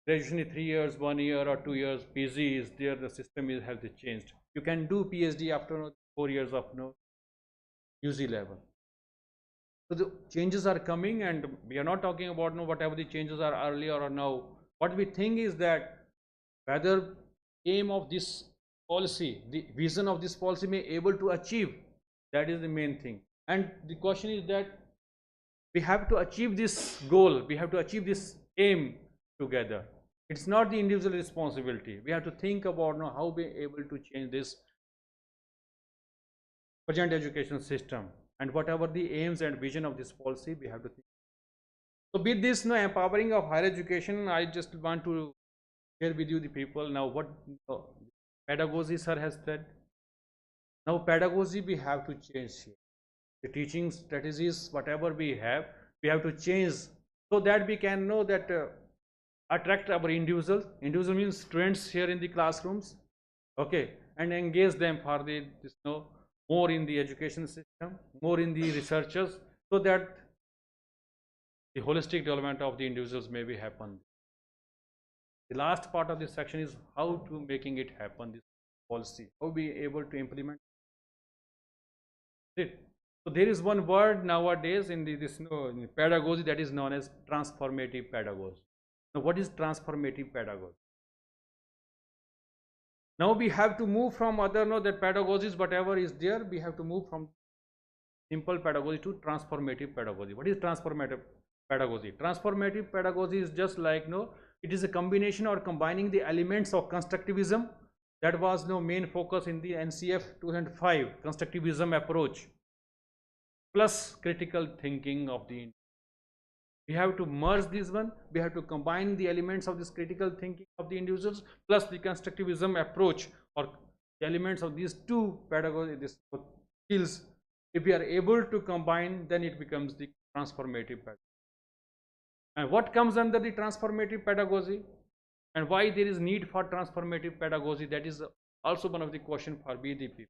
graduation is 3 years, 1 year or 2 years. PG is there. The system has changed. You can do PhD after 4 years of UG level. So the changes are coming, and we are not talking about whatever the changes are earlier or now. What we think is that whether aim of this policy, the vision of this policy may able to achieve. That is the main thing. And the question is that we have to achieve this goal, we have to achieve this aim together. It's not the individual responsibility. We have to think about how we are able to change this present education system, and whatever the aims and vision of this policy, we have to think. So with this empowering of higher education, I just want to share with you the people now what pedagogy sir has said. Now pedagogy we have to change here. The teaching strategies, whatever we have to change so that we can know that attract our individuals. Individual means students here in the classrooms, okay, and engage them for the more in the education system, more in the researchers, so that the holistic development of the individuals may be happen. The last part of this section is how to making it happen, this policy, how we able to implement it. So there is one word nowadays in in pedagogy that is known as transformative pedagogy. Now what is transformative pedagogy? Now we have to move from other that pedagogies, whatever is there, we have to move from simple pedagogy to transformative pedagogy. What is transformative pedagogy? Transformative pedagogy is just like it is a combination or combining the elements of constructivism that was main focus in the NCF 2005 constructivism approach, plus critical thinking of the. We have to merge this one. We have to combine the elements of this critical thinking of the individuals plus the constructivism approach, or the elements of these two pedagogy, these skills. If we are able to combine, then it becomes the transformative pedagogy. And what comes under the transformative pedagogy, and why there is need for transformative pedagogy? That is also one of the question for BDP.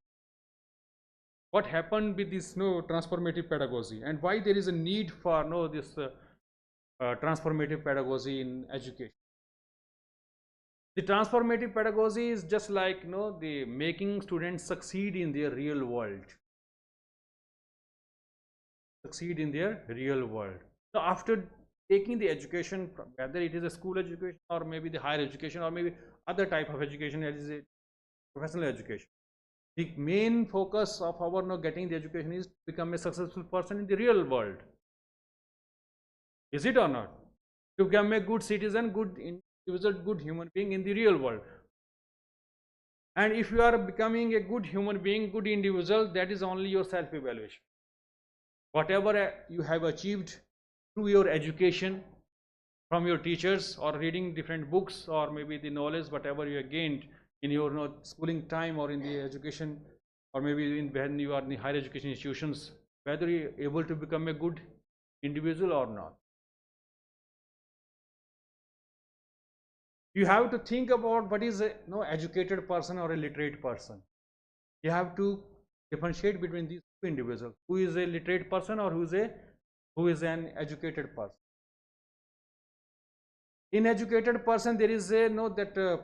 What happened with this transformative pedagogy, and why there is a need for this transformative pedagogy in education? The transformative pedagogy is just like the making students succeed in their real world. Succeed in their real world. So after taking the education, whether it is a school education or maybe the higher education or maybe other type of education, that is a professional education, the main focus of our getting the education is to become a successful person in the real world. Is it or not? To become a good citizen, good individual, good human being in the real world. And if you are becoming a good human being, good individual, that is only your self-evaluation. Whatever you have achieved through your education, from your teachers or reading different books, or maybe the knowledge, whatever you have gained in your schooling time or in the education, or maybe when you are in the higher education institutions, whether you are able to become a good individual or not. You have to think about what is a educated person or a literate person. You have to differentiate between these two individuals, who is a literate person or who is an educated person. In educated person there is a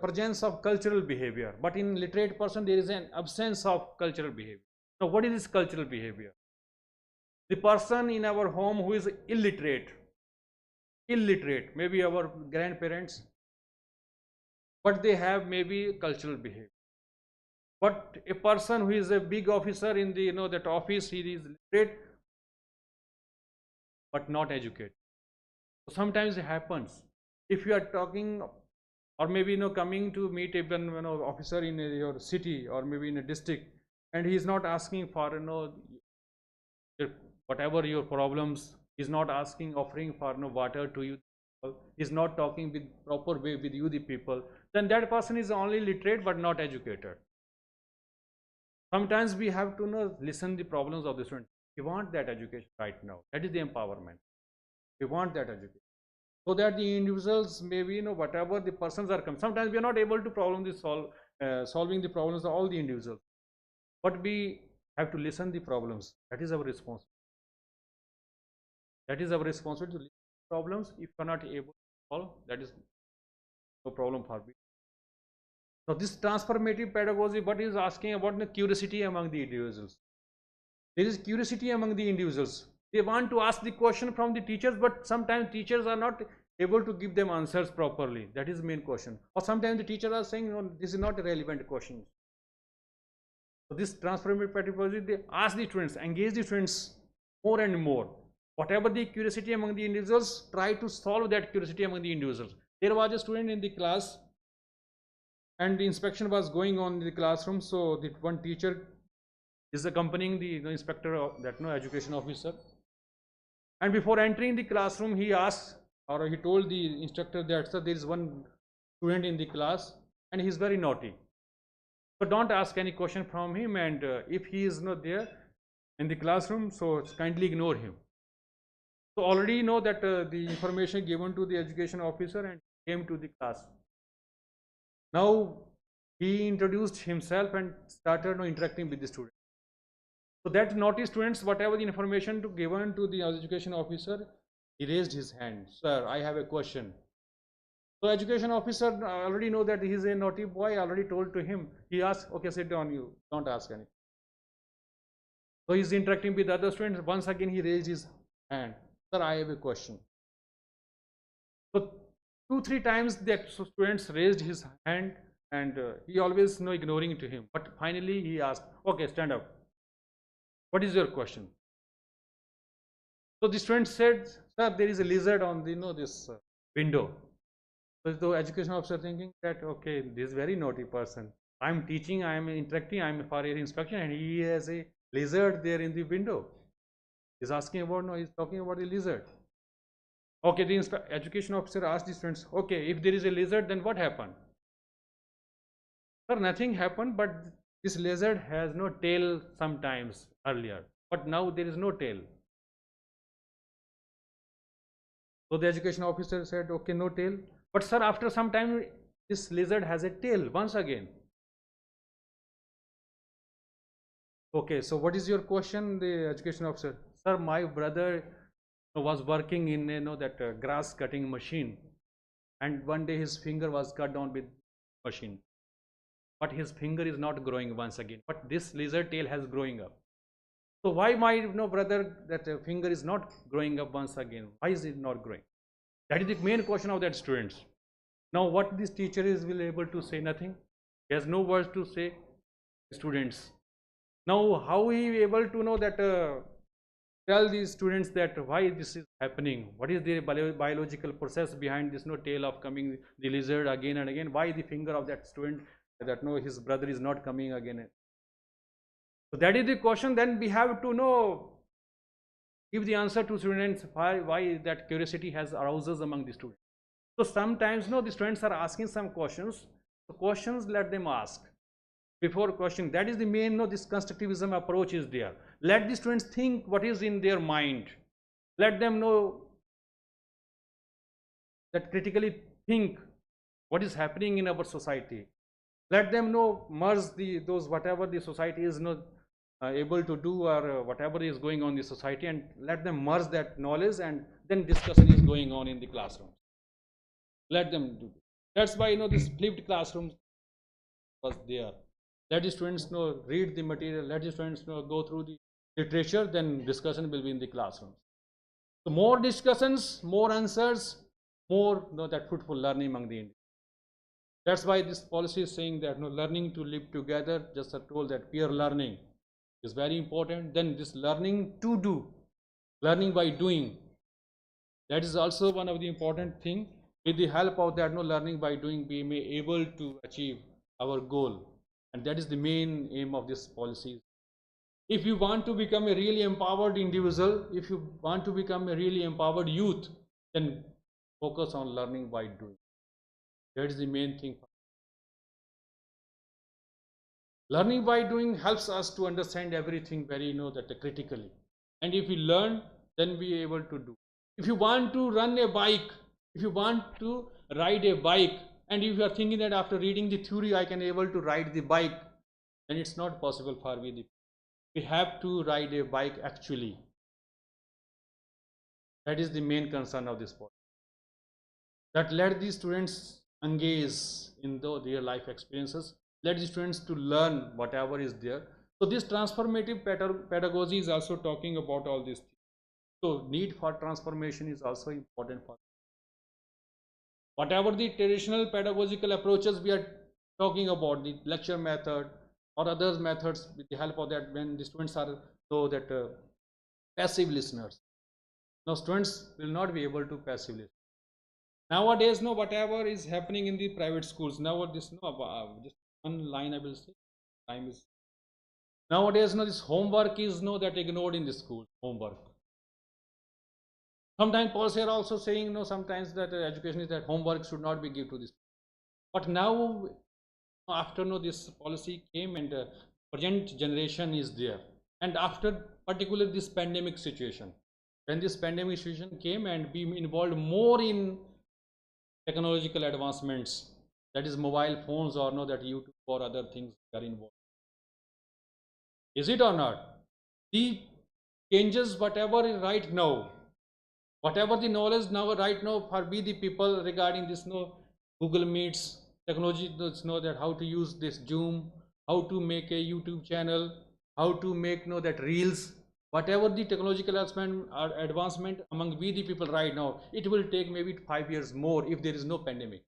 presence of cultural behavior, but in literate person there is an absence of cultural behavior. Now what is this cultural behavior? The person in our home who is illiterate, maybe our grandparents, but they have maybe cultural behavior. But a person who is a big officer in the that office, he is literate but not educated. So sometimes it happens. If you are talking or maybe coming to meet even officer in your city or maybe in a district, and he is not asking for whatever your problems, he is not offering for water to you, he is not talking with proper way with you the people, then that person is only literate but not educated. Sometimes we have to listen the problems of the student. We want that education right now. That is the empowerment. We want that education, so that the individuals maybe whatever the persons are coming. Sometimes we are not able to solving the problems of all the individuals, but we have to listen the problems. That is our responsibility. That is our responsibility to listen the problems. If you are not able to solve, that is no problem for me. So this transformative pedagogy, what is asking about the curiosity among the individuals. There is curiosity among the individuals. They want to ask the question from the teachers, but sometimes teachers are not able to give them answers properly. That is the main question. Or sometimes the teachers are saying, no, this is not a relevant question. So this transformative pedagogy, they ask the students, engage the students more and more. Whatever the curiosity among the individuals, try to solve that curiosity among the individuals. There was a student in the class, and the inspection was going on in the classroom. So the one teacher is accompanying the inspector of that education officer, and before entering the classroom he asked, or he told the instructor that, sir, there is one student in the class and he is very naughty, so don't ask any question from him, and if he is not there, in the classroom, so kindly ignore him. So already know that the information given to the education officer and came to the class. Now he introduced himself and started interacting with the students. So that naughty students, whatever the information given to the education officer, he raised his hand. Sir, I have a question. So education officer already know that he is a naughty boy, already told to him. He asked, okay, sit down, you don't ask anything. So he's interacting with other students. Once again, he raised his hand. Sir, I have a question. So 2-3 times that students raised his hand, and he always ignoring to him. But finally he asked, okay, stand up. What is your question? So the student said, sir, there is a lizard on the this window. So the education officer thinking that, okay, this very naughty person. I'm teaching, I'm interacting, I'm for area inspection, and he has a lizard there in the window. He's asking about, no, he's talking about the lizard. Okay, the education officer asked the students, okay, if there is a lizard, then what happened? Sir, nothing happened, but this lizard has no tail sometimes earlier, but now there is no tail. So the education officer said, okay, no tail. But sir, after some time, this lizard has a tail once again. Okay, so what is your question, the education officer? Sir, my brother was working in that grass cutting machine, and one day his finger was cut down with machine. But his finger is not growing once again. But this lizard tail has growing up. So why my brother that finger is not growing up once again? Why is it not growing? That is the main question of that students. Now what this teacher is will able to say? Nothing. He has no words to say. Students. Now how he able to know that tell these students that why this is happening? What is the biological process behind this tail of coming the lizard again and again? Why the finger of that student that his brother is not coming again? So that is the question. Then we have to give the answer to students why that curiosity has arouses among the students. So sometimes the students are asking some questions. The questions let them ask before question. That is the main this constructivism approach is there. Let the students think what is in their mind. Let them know that critically think what is happening in our society. Let them merge those whatever the society is not able to do, or whatever is going on in the society, and let them merge that knowledge, and then discussion is going on in the classroom. Let them do. That's why this flipped classroom was there. Let the students read the material. Let the students go through the literature. Then discussion will be in the classroom. So more discussions, more answers, more that fruitful learning among the Indians. That's why this policy is saying that learning to live together. Just I told that peer learning is very important. Then this learning to do, learning by doing, that is also one of the important thing. With the help of that learning by doing, we may able to achieve our goal, and that is the main aim of this policy. If you want to become a really empowered individual, if you want to become a really empowered youth, then focus on learning by doing. That is the main thing. Learning by doing helps us to understand everything very that critically, and if we learn, then we are able to do. If you want to run a bike, if you want to ride a bike, and if you are thinking that after reading the theory I can able to ride the bike, then it's not possible for me. We have to ride a bike actually. That is the main concern of this point. That let the students engage in their life experiences. Let the students to learn whatever is there. So this transformative pedagogy is also talking about all these things. So need for transformation is also important for whatever the traditional pedagogical approaches we are talking about, the lecture method or other methods. With the help of that, when the students are passive listeners, now students will not be able to passive listen. Nowadays, whatever is happening in the private schools, nowadays, just one line I will say, time is, nowadays, this homework is that ignored in the school, homework. Sometimes policy are also saying, sometimes that education is that homework should not be given to this. But now, after this policy came, and present generation is there, And after particularly this pandemic situation, when this pandemic situation came and we involved more in technological advancements, that is mobile phones or no that YouTube or other things are involved. Is it or not? The changes whatever is right now, whatever the knowledge now right now for we the people regarding this no Google Meets technology, know that how to use this Zoom, how to make a YouTube channel, how to make know that reels, whatever the technological advancement among we the people right now, it will take maybe 5 years more if there is no pandemic.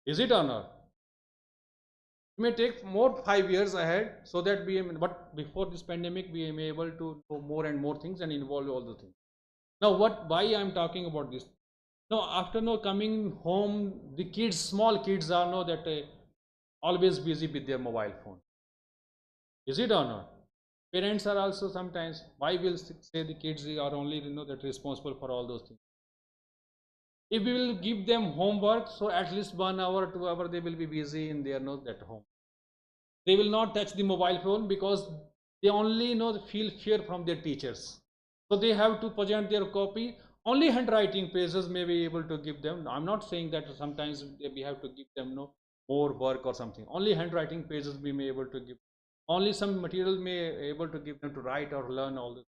Is it or not? It may take more 5 years ahead, so that we, but before this pandemic we may able to know more and more things and involve all the things. Now why I am talking about this? Now after coming home, the kids, small kids are that always busy with their mobile phone. Is it or not? Parents are also sometimes, why will say the kids are only that responsible for all those things? If we will give them homework, so at least 1 hour, 2 hours they will be busy in their at home. They will not touch the mobile phone because they only feel fear from their teachers. So they have to present their copy. Only handwriting pages may be able to give them. I'm not saying that sometimes we have to give them more work or something. Only handwriting pages we may able to give. Only some material may able to give them to write or learn all this.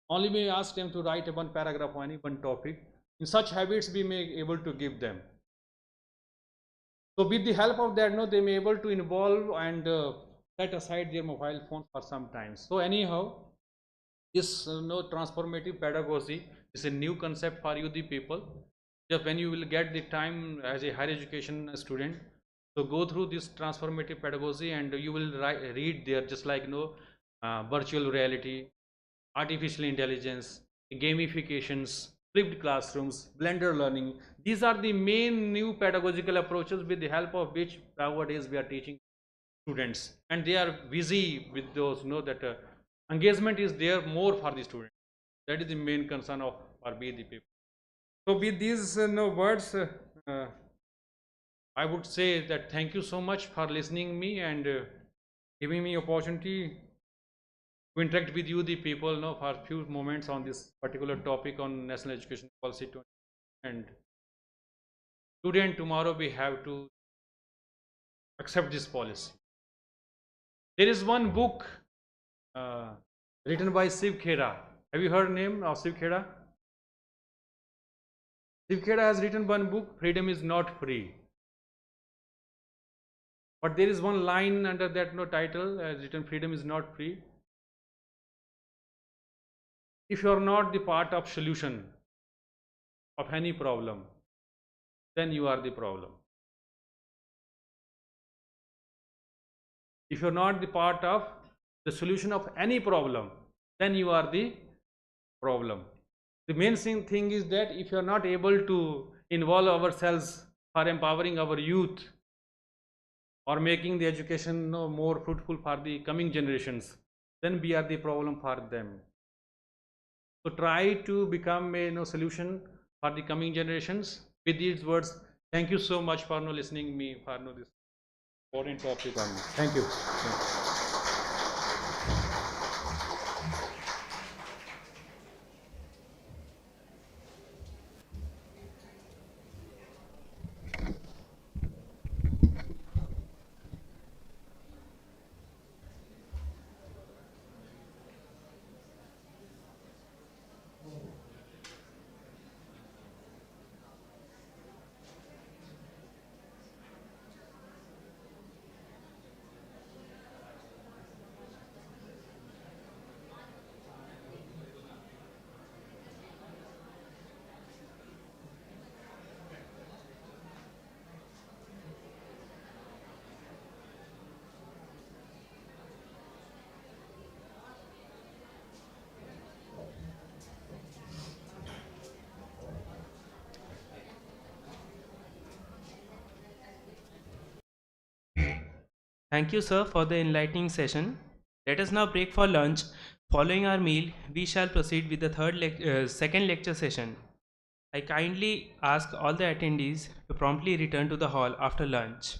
Only may ask them to write one paragraph on any one topic. In such habits we may able to give them. So with the help of that, they may able to involve and set aside their mobile phones for some time. So anyhow, this transformative pedagogy is a new concept for you the people. Just when you will get the time as a higher education student, so go through this transformative pedagogy and you will read there just like virtual reality, artificial intelligence, gamifications, flipped classrooms, blended learning. These are the main new pedagogical approaches with the help of which nowadays we are teaching students, and they are busy with those that engagement is there more for the student. That is the main concern of for we the people. So with these words, I would say that thank you so much for listening me and giving me opportunity to interact with you the people for a few moments on this particular topic on national education policy 20. And today and tomorrow we have to accept this policy. There is one book written by Shiv Khera. Have you heard the name of Shiv Khera? Shiv Khera has written one book, Freedom is Not Free. But there is one line under that title as written, Freedom is Not Free. If you are not the part of solution of any problem, then you are the problem. If you are not the part of the solution of any problem, then you are the problem. The main thing is that if you are not able to involve ourselves for empowering our youth or making the education more fruitful for the coming generations, then we are the problem for them. So try to become a solution for the coming generations. With these words, thank you so much for listening me for this important topic on me. Thank you. Thank you, sir, for the enlightening session. Let us now break for lunch. Following our meal, we shall proceed with the second lecture session. I kindly ask all the attendees to promptly return to the hall after lunch.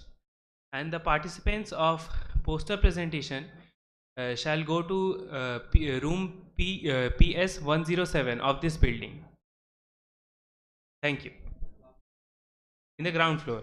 And the participants of poster presentation, shall go to room PS 107 of this building. Thank you. In the ground floor.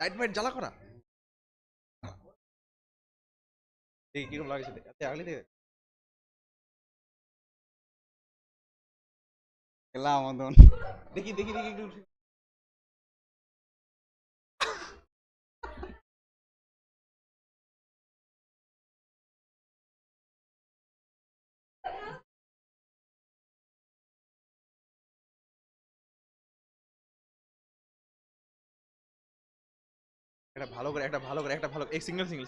Light মাইট জ্বালা করা দেখি কিরকম লাগছে আগলি থেকে খেলাম মতন দেখি দেখি দেখি একটু একটা ভালো এই single single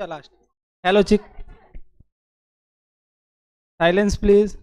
last. Hello, chick. Silence, please.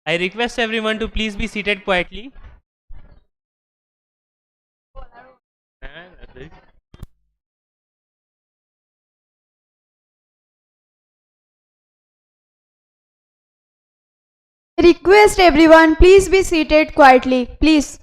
I request everyone to please be seated quietly. Request everyone, please be seated quietly, please.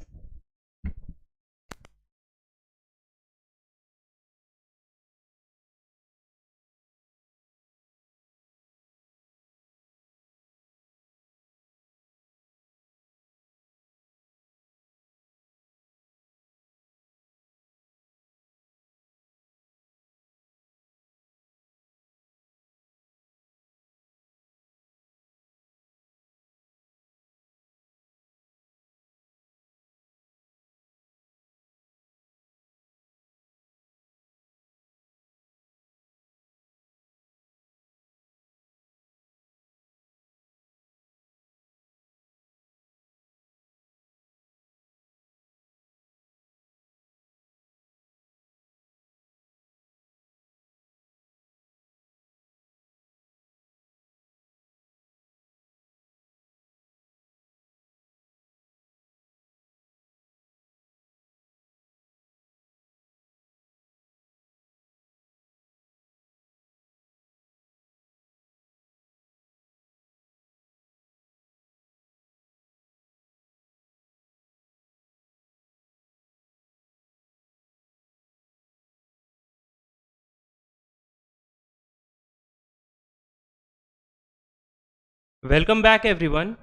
Welcome back, everyone.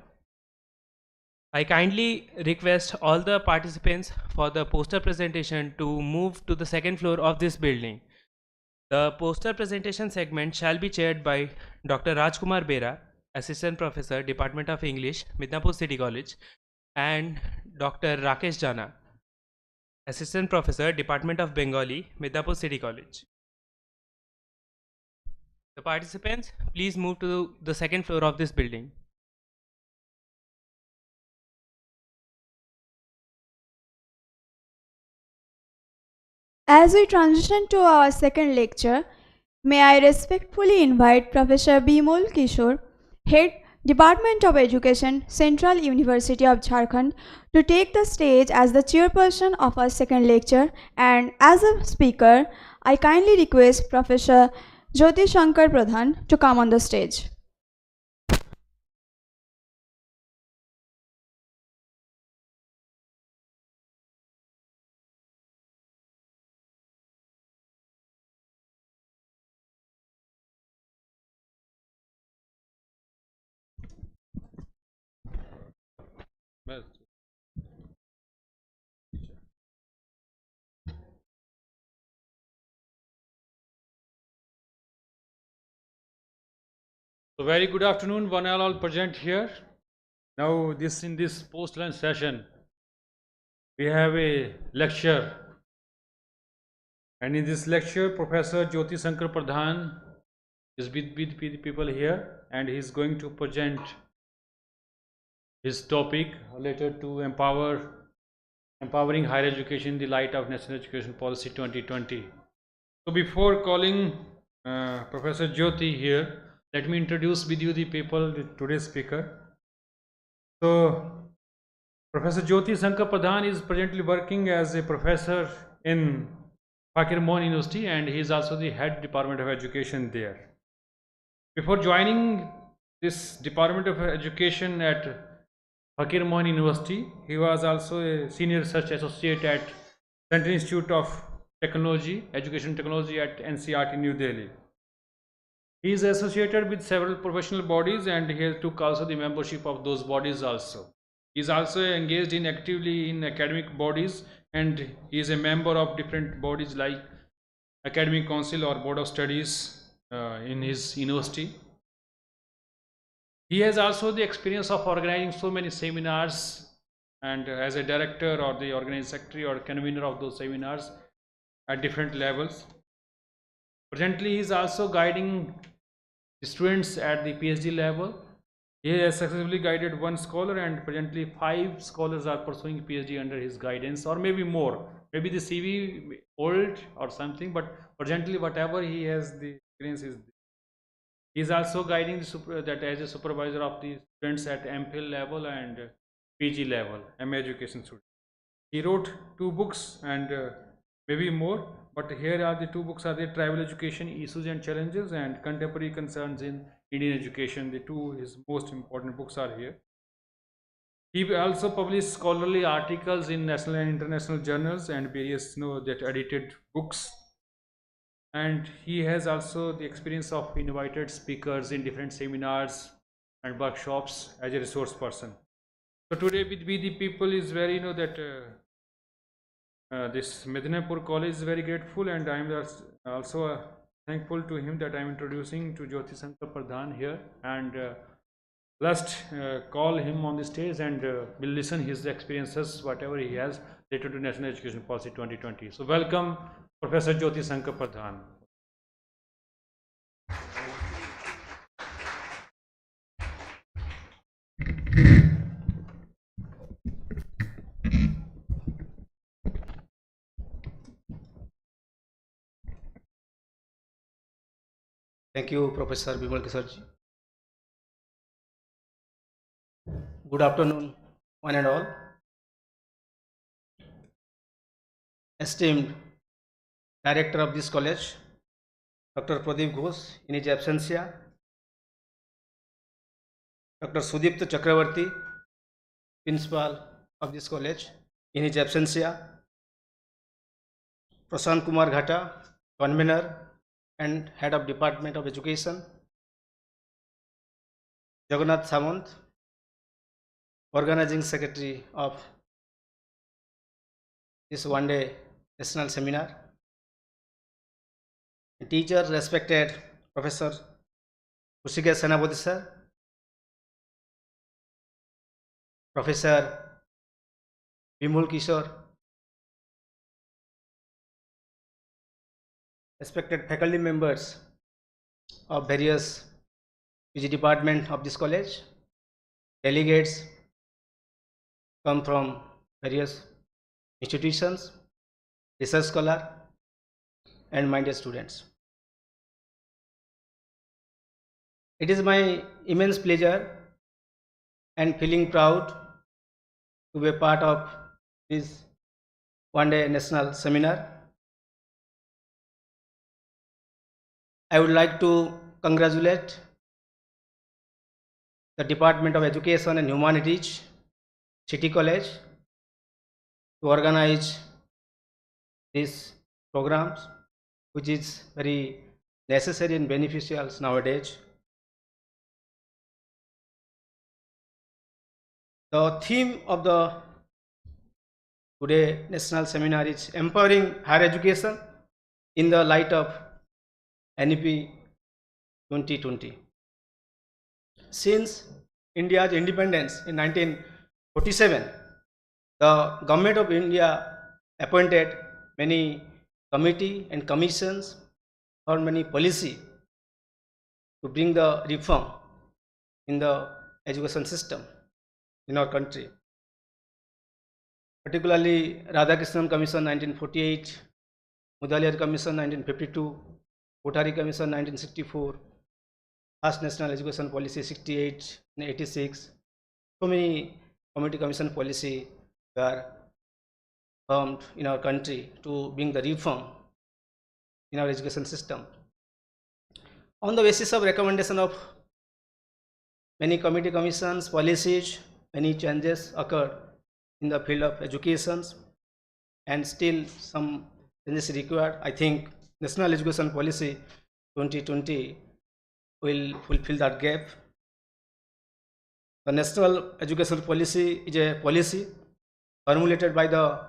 I kindly request all the participants for the poster presentation to move to the second floor of this building. The poster presentation segment shall be chaired by Dr. Rajkumar Bera, Assistant Professor, Department of English, Midnapore City College, and Dr. Rakesh Jana, Assistant Professor, Department of Bengali, Midnapore City College. The participants, please move to the second floor of this building. As we transition to our second lecture, may I respectfully invite Professor Bimol Kishore, Head Department of Education, Central University of Jharkhand, to take the stage as the chairperson of our second lecture, and as a speaker, I kindly request Professor Jyoti Shankar Pradhan to come on the stage. So very good afternoon, one and all present here. Now in this post-lunch session, we have a lecture, and in this lecture, Professor Jyoti Shankar Pradhan is with people here, and he is going to present his topic related to empowering higher education in the light of National Education Policy 2020. So before calling Professor Jyoti here, let me introduce with you the people, today's speaker. So Professor Jyoti Shankar Pradhan is presently working as a professor in Fakir Mohun University, and he is also the head Department of Education there. Before joining this Department of Education at Fakir Mohun University, he was also a senior research associate at Central Institute of Technology, Education Technology at NCRT New Delhi. He is associated with several professional bodies, and he took also the membership of those bodies also. He is also engaged in actively in academic bodies, and he is a member of different bodies like Academic Council or Board of Studies in his university. He has also the experience of organizing so many seminars, and as a director or the organizing secretary or convener of those seminars at different levels. Presently, he is also guiding students at the PhD level. He has successfully guided one scholar, and presently 5 scholars are pursuing PhD under his guidance, or maybe more. Maybe the CV old or something, but presently whatever he has the experience is. He is also guiding that as a supervisor of the students at MPhil level and PG level, MA education students. He wrote 2 books and maybe more, but here are the 2 books are the Tribal Education Issues and Challenges and Contemporary Concerns in Indian Education. The two his most important books are here. He also published scholarly articles in national and international journals and various that edited books. And he has also the experience of invited speakers in different seminars and workshops as a resource person. So today with we the people is very that this Medinipur college is very grateful, and I am also thankful to him that I am introducing to Jyoti Sankar Pradhan here, and let's call him on the stage and we'll listen his experiences, whatever he has related to National Education Policy 2020. So welcome Professor Jyoti Sankar Pradhan. Thank you, Professor Bimal Kisarji. Good afternoon, one and all. Esteemed Director of this college, Dr. Pradeep Ghosh, in his absentia, Dr. Sudipta Chakravarti, Principal of this college, in his absentia, Prashant Kumar Ghata, Convener and Head of Department of Education, Jagannath Samant, Organizing Secretary of this one-day national seminar, teacher, respected Professor Hushikesh Senapati sir, Professor Vimul Kishore, respected faculty members of various PG department of this college, delegates come from various institutions, research scholar and minded students. It is my immense pleasure and feeling proud to be a part of this one-day national seminar. I would like to congratulate the Department of Education and Humanities, City College, to organize these programs, which is very necessary and beneficial nowadays. The theme of the today national seminar is empowering higher education in the light of NEP 2020. Since India's independence in 1947, the government of India appointed many committee and commissions or many policy to bring the reform in the education system in our country. Particularly Radhakrishnan Commission 1948, Mudaliar Commission 1952, Kothari Commission 1964, First National Education Policy 68 and 86. So many committee commission policy were formed in our country to bring the reform in our education system. On the basis of recommendation of many committee commissions, policies, many changes occurred in the field of education, and still some changes required. I think National Education Policy 2020 will fulfill that gap. The National Education Policy is a policy formulated by the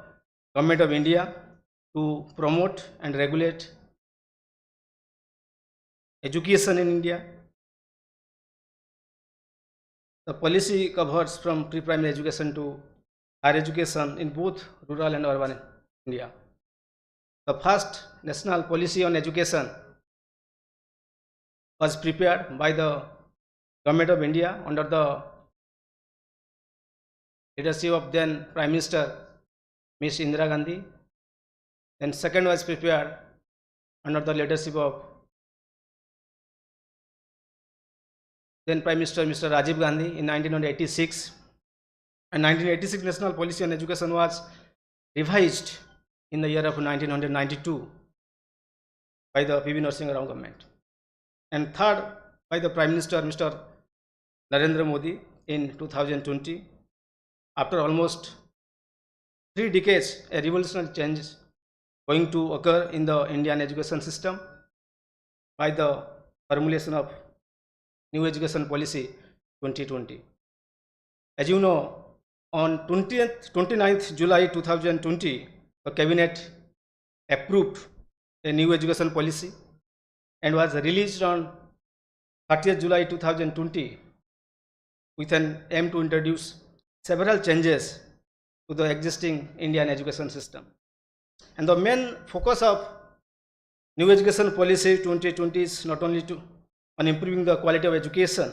Government of India to promote and regulate education in India. The policy covers from pre-primary education to higher education in both rural and urban India. The first national policy on education was prepared by the Government of India under the leadership of then Prime Minister Ms. Indira Gandhi. Then second was prepared under the leadership of then Prime Minister Mr. Rajiv Gandhi in 1986, and 1986 National Policy on Education was revised in the year of 1992 by the P.V. Narasimha Rao government, and third by the Prime Minister Mr. Narendra Modi in 2020. After almost 3 decades, a revolutionary change is going to occur in the Indian education system by the formulation of New Education Policy 2020. As you know, on 29th July 2020, the Cabinet approved a new education policy and was released on 30th July 2020 with an aim to introduce several changes to the existing Indian education system. And the main focus of New Education Policy 2020 is not only on improving the quality of education,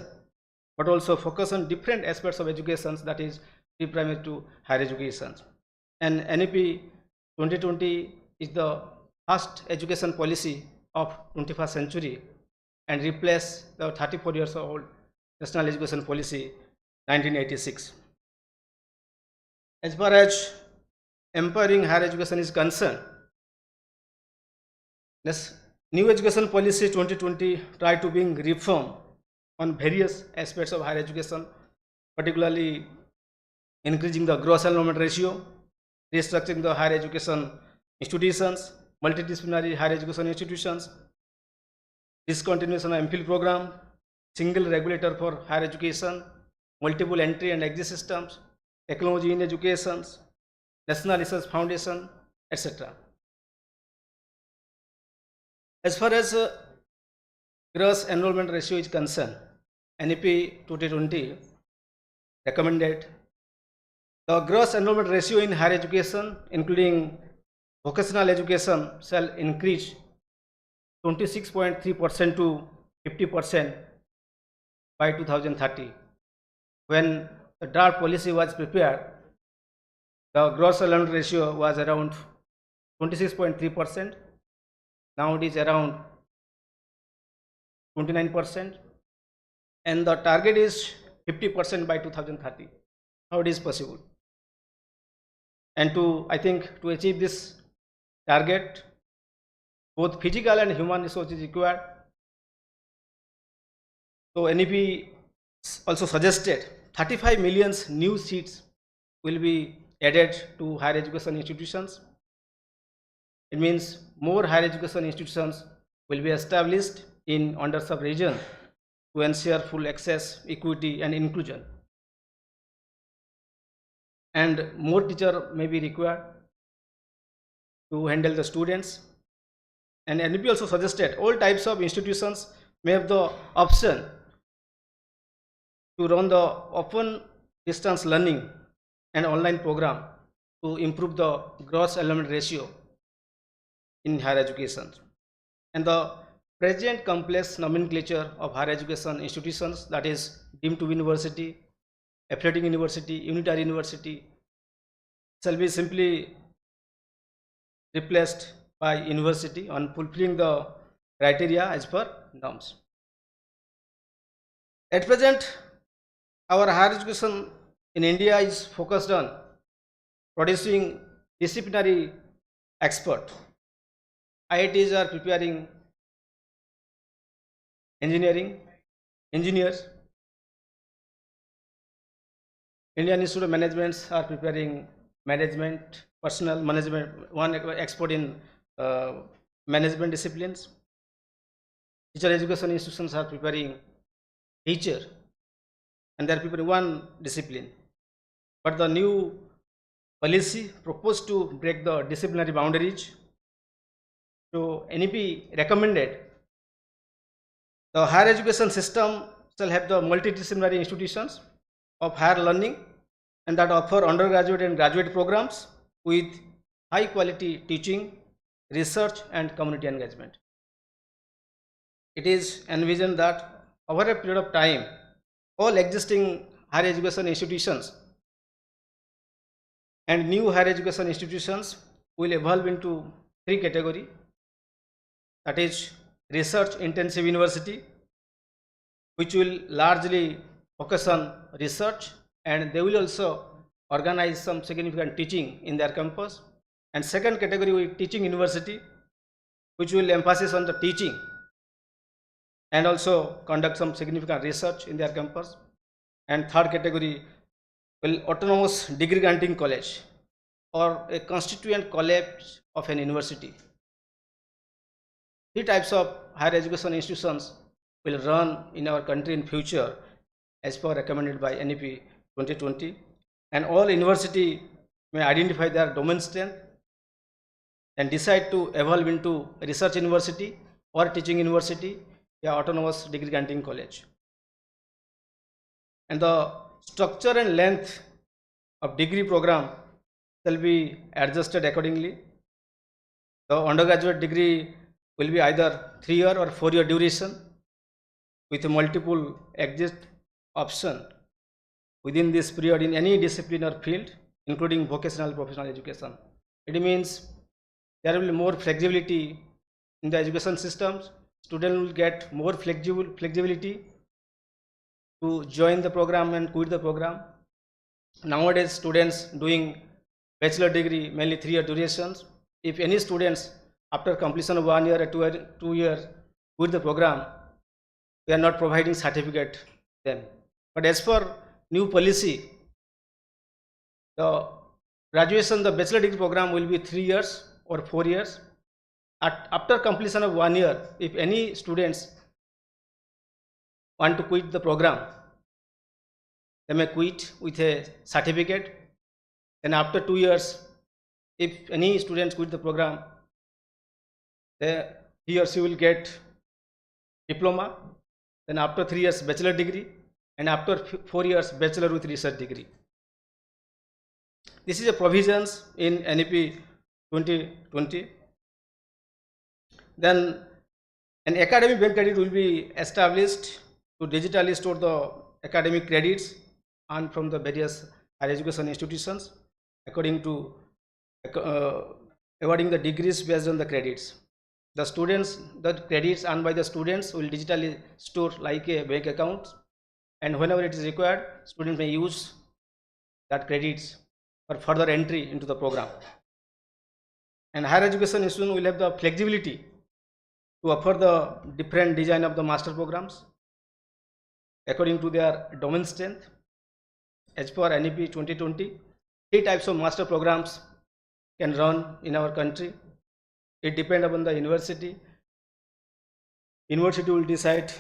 but also focus on different aspects of education, that is pre-primary to higher education. And NEP 2020 is the first education policy of 21st century and replace the 34 years old National Education Policy 1986. As far as empowering higher education is concerned, this New Education Policy 2020 tried to bring reform on various aspects of higher education, particularly increasing the gross enrollment ratio, restructuring the higher education institutions, multidisciplinary higher education institutions, discontinuation of MPhil program, single regulator for higher education, multiple entry and exit systems, technology in education, National Research Foundation, etc. As far as gross enrollment ratio is concerned, NEP 2020 recommended the gross enrollment ratio in higher education, including vocational education, shall increase 26.3% to 50% by 2030. When the draft policy was prepared, the gross enrollment ratio was around 26.3%. Now it is around 29%, and the target is 50% by 2030. How it is possible? And I think to achieve this target, both physical and human resource is required. So NEP also suggested 35 million new seats will be added to higher education institutions. It means more higher education institutions will be established in underserved regions to ensure full access, equity and inclusion. And more teachers may be required to handle the students. And NEP also suggested all types of institutions may have the option to run the open distance learning and online program to improve the gross enrollment ratio in higher education. And the present complex nomenclature of higher education institutions, that is deemed to be university, affiliating university, unitary university, shall be simply replaced by university on fulfilling the criteria as per norms. At present, our higher education in India is focused on producing disciplinary expert. IITs are preparing engineers. Indian Institute of Management are preparing management, personal management, one expert in management disciplines. Teacher education institutions are preparing teacher, and they are preparing one discipline. But the new policy proposed to break the disciplinary boundaries. So NEP recommended the higher education system shall have the multidisciplinary institutions of higher learning and that offer undergraduate and graduate programs with high quality teaching, research and community engagement. It is envisioned that over a period of time, all existing higher education institutions and new higher education institutions will evolve into 3 categories, that is research intensive university, which will largely focus on research, and they will also organize some significant teaching in their campus. And second category will teaching university, which will emphasize on the teaching and also conduct some significant research in their campus. And third category will autonomous degree granting college or a constituent college of an university. Three types of higher education institutions will run in our country in future as per recommended by NEP 2020, and all university may identify their domain strength and decide to evolve into a research university or teaching university or autonomous degree granting college. And the structure and length of degree program shall be adjusted accordingly. The undergraduate degree will be either 3-year or 4-year duration with a multiple exit option within this period in any discipline or field, including vocational professional education. It means there will be more flexibility in the education systems. Students will get more flexibility to join the program and quit the program. Nowadays, students doing bachelor degree mainly 3-year durations. If any students after completion of 1 year or 2 years quit the program, we are not providing certificate then. But as per new policy, the graduation, the bachelor degree program will be 3 years or 4 years. After completion of 1 year, if any students want to quit the program, they may quit with a certificate. And after 2 years, if any students quit the program, he or she will get diploma. Then after 3 years, bachelor degree, and after 4 years, bachelor with research degree. This is a provisions in NEP 2020. Then an academic bank credit will be established to digitally store the academic credits earned from the various higher education institutions according to awarding the degrees based on the credits. The credits earned by the students will digitally store like a bank account, and whenever it is required, students may use that credits for further entry into the program. And higher education institution will have the flexibility to offer the different design of the master programs according to their domain strength. As per NEP 2020, 3 types of master programs can run in our country. It depends upon the university. University will decide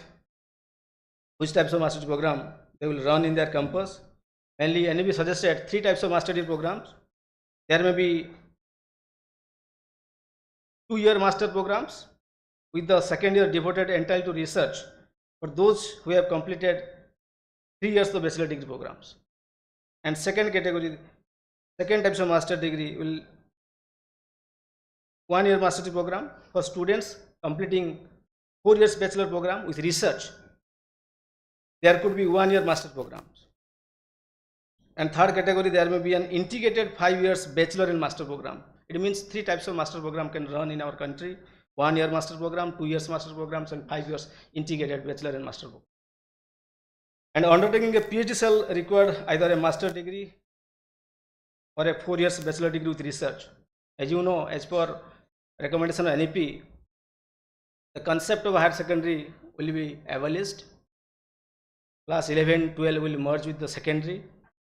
which types of master program they will run in their campus. Mainly NEP suggested 3 types of master degree programs. There may be 2-year master programs with the second year devoted entirely to research for those who have completed 3 years of bachelor degree programs. And second types of master degree will 1-year master degree program for students completing 4 years bachelor program with research. There could be 1-year master programs. And third category, there may be an integrated 5 years bachelor and master program. It means 3 types of master program can run in our country: 1-year master program, 2 years master programs, and 5 years integrated bachelor and master program. And undertaking a PhD shall require either a master degree or a 4 years bachelor degree with research. As you know, as per recommendation of NEP, the concept of higher secondary will be abolished. Class 11, 12 will merge with the secondary,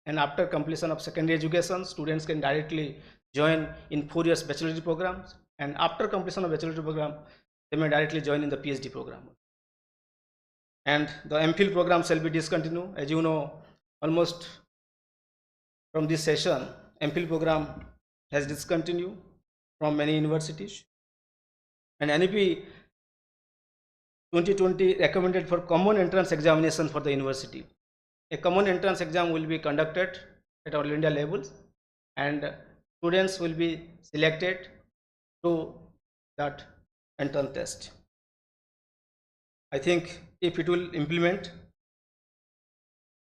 and after completion of secondary education, students can directly join in 4 years bachelor degree programs, and after completion of bachelor degree program, they may directly join in the PhD program. And the MPhil program shall be discontinued. As you know, almost from this session, MPhil program has discontinued from many universities. And NEP 2020 recommended for common entrance examination for the university. A common entrance exam will be conducted at all India levels, and students will be selected to that entrance test. I think if it will implement,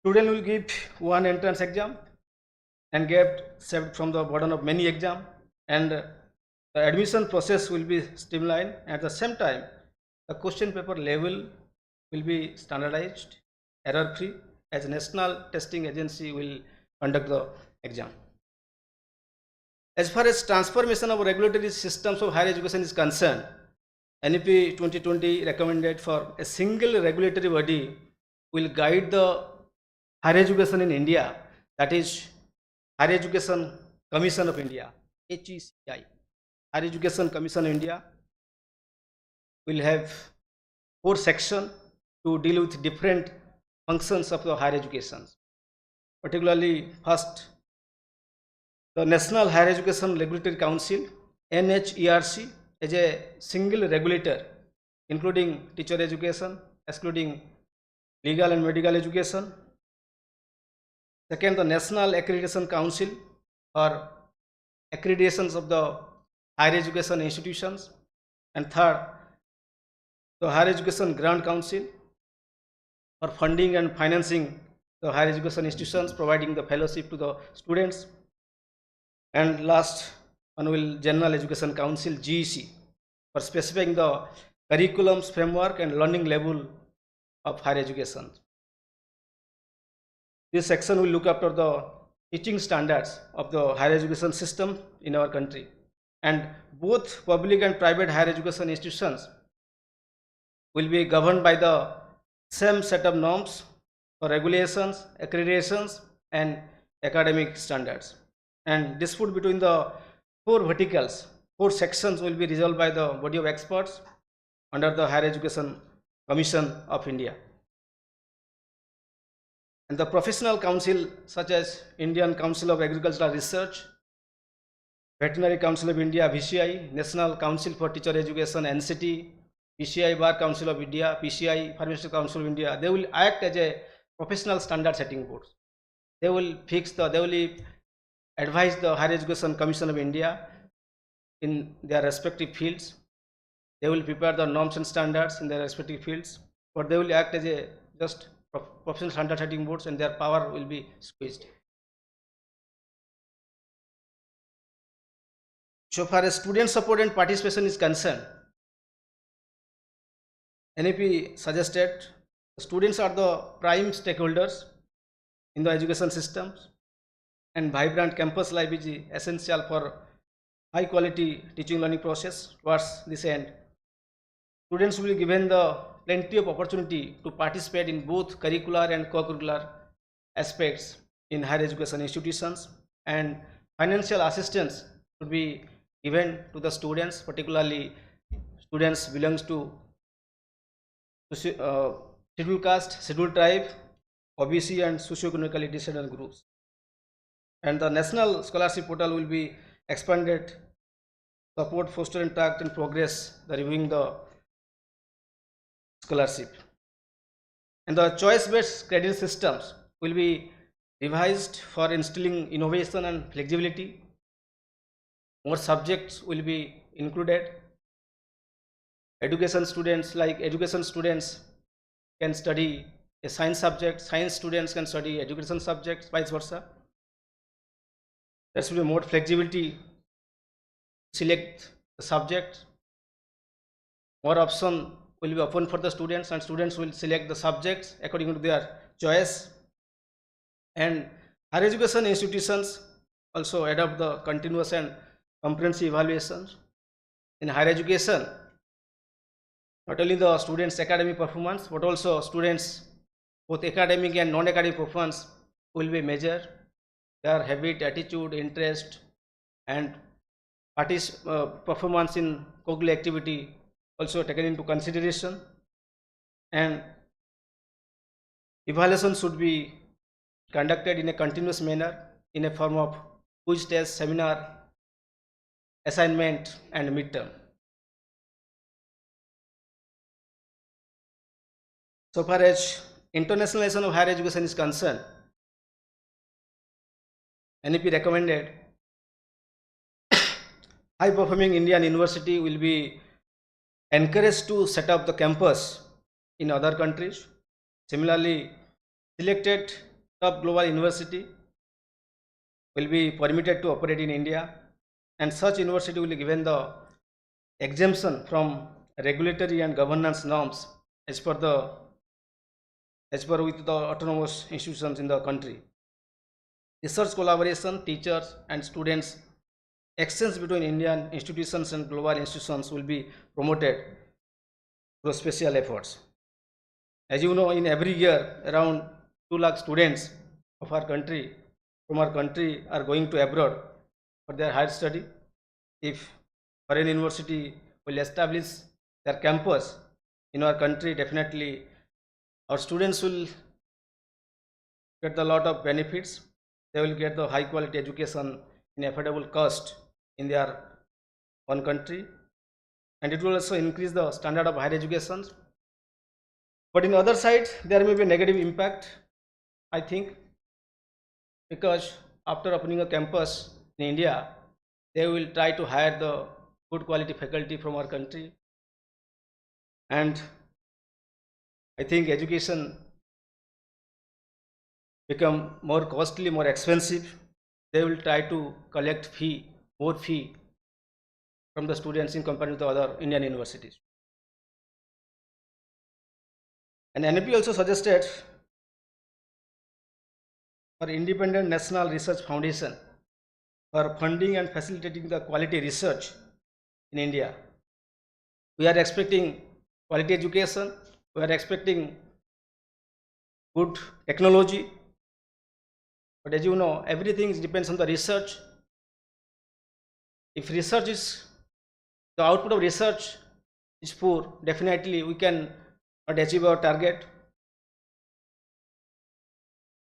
student will give one entrance exam and get saved from the burden of many exams, and the admission process will be streamlined. At the same time, the question paper level will be standardized, error-free, as national testing agency will conduct the exam. As far as transformation of regulatory systems of higher education is concerned, NEP 2020 recommended for a single regulatory body will guide the higher education in India, that is Higher Education Commission of India, HECI. Higher Education Commission of India will have 4 sections to deal with different functions of the higher education. Particularly, first, the National Higher Education Regulatory Council, NHERC, is a single regulator, including teacher education, excluding legal and medical education. Second, the National Accreditation Council for accreditations of the higher education institutions. And third, the Higher Education Grant Council for funding and financing the higher education institutions, providing the fellowship to the students. And last one will General Education Council, GEC, for specifying the curriculums, framework and learning level of higher education. This section will look after the teaching standards of the higher education system in our country, and both public and private higher education institutions will be governed by the same set of norms for regulations, accreditations and academic standards. And dispute between the 4 verticals, 4 sections will be resolved by the body of experts under the Higher Education Commission of India. And the professional council such as Indian Council of Agricultural Research, Veterinary Council of India, VCI, National Council for Teacher Education, NCT, PCI Bar Council of India, PCI Pharmaceutical Council of India, they will act as a professional standard setting boards. They will advise the Higher Education Commission of India in their respective fields. They will prepare the norms and standards in their respective fields, but they will act as a just professional standard setting boards, and their power will be squeezed. So far as student support and participation is concerned, NEP suggested students are the prime stakeholders in the education systems, and vibrant campus life is essential for high quality teaching learning process. Towards this end, students will be given the plenty of opportunity to participate in both curricular and co-curricular aspects in higher education institutions, and financial assistance should be given to the students, particularly students belongs to scheduled caste, scheduled tribe, OBC and socio-economically disadvantaged groups. And the national scholarship portal will be expanded, support, foster and track and progress the reviewing the scholarship. And the choice-based credit systems will be revised for instilling innovation and flexibility. More subjects will be included. Education students can study a science subject, science students can study education subjects, vice versa. There should be more flexibility to select the subject. More option will be open for the students, and students will select the subjects according to their choice. And higher education institutions also adopt the continuous and comprehensive evaluations. In higher education, not only the students' academic performance, but also students' both academic and non-academic performance will be measured. Their habit, attitude, interest, and performance in co-curricular activity also taken into consideration. And evaluation should be conducted in a continuous manner in a form of quiz test, seminar, assignment, and midterm. So far as internationalization of higher education is concerned, NEP recommended high performing Indian university will be encouraged to set up the campus in other countries. Similarly, selected top global university will be permitted to operate in India, and such university will be given the exemption from regulatory and governance norms as per the as per with the autonomous institutions in the country. Research collaboration, teachers and students exchange between Indian institutions and global institutions will be promoted through special efforts. As you know, in every year around 2 lakh students of our country from our country are going to abroad for their higher study. If foreign university will establish their campus in our country, definitely our students will get a lot of benefits. They will get the high quality education in affordable cost in their own country, and it will also increase the standard of higher education. But in the other side, there may be a negative impact, I think, because after opening a campus in India, they will try to hire the good quality faculty from our country, and I think education become more costly, more expensive. They will try to collect more fee from the students in comparison to other Indian universities. And NEP also suggested for independent national research foundation for funding and facilitating the quality research in India. We are expecting quality education, we are expecting good technology, but as you know, everything depends on the research. If research is, the output of research is poor, definitely we can not achieve our target.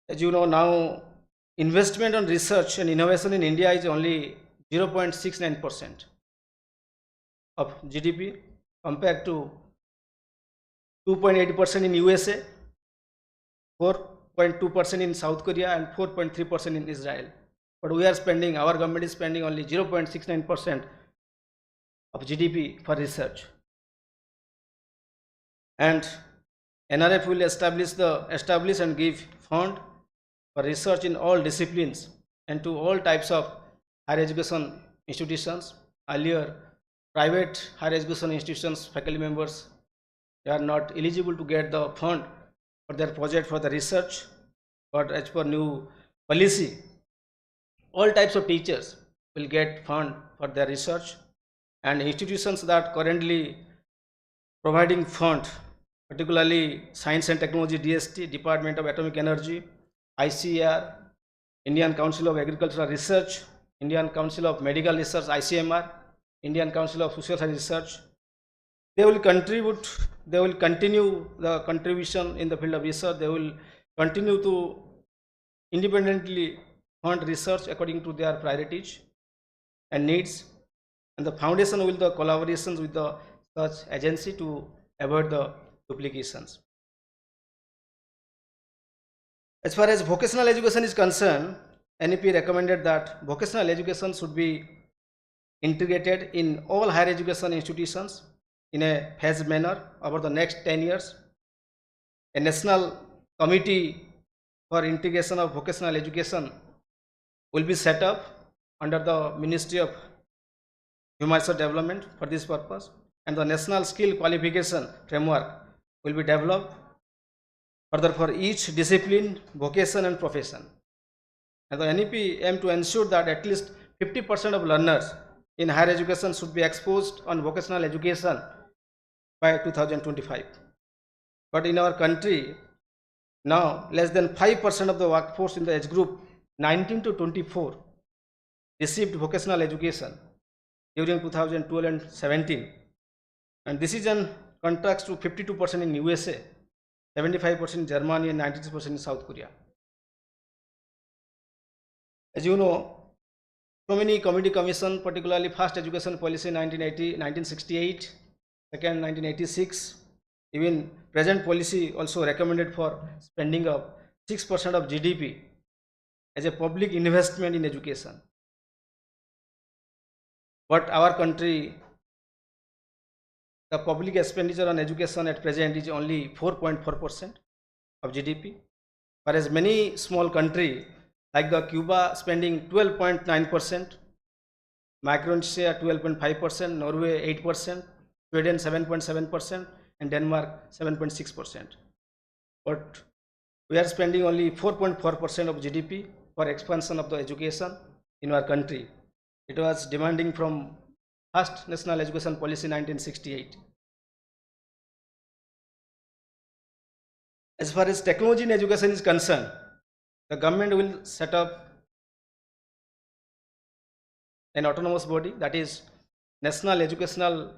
As you know, now investment on research and innovation in India is only 0.69% of GDP compared to 2.8% in USA, 4.2% in South Korea and 4.3% in Israel. But we are spending, our government is spending only 0.69% of GDP for research. And NRF will establish and give fund for research in all disciplines and to all types of higher education institutions. Earlier, private higher education institutions faculty members, they are not eligible to get the fund for their project for the research, but as per new policy, all types of teachers will get fund for their research, and institutions that currently providing fund, particularly Science and Technology DST, Department of Atomic Energy, ICAR, Indian Council of Agricultural Research, Indian Council of Medical Research ICMR, Indian Council of Social Science Research, they will contribute, they will continue the contribution in the field of research, they will continue to independently fund research according to their priorities and needs, and the foundation will the collaborations with the such agency to avoid the duplications. As far as vocational education is concerned, NEP recommended that vocational education should be integrated in all higher education institutions in a phased manner over the next 10 years. A national committee for integration of vocational education will be set up under the Ministry of Human Resource Development for this purpose, and the national skill qualification framework will be developed further for each discipline, vocation and profession. And the NEP aim to ensure that at least 50% of learners in higher education should be exposed on vocational education by 2025. But in our country, now less than 5% of the workforce in the age group 19 to 24 received vocational education during 2012 and 17, and this is in contrast to 52% in USA, 75% in Germany and 96% in South Korea. As you know, so many committee commission, particularly first education policy 1968, second 1986, even present policy also recommended for spending of 6% of GDP as a public investment in education. But our country, the public expenditure on education at present is only 4.4% of GDP, whereas many small countries like the Cuba spending 12.9%, Micronesia 12.5%, Norway 8%, Sweden 7.7%, and Denmark 7.6%. But We are spending only 4.4% of GDP for expansion of the education in our country. It was demanding from first National Education Policy 1968. As far as technology in education is concerned, the government will set up an autonomous body, that is National Educational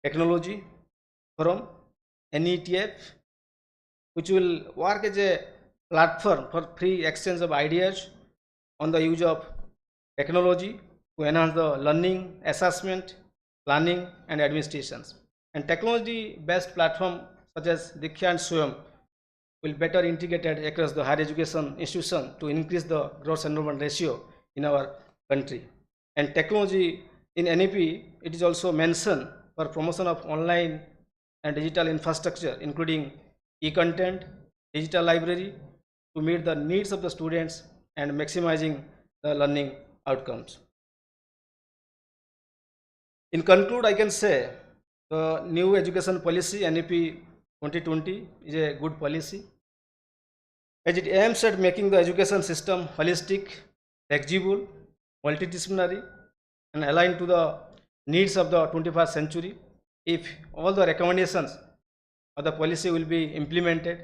Technology Forum, NETF, which will work as a platform for free exchange of ideas on the use of technology to enhance the learning, assessment, planning and administrations. And technology based platform such as Diksha and Swayam will better integrated across the higher education institution to increase the gross enrollment ratio in our country. And technology in NEP, it is also mentioned for promotion of online and digital infrastructure, including e-content, digital library, to meet the needs of the students and maximizing the learning outcomes. In conclude, I can say the new education policy NEP 2020 is a good policy, as it aims at making the education system holistic, flexible, multidisciplinary and aligned to the needs of the 21st century. If all the recommendations of the policy will be implemented,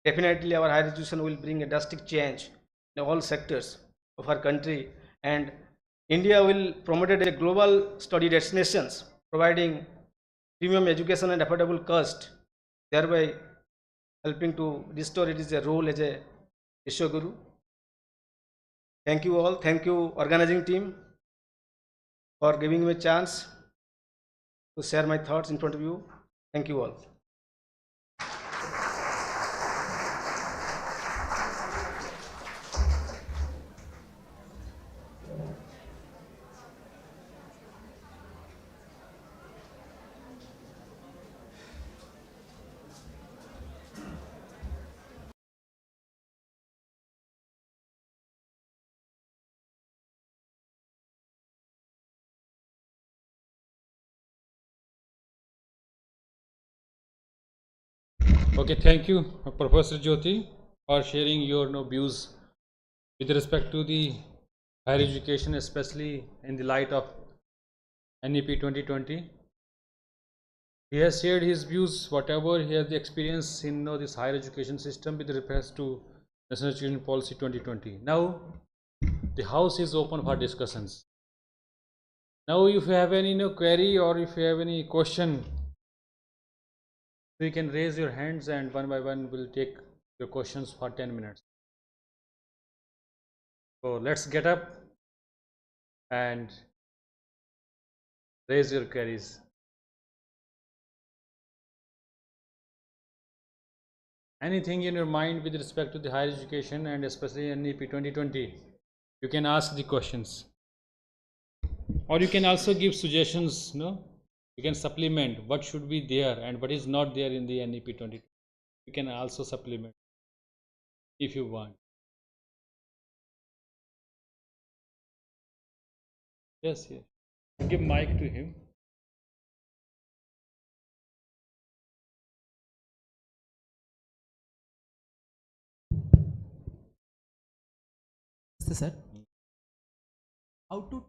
definitely our higher education will bring a drastic change in all sectors of our country, and India will promote it as a global study destinations, providing premium education and affordable cost, thereby helping to restore it is a role as a Vishwaguru. Thank you all. Thank you organizing team for giving me a chance to share my thoughts in front of you. Thank you all. Okay, thank you, Professor Jyoti, for sharing your views with respect to the higher education, especially in the light of NEP 2020. He has shared his views, whatever he has the experience in this higher education system with respect to National Education Policy 2020. Now, the house is open for discussions. Now, if you have any query or if you have any question, you can raise your hands and one by one we'll take your questions for 10 minutes. So let's get up and raise your queries. Anything in your mind with respect to the higher education and especially NEP 2020, you can ask the questions. Or you can also give suggestions, you can supplement what should be there and what is not there in the NEP 2020. You can also supplement if you want. Yes, yes. Give mic to him. Sir, how to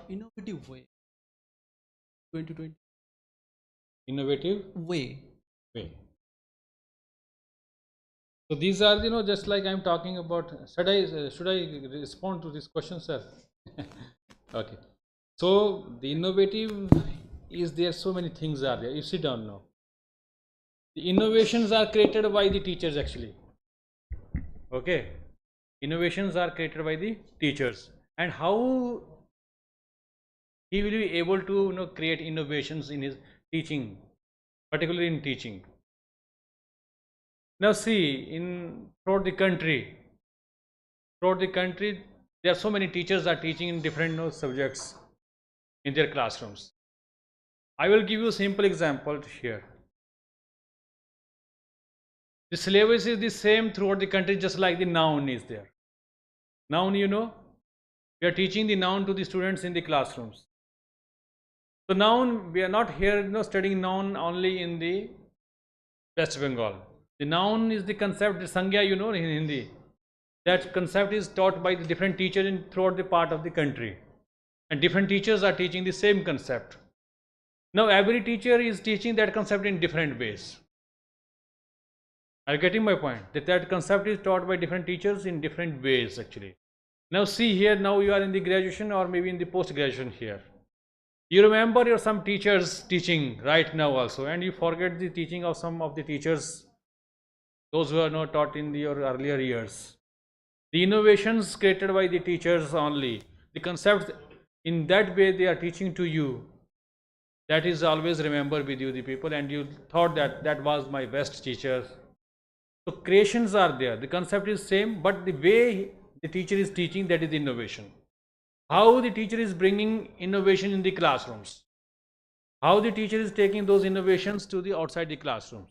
innovative way 2020 Innovative way. So these are just like I'm talking about. Should I respond to this question, sir? Okay. So the innovative is there. So many things are there. You sit down now. The innovations are created by the teachers actually. Okay. Innovations are created by the teachers, and how he will be able to create innovations in his teaching, particularly in teaching. Now see, throughout the country, there are so many teachers are teaching in different subjects in their classrooms. I will give you a simple example here. The syllabus is the same throughout the country, just like the noun is there. Noun, we are teaching the noun to the students in the classrooms. So noun, we are not here studying noun only in the West Bengal. The noun is the concept, the sangya, you know, in Hindi. That concept is taught by the different teachers in throughout the part of the country. And different teachers are teaching the same concept. Now every teacher is teaching that concept in different ways. Are you getting my point? That concept is taught by different teachers in different ways actually. Now see here, now you are in the graduation or maybe in the post-graduation here. You remember your some teachers teaching right now also, and you forget the teaching of some of the teachers, those who are not taught in your earlier years. The innovations created by the teachers only, the concepts in that way they are teaching to you, that is always remember with you the people, and you thought that that was my best teacher. So creations are there, the concept is same, but the way the teacher is teaching, that is innovation. How the teacher is bringing innovation in the classrooms, how the teacher is taking those innovations to the outside the classrooms.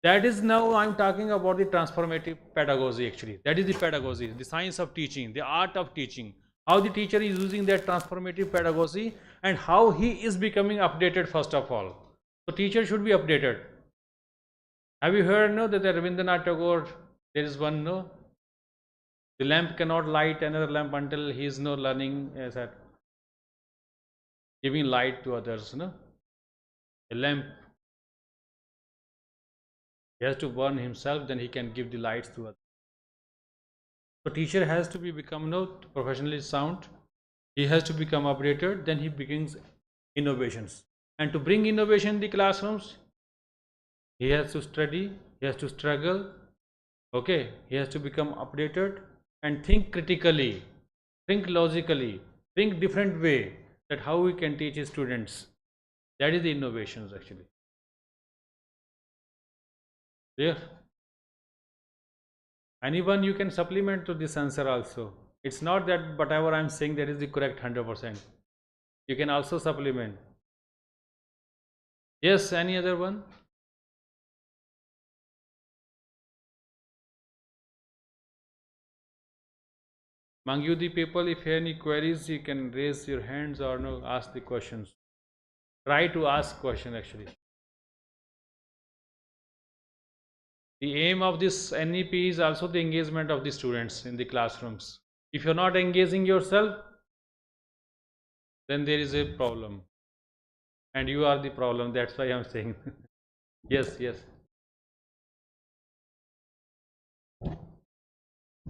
That is, now I'm talking about the transformative pedagogy actually. That is the pedagogy, the science of teaching, the art of teaching. How the teacher is using that transformative pedagogy and how he is becoming updated first of all. So teacher should be updated. Have you heard no that Rabindranath Tagore, there is one no, the lamp cannot light another lamp until he is no learning as at giving light to others, no? A lamp, he has to burn himself, then he can give the lights to others. So teacher has to be become no professionally sound. He has to become updated. Then he begins innovations. And to bring innovation in the classrooms, he has to study. He has to struggle. Okay, he has to become updated and think critically, think logically, think different way that how we can teach his students. That is the innovations actually. There. Anyone you can supplement to this answer also. It's not that whatever I'm saying that is the correct 100%. You can also supplement. Yes, any other one? Among you the people, if you have any queries, you can raise your hands or no, ask the questions. Try to ask question actually. The aim of this NEP is also the engagement of the students in the classrooms. If you're not engaging yourself, then there is a problem. And you are the problem, that's why I'm saying. Yes, yes.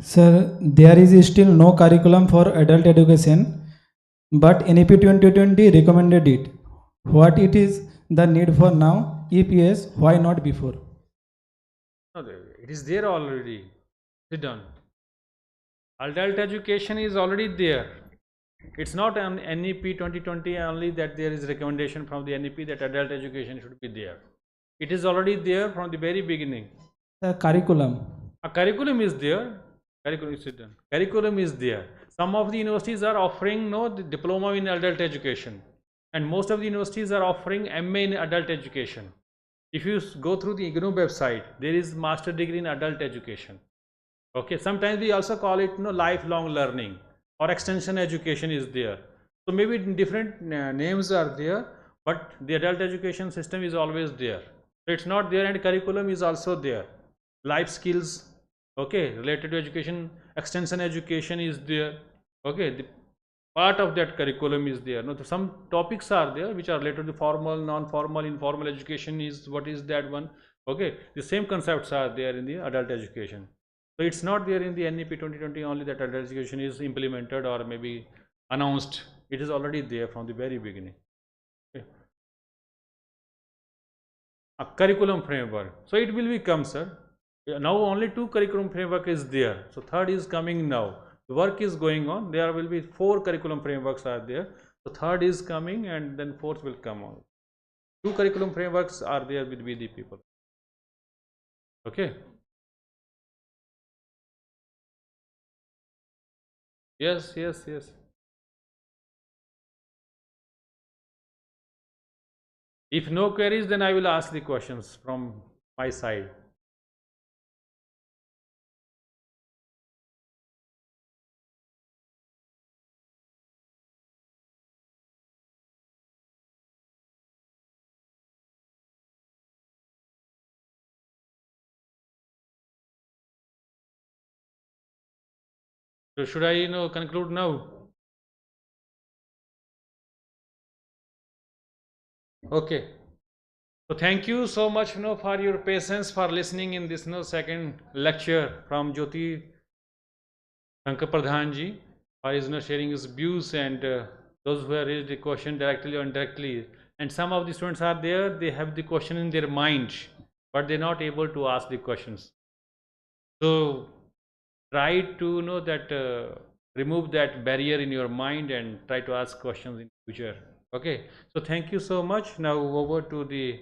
Sir, there is still no curriculum for adult education, but NEP 2020 recommended it. What it is the need for now? If yes, why not before? No, it is there already. Sit down. Adult education is already there. It's not on NEP 2020 only that there is recommendation from the NEP that adult education should be there. It is already there from the very beginning. The curriculum. A curriculum is there. Curriculum is there. Some of the universities are offering no the diploma in adult education, and most of the universities are offering MA in adult education. If you go through the IGNOU website, there is master degree in adult education. Okay, sometimes we also call it lifelong learning or extension education is there. So maybe different names are there, but the adult education system is always there. So it's not there, and curriculum is also there. Life skills, okay, related to education, extension education is there. Okay, the part of that curriculum is there. No, some topics are there which are related to formal, non-formal, informal education is what is that one. Okay, the same concepts are there in the adult education. So it's not there in the NEP 2020 only that adult education is implemented or maybe announced. It is already there from the very beginning. Okay. A curriculum framework. So it will become, sir. Now only 2 curriculum framework is there. So third is coming now. The work is going on. There will be 4 curriculum frameworks are there. So third is coming, and then fourth will come on. 2 curriculum frameworks are there with the people. Okay. Yes, yes, yes. If no queries, then I will ask the questions from my side. So should I conclude now? Okay. So thank you so much for your patience for listening in this second lecture from Jyoti Shankar Pradhan ji for his sharing his views, and those who have raised the question directly or indirectly. And some of the students are there, they have the question in their mind, but they're not able to ask the questions. So try to know that remove that barrier in your mind and try to ask questions in future. Okay. So thank you so much. Now over to the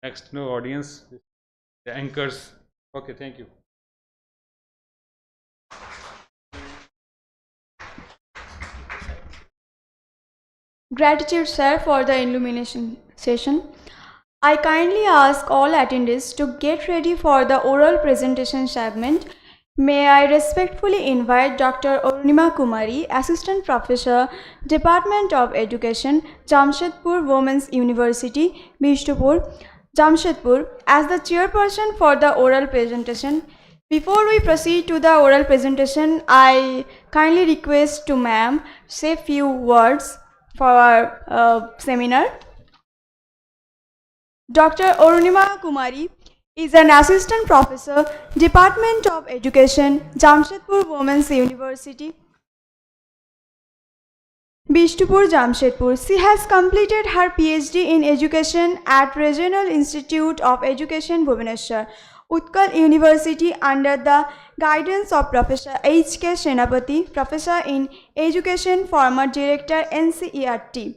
next audience, the anchors. Okay. Thank you. Gratitude, sir, for the illumination session. I kindly ask all attendees to get ready for the oral presentation segment. May I respectfully invite Dr. Arunima Kumari, Assistant Professor, Department of Education, Jamshedpur Women's University, Bishnupur, Jamshedpur, as the chairperson for the oral presentation. Before we proceed to the oral presentation, I kindly request to ma'am say few words for our seminar. Dr. Arunima Kumari is an assistant professor, Department of Education, Jamshedpur Women's University, Bishnupur, Jamshedpur. She has completed her PhD in Education at Regional Institute of Education, Bhubaneswar, Utkal University, under the guidance of Professor H.K. Senapati, Professor in Education, former Director, NCERT.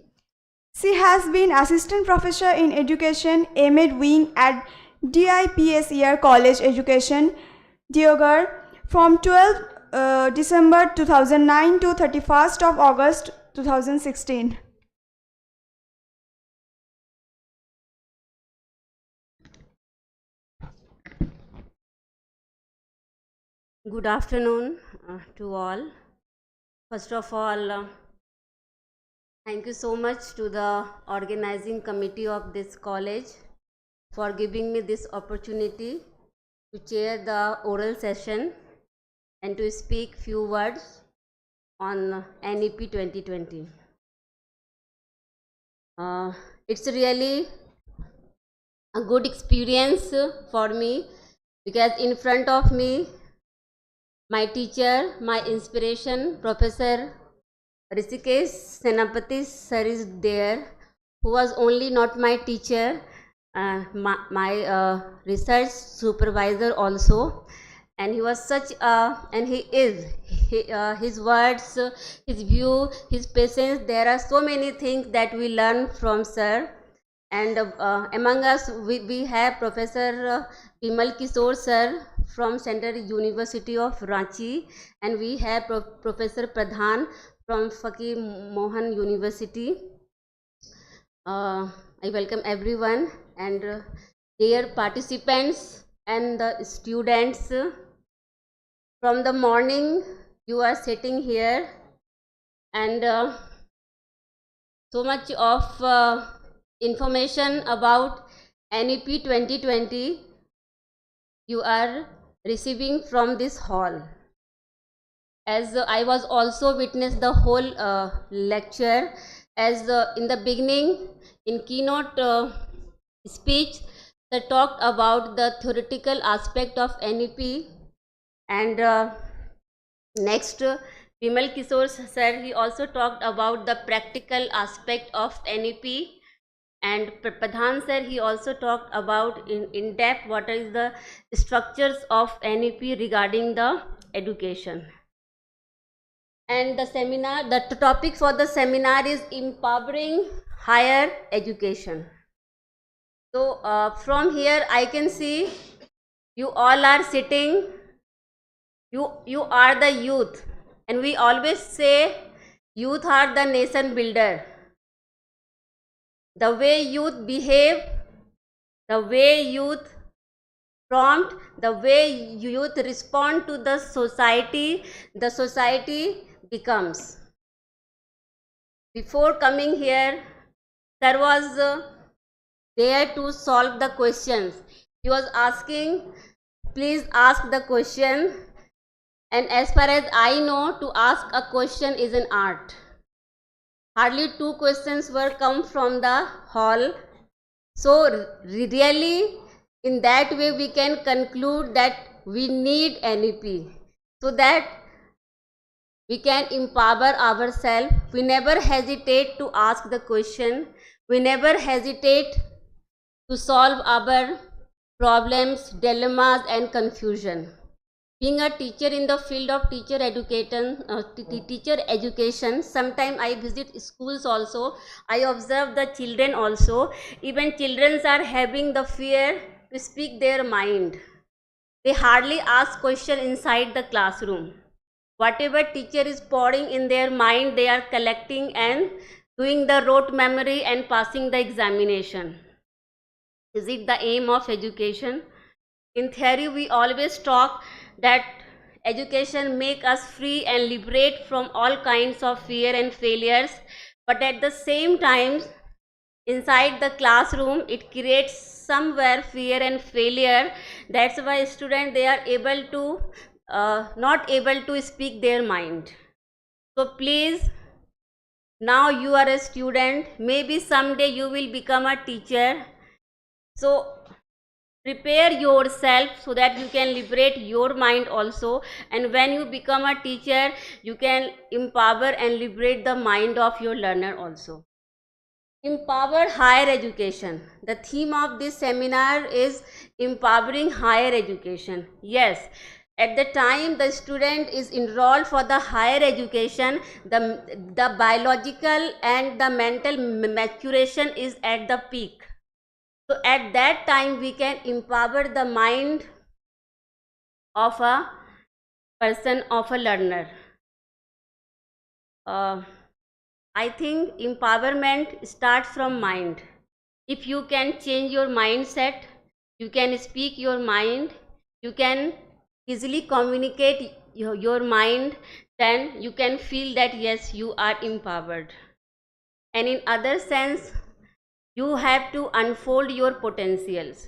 She has been Assistant Professor in Education, M.Ed Wing at DIPSER College Education, Deoghar, from 12 December 2009 to 31st of August 2016. Good afternoon to all. First of all, thank you so much to the organizing committee of this college for giving me this opportunity to chair the oral session and to speak few words on NEP 2020. It's really a good experience for me because in front of me my teacher, my inspiration, Professor Felicitation Senapati sir is there, who was only not my teacher, my research supervisor also, and he was such and he is his words, his view, his patience. There are so many things that we learn from sir, and among us we have Professor Bimal Kishore sir from Central University of Ranchi, and we have Professor Pradhan from Fakir Mohan University. I welcome everyone and dear participants and the students. From the morning you are sitting here and so much of information about NEP 2020 you are receiving from this hall. As I was also witness the whole lecture, as in the beginning in keynote speech they talked about the theoretical aspect of NEP, and next Bimal Kishore sir, he also talked about the practical aspect of NEP, and Pradhan sir, he also talked about in depth what is the structures of NEP regarding the education. And the seminar, the topic for the seminar is empowering higher education. So from here I can see you all are sitting, you are the youth, and we always say youth are the nation builder. The way youth behave, the way youth prompt, the way youth respond to the society becomes. Before coming here, sir was there to solve the questions. He was asking, please ask the question, And as far as I know, to ask a question is an art. Hardly 2 questions were come from the hall. So really, in that way we can conclude that we need NEP, so that we can empower ourselves. We never hesitate to ask the question. We never hesitate to solve our problems, dilemmas and confusion. Being a teacher in the field of teacher education, sometimes I visit schools also. I observe the children also. Even children are having the fear to speak their mind. They hardly ask question inside the classroom. Whatever teacher is pouring in their mind, they are collecting and doing the rote memory and passing the examination. Is it the aim of education? In theory, we always talk that education make us free and liberate from all kinds of fear and failures, but at the same time, inside the classroom, it creates somewhere fear and failure. That's why students, they are able to not able to speak their mind. So please, now you are a student, maybe someday you will become a teacher. So prepare yourself so that you can liberate your mind also, and when you become a teacher, you can empower and liberate the mind of your learner also. Empower higher education. The theme of this seminar is empowering higher education. Yes, at the time the student is enrolled for the higher education, the biological and the mental maturation is at the peak. So at that time we can empower the mind of a person, of a learner. I think empowerment starts from mind. If you can change your mindset, you can speak your mind, you can easily communicate your mind, then you can feel that yes, you are empowered. And in other sense, you have to unfold your potentials,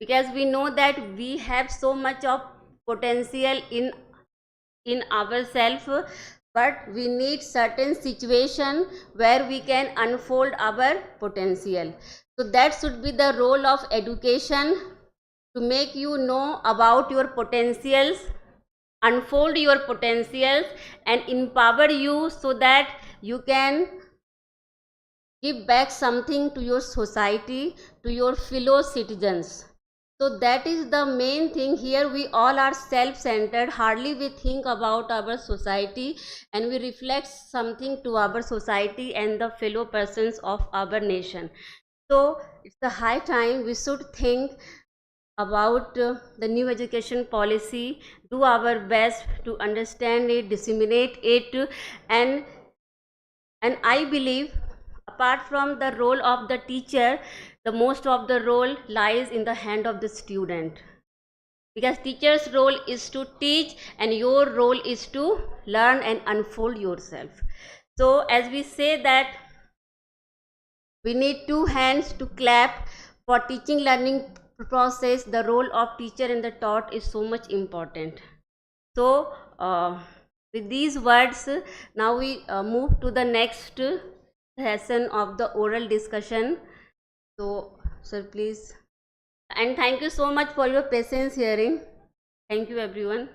because we know that we have so much of potential in ourselves, but we need certain situation where we can unfold our potential. So that should be the role of education, to make you know about your potentials, unfold your potentials and empower you, so that you can give back something to your society, to your fellow citizens. So that is the main thing here. We all are self-centered, hardly we think about our society, and we reflect something to our society and the fellow persons of our nation. So it's the high time we should think about the new education policy, do our best to understand it, disseminate it, and I believe, apart from the role of the teacher, the most of the role lies in the hand of the student, because teacher's role is to teach and your role is to learn and unfold yourself. So as we say that we need 2 hands to clap for teaching learning process, the role of teacher in the taught is so much important. So with these words, now we move to the next session of the oral discussion. So sir, please, and thank you so much for your patience hearing. Thank you everyone.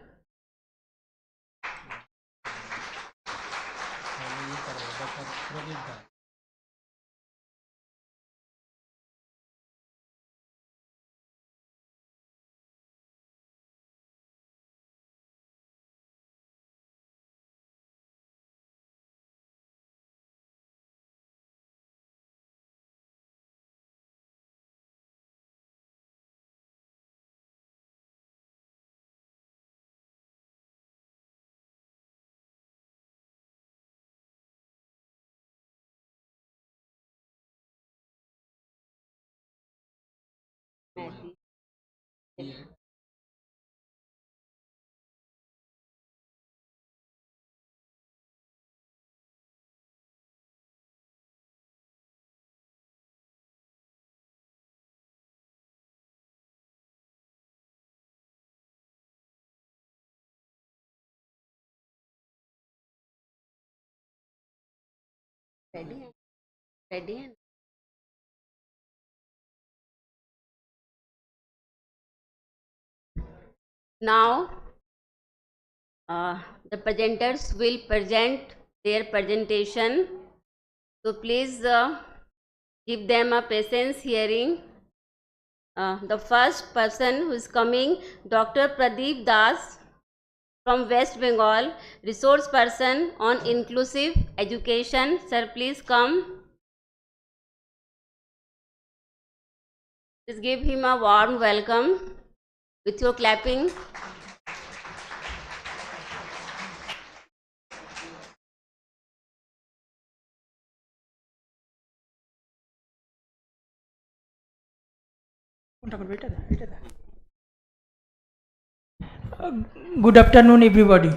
Ready? Ready? Now, the presenters will present their presentation. So please give them a patience hearing. The first person who is coming, Dr. Pradeep Das from West Bengal, resource person on inclusive education. Sir, please come. Please give him a warm welcome with your clapping. Good afternoon, everybody.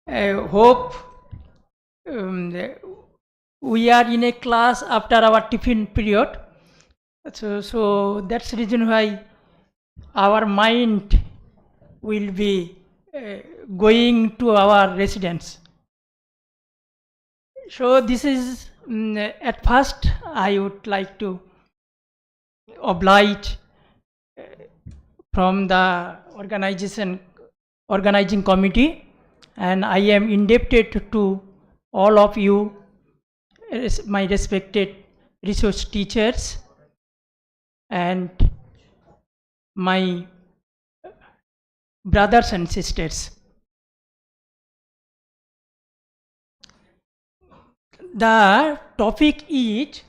I hope we are in a class after our tiffin period. So that's the reason why our mind will be going to our residence. So this is at first I would like to oblige from the organizing committee, and I am indebted to all of you, my respected resource teachers and my brothers and sisters. The topic is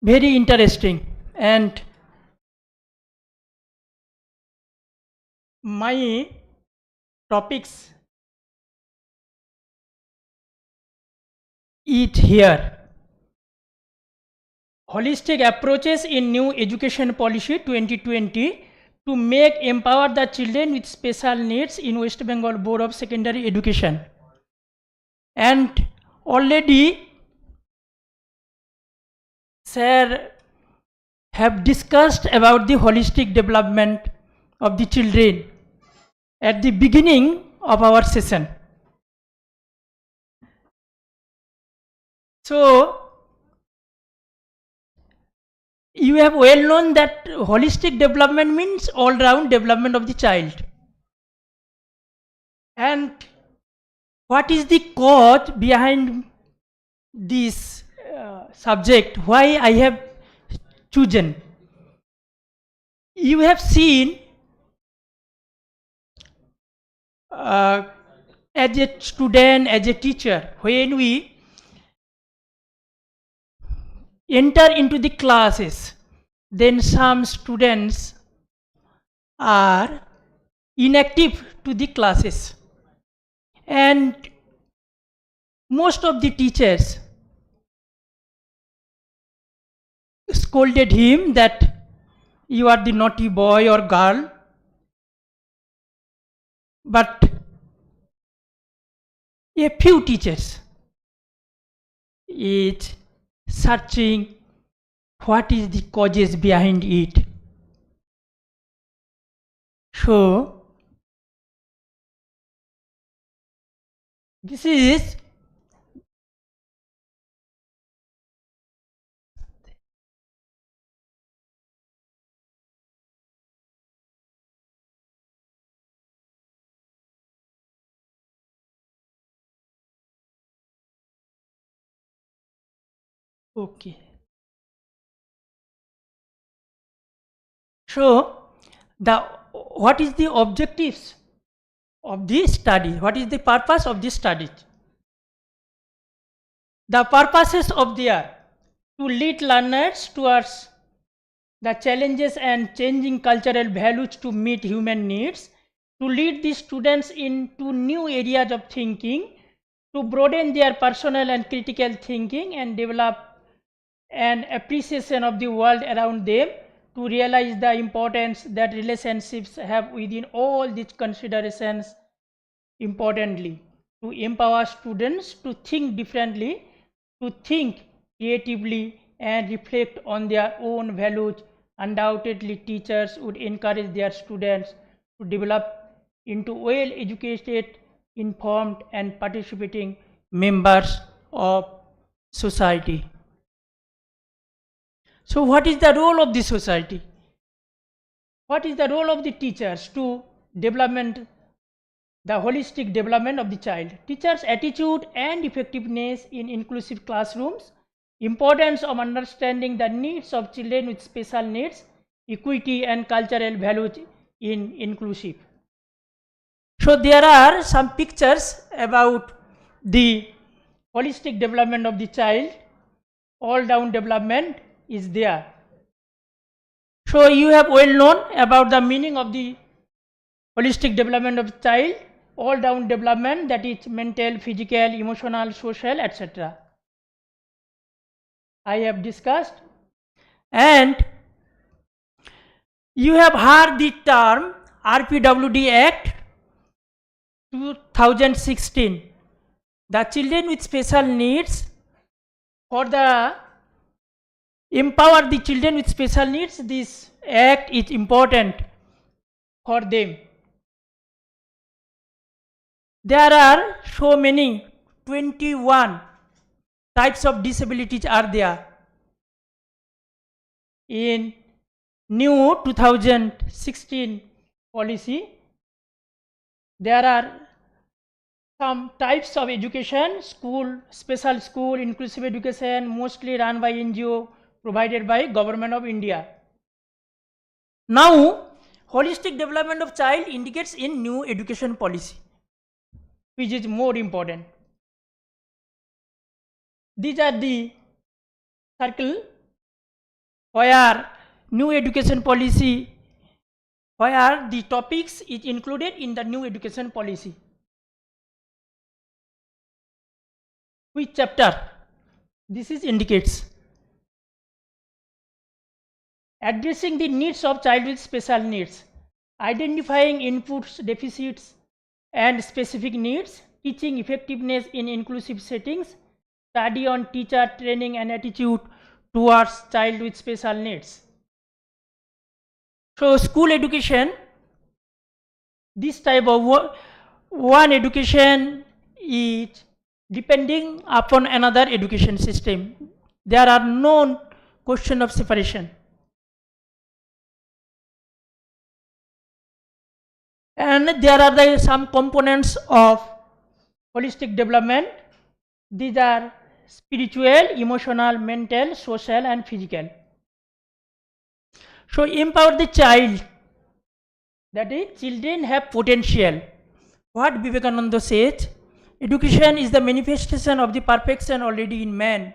very interesting, and my topics is here: holistic approaches in new education policy 2020 to make empower the children with special needs in West Bengal Board of Secondary Education. And already sir have discussed about the holistic development of the children at the beginning of our session. So you have well known that holistic development means all round development of the child. And what is the cause behind this subject? Why I have chosen? You have seen as a student, as a teacher, when we enter into the classes, then some students are inactive to the classes, and most of the teachers scolded him that you are the naughty boy or girl. But a few teachers is searching what is the causes behind it. So this is okay. So what is the objectives of this study? What is the purpose of this study? The purposes of the are to lead learners towards the challenges and changing cultural values to meet human needs, to lead the students into new areas of thinking, to broaden their personal and critical thinking and develop an appreciation of the world around them, to realize the importance that relationships have within all these considerations. Importantly, to empower students to think differently, to think creatively and reflect on their own values. Undoubtedly, teachers would encourage their students to develop into well-educated informed and participating members of society. So what is the role of the society? What is the role of the teachers to development, the holistic development of the child? Teachers' attitude and effectiveness in inclusive classrooms, importance of understanding the needs of children with special needs, equity and cultural values in inclusive. So there are some pictures about the holistic development of the child. All down development is there. So you have well known about the meaning of the holistic development of the child. All down development, that is mental, physical, emotional, social, etc. I have discussed. And you have heard the term RPWD Act 2016. The children with special needs, for the empower the children with special needs, this act is important for them. There are so many, 21 types of disabilities are there. In new 2016 policy, there are some types of education, school, special school, inclusive education, mostly run by NGO, provided by Government of India. Now, holistic development of child indicates in new education policy, which is more important. These are the circle where new education policy, where the topics is included in the new education policy. Which chapter? This is indicates addressing the needs of child with special needs, identifying inputs, deficits and specific needs, teaching effectiveness in inclusive settings, study on teacher training and attitude towards child with special needs. So school education, this type of one education is depending upon another education system. There are no question of separation. And there are some components of holistic development. These are spiritual, emotional, mental, social and physical. So empower the child, that is, children have potential. What Vivekananda says, education is the manifestation of the perfection already in man.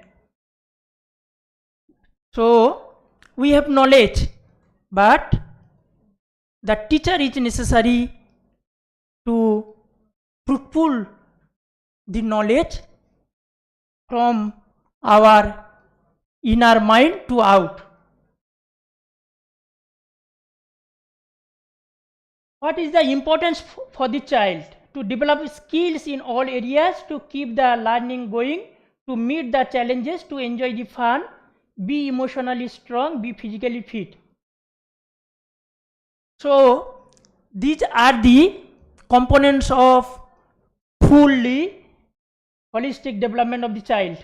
So we have knowledge, but the teacher is necessary to pull the knowledge from our inner mind to out. What is the importance for the child? To develop skills in all areas, to keep the learning going, to meet the challenges, to enjoy the fun, be emotionally strong, be physically fit. So these are the components of fully holistic development of the child.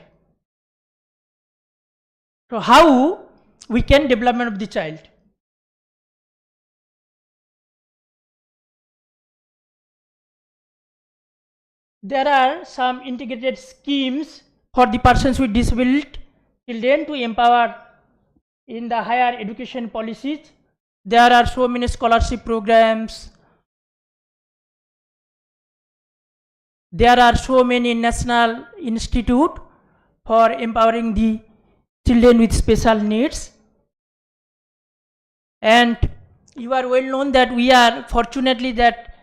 So how we can development of the child? There are some integrated schemes for the persons with disability children to empower in the higher education policies. There are so many scholarship programs. There are so many national institute for empowering the children with special needs. And you are well known that we are fortunately that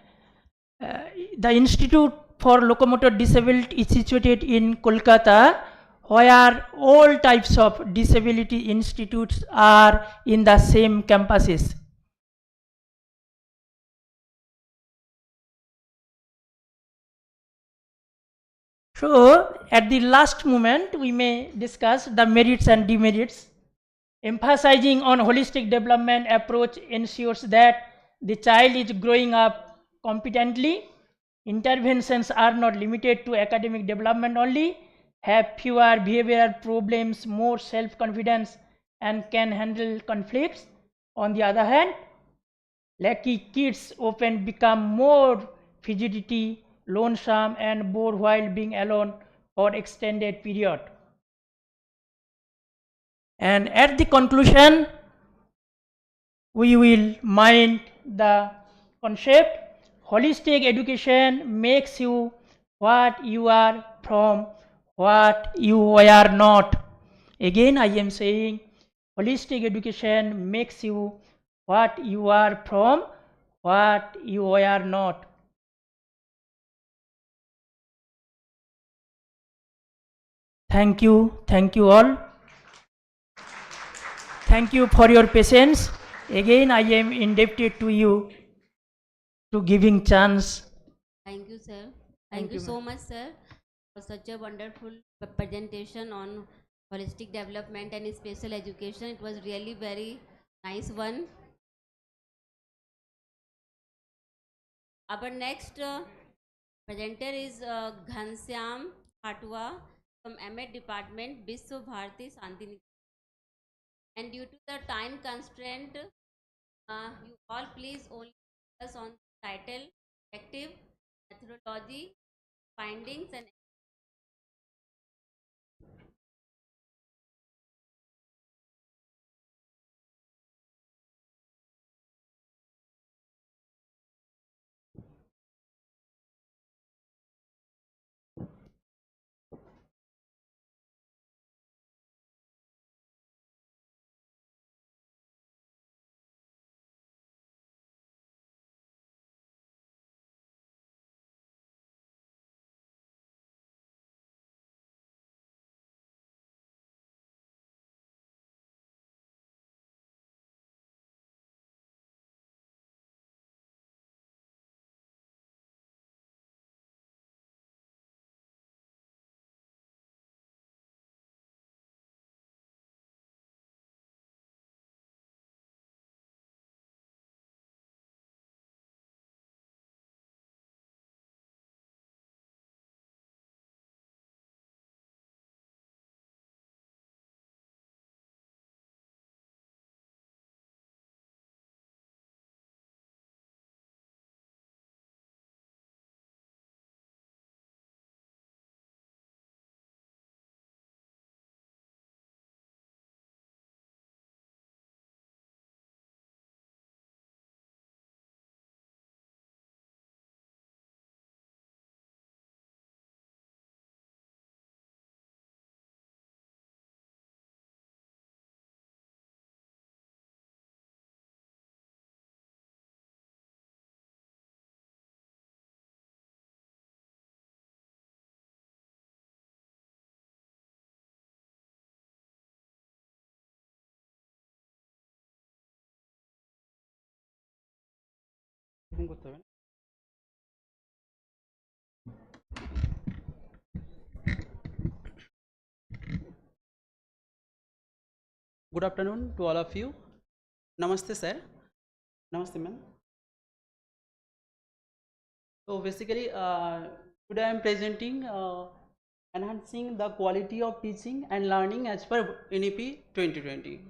the Institute for Locomotor Disability is situated in Kolkata, where all types of disability institutes are in the same campuses. So at the last moment we may discuss the merits and demerits. Emphasizing on holistic development approach ensures that the child is growing up competently, interventions are not limited to academic development only, have fewer behavioral problems, more self-confidence, and can handle conflicts. On the other hand, lucky kids often become more fidgety, lonesome, and bored while being alone for extended period. And at the conclusion, we will mind the concept holistic education makes you what you are from what you are not. Again, I am saying holistic education makes you what you are from what you are not. Thank you all. Thank you for your patience. Again, I am indebted to you to giving chance. Thank you, sir. Thank Thank you you, so much, sir, for such a wonderful presentation on holistic development and special education. It was really very nice one. Our next presenter is Ghansyam Khatwa from M.Ed Department, Biswa Bharati Shantiniketan. And due to the time constraint, you all please only focus on the title, objective, methodology, findings, and Good afternoon to all of you. Namaste, sir. Namaste, ma'am. So basically, today I am presenting enhancing the quality of teaching and learning as per NEP 2020.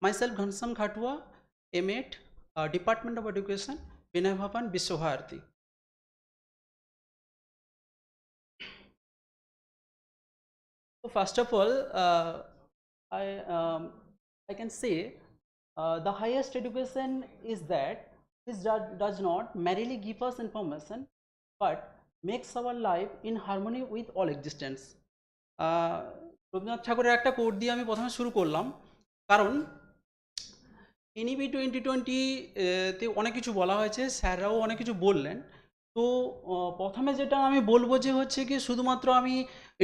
Myself, Ghansam Khatwa, M.Ed, Department of Education, Bengal, Biswa Bharati. So first of all, I can say the highest education is that this does not merely give us information but makes our life in harmony with all existence. Rabindranath ঠাকুরের একটা coat দিয়ে আমি প্রথমে শুরু করলাম, কারণ NEP 2020 তে অনেক কিছু বলা হয়েছে, স্যাররাও অনেক কিছু বললেন। তো প্রথমে যেটা আমি বলবো যে হচ্ছে কি শুধুমাত্র আমি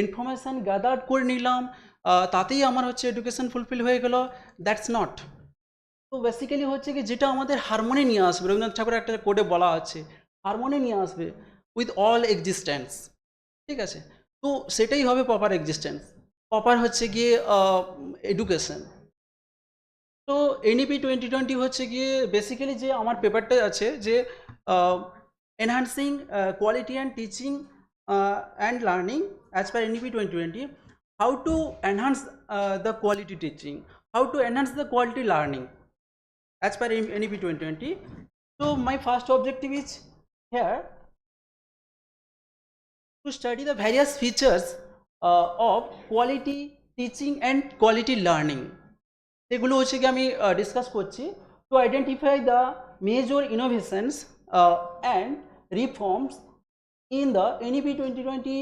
ইনফরমেশান গ্যাদার করে নিলাম, তাতেই আমার হচ্ছে এডুকেশন ফুলফিল হয়ে গেল, দ্যাটস নট। তো বেসিক্যালি হচ্ছে কি যেটা আমাদের হারমোনি নিয়ে আসবে, রবীন্দ্রনাথ ঠাকুরের একটা কোডে বলা আছে হারমোনি নিয়ে আসবে উইথ অল এক্সিস্টেন্স, ঠিক আছে? তো সেটাই হবে প্রপার এক্সিস্টেন্স, প্রপার হচ্ছে গিয়ে এডুকেশন। তো NEP 2020 হচ্ছে গিয়ে বেসিক্যালি যে আমার পেপারটা আছে যে enhancing quality and teaching and learning as per NEP 2020. How to enhance the quality teaching, how to enhance the quality learning as per NEP 2020. So my first objective is here to study the various features of quality teaching and quality learning. সেগুলো হচ্ছে কি আমি discuss করছি to identify the major innovations and reforms in the NEP 2020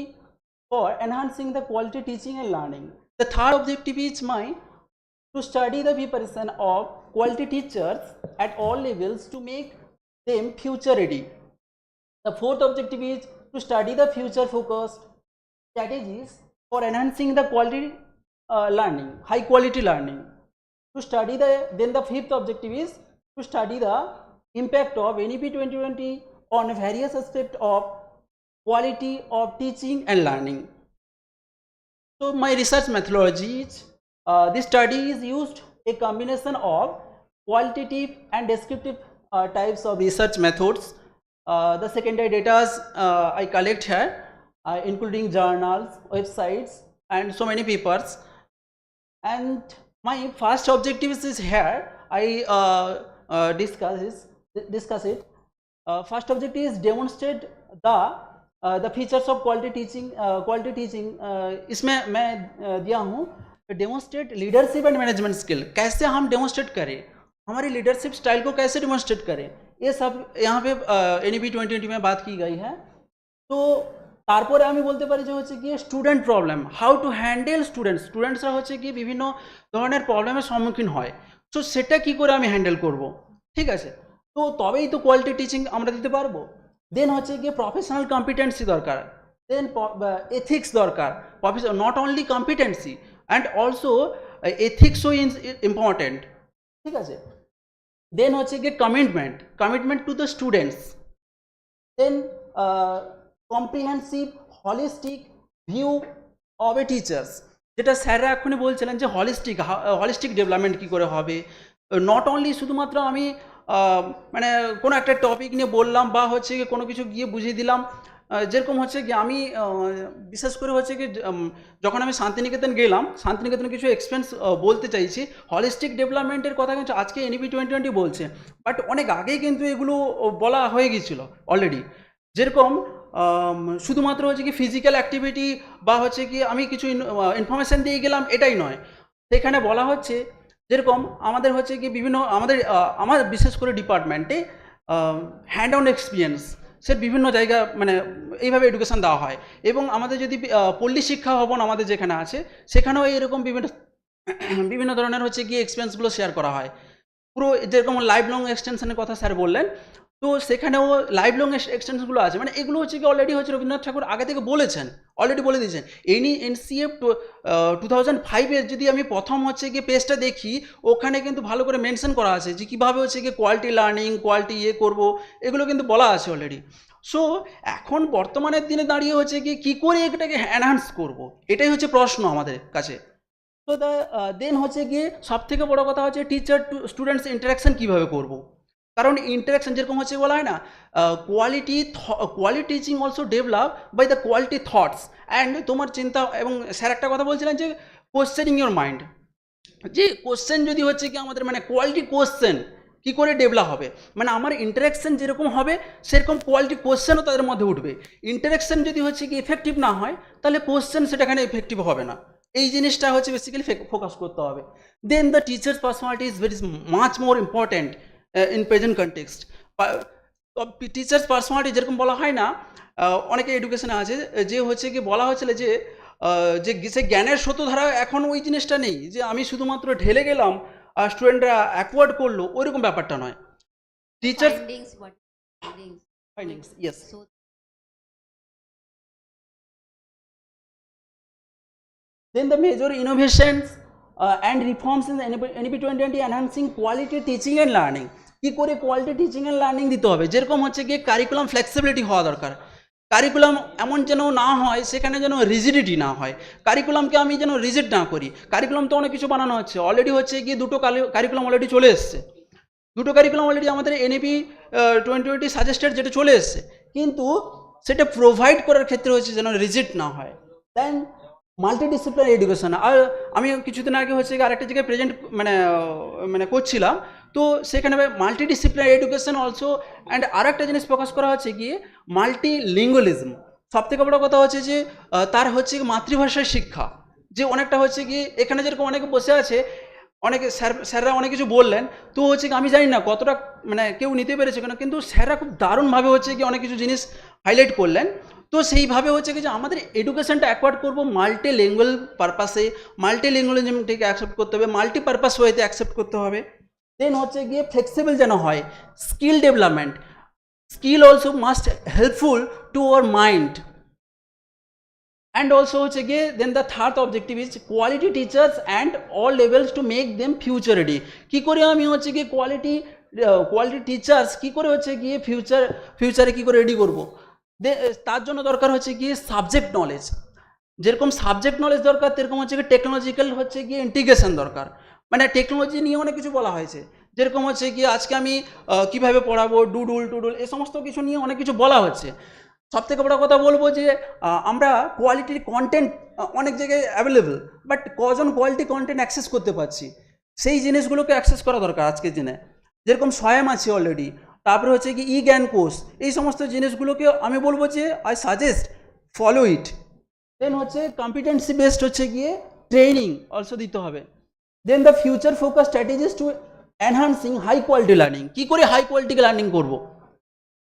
for enhancing the quality teaching and learning. The third objective is mine to study the preparation of quality teachers at all levels to make them future ready. The fourth objective is to study the future focused strategies for enhancing the quality learning, high quality learning. To study then the fifth objective is to study the impact of NEP 2020 on various aspects of quality of teaching and learning. So my research methodology is this study is used a combination of qualitative and descriptive types of research methods. The secondary data I collect here including journals, websites and so many papers. And my first objective is here I discuss it. First objective is demonstrate the features of quality teaching. इसमें मैं दिया हूँ demonstrate leadership and management skill. कैसे हम demonstrate करें, हमारी leadership style को कैसे demonstrate करें, ये सब यहाँ पे NEP 2020 में बात की गई है. तो তারপরে আমি বলতে পারি যে হচ্ছে কি student problem, how to handle স্টুডেন্টসরা হচ্ছে কি বিভিন্ন ধরনের প্রবলেমের সম্মুখীন হয়, সো সেটা কি করে আমি হ্যান্ডেল করব, ঠিক আছে, তো তবেই তো কোয়ালিটি টিচিং আমরা দিতে পারবো. দেন হচ্ছে গিয়ে প্রফেশনাল কম্পিটেন্সি দরকার, দেন এথিক্স দরকার, not only competency and also এথিক্সও ইম্পর্টেন্ট, ঠিক আছে. দেন হচ্ছে গিয়ে commitment to the students, then comprehensive holistic view of a teachers, যেটা স্যাররা এখনই বলছিলেন যে হলিস্টিক ডেভেলপমেন্ট কী করে হবে. নট অনলি শুধুমাত্র আমি মানে কোনো একটা টপিক নিয়ে বললাম বা হচ্ছে কি কোনো কিছু গিয়ে বুঝিয়ে দিলাম, যেরকম হচ্ছে কি আমি বিশেষ করে হচ্ছে কি যখন আমি শান্তিনিকেতন গেলাম, শান্তিনিকেতনের কিছু এক্সপিরিয়েন্স বলতে চাইছি. হলিস্টিক ডেভেলপমেন্টের কথা কিন্তু আজকে NEP 2020 বলছে, বাট অনেক আগেই কিন্তু এগুলো বলা হয়ে গিয়েছিলো অলরেডি. যেরকম শুধুমাত্র হচ্ছে কি ফিজিক্যাল অ্যাক্টিভিটি বা হচ্ছে কি আমি কিছু ইনফরমেশান দিয়ে গেলাম এটাই নয়, সেখানে বলা হচ্ছে যেরকম আমাদের হচ্ছে কি বিভিন্ন আমার বিশেষ করে ডিপার্টমেন্টে হ্যান্ড অন এক্সপিরিয়েন্স সে বিভিন্ন জায়গা মানে এইভাবে এডুকেশান দেওয়া হয়. এবং আমাদের যদি পল্লী শিক্ষা ভবন আমাদের যেখানে আছে সেখানেও এরকম বিভিন্ন ধরনের হচ্ছে কি এক্সপিরিয়েন্সগুলো শেয়ার করা হয়. পুরো যেরকম লাইফ লং এক্সটেনশনের কথা স্যার বললেন, তো সেখানেও লাইফ লং এক্সটেনশনগুলো আছে. মানে এগুলো হচ্ছে কি অলরেডি হচ্ছে রবীন্দ্রনাথ ঠাকুর আগে থেকে বলেছেন, অলরেডি বলে দিয়েছেন. NCF 2005-এর যদি আমি প্রথম হচ্ছে গিয়ে পেজটা দেখি, ওখানে কিন্তু ভালো করে মেনশন করা আছে যে কীভাবে হচ্ছে গিয়ে কোয়ালিটি লার্নিং, কোয়ালিটি করবো, এগুলো কিন্তু বলা আছে অলরেডি. সো এখন বর্তমানের দিনে দাঁড়িয়ে হচ্ছে কি কী করে এটাকে এনহান্স করবো, এটাই হচ্ছে প্রশ্ন আমাদের কাছে. তো দেন হচ্ছে গিয়ে সবথেকে বড় কথা হচ্ছে টিচার টু স্টুডেন্টস ইন্টারাকশান কীভাবে করবো. কারণ ইন্টারাকশান যেরকম হচ্ছে বলা হয় না, quality teaching also develop by the quality thoughts and তোমার চিন্তা. এবং স্যার একটা কথা বলছিলেন যে কোশ্চেনিং ইউর মাইন্ড, যে কোশ্চেন যদি হচ্ছে কি আমাদের মানে কোয়ালিটি কোশ্চেন কী করে ডেভেলপ হবে, মানে আমার ইন্টারাকশান যেরকম হবে সেরকম কোয়ালিটি কোশ্চেনও তাদের মধ্যে উঠবে. ইন্টারাকশান যদি হচ্ছে কি এফেক্টিভ না হয় তাহলে কোশ্চেন সেটাখানে এফেক্টিভ হবে না. এই জিনিসটা হচ্ছে বেসিক্যালি ফোকাস করতে হবে. Then the teachers personality is very much more important in present context. Teachers personality যেরকম বলা হয় না, অনেকে এডুকেশনে আছে যে হচ্ছে কি বলা হচ্ছিল যে সে জ্ঞানের স্রোতধারা এখন ওই জিনিসটা নেই যে আমি শুধুমাত্র ঢেলে গেলাম আর স্টুডেন্টরা অ্যাকোয়ার্ড করলো, ওইরকম ব্যাপারটা নয়. Teachers findings yes. Then the major innovations and reforms in the NEP 2020 enhancing quality teaching and learning. কি করে কোয়ালিটি টিচিং অ্যান্ড লার্নিং দিতে হবে, যেরকম হচ্ছে গিয়ে কারিকুলাম ফ্লেক্সিবিলিটি হওয়া দরকার. কারিকুলাম এমন যেন না হয় সেখানে যেন রিজিডিটি না হয়, কারিকুলামকে আমি যেন রিজিড না করি. কারিকুলাম তো অনেক কিছু বানানো হচ্ছে অলরেডি, হচ্ছে গিয়ে দুটো কারিকুলাম অলরেডি চলে এসছে, দুটো কারিকুলাম অলরেডি আমাদের NEP 2020 সাজেস্টেড যেটা চলে এসছে. কিন্তু সেটা প্রোভাইড করার ক্ষেত্রে হচ্ছে যেন রিজিট না হয়। দেন মাল্টিডিসিপ্লিনারি এডুকেশন। আর আমি কিছুদিন আগে হচ্ছে আরেকটা জায়গায় প্রেজেন্ট মানে করছিলাম, তো সেখানে মাল্টিডিসিপ্লিনারি এডুকেশন অলসো অ্যান্ড আর একটা জিনিস ফোকাস করা হচ্ছে কি মাল্টিলিঙ্গুয়ালিজম। সব থেকে বড় কথা হচ্ছে যে তার হচ্ছে মাতৃভাষার শিক্ষা, যে অনেকটা হচ্ছে কি এখানে যেরকম অনেকে বসে আছে, অনেকে স্যাররা অনেক কিছু বললেন, তো হচ্ছে কি আমি জানি না কতটা মানে কেউ নিতে পেরেছে কেন, কিন্তু স্যাররা খুব দারুণভাবে হচ্ছে কি অনেক কিছু জিনিস হাইলাইট করলেন। তো সেইভাবে হচ্ছে কি যে আমাদের এডুকেশনটা অ্যাকোয়ার্ড করবো মাল্টিলিঙ্গুয়াল পারপাসে, মাল্টিলিঙ্গুয়ালিজমটাকে অ্যাকসেপ্ট করতে হবে, মাল্টিপারপাস ওয়েতে অ্যাকসেপ্ট করতে হবে। দেন হচ্ছে গিয়ে ফ্লেক্সিবল যেন হয়, skill development, skill also must helpful to our mind. And also then the third objective is quality teachers and all levels to make them future ready. কি করে আমি হচ্ছে কি কোয়ালিটি টিচার্স কি করে হচ্ছে গিয়ে ফিউচারে কি করে রেডি করব, তার জন্য দরকার হচ্ছে গিয়ে সাবজেক্ট নলেজ। যেরকম সাবজেক্ট নলেজ দরকার তেরকম হচ্ছে গিয়ে টেকনোলজিক্যাল হচ্ছে গিয়ে ইন্টিগ্রেশন দরকার। মানে টেকনোলজি নিয়ে অনেক কিছু বলা হয়েছে, যেরকম হচ্ছে গিয়ে আজকে আমি কিভাবে পড়াবো, ডুডুল এই সমস্ত কিছু নিয়ে অনেক কিছু বলা হচ্ছে। সব থেকে বড় কথা বলবো যে আমরা কোয়ালিটির কন্টেন্ট অনেক জায়গায় অ্যাভেলেবেল, বাট কজন কোয়ালিটি কন্টেন্ট অ্যাক্সেস করতে পারছি, সেই জিনিসগুলোকে অ্যাক্সেস করা দরকার আজকের দিনে। যেরকম স্বয়ং আছে অলরেডি, তারপরে হচ্ছে কি ই জ্ঞান কোর্স, এই সমস্ত জিনিসগুলোকে আমি বলবো যে I suggest follow it. Then হচ্ছে কম্পিটেন্সি বেসড হচ্ছে গিয়ে ট্রেনিং অলসো দিতে হবে। Then the future focus strategies to enhancing high quality learning. কী করে হাই কোয়ালিটি লার্নিং করবো,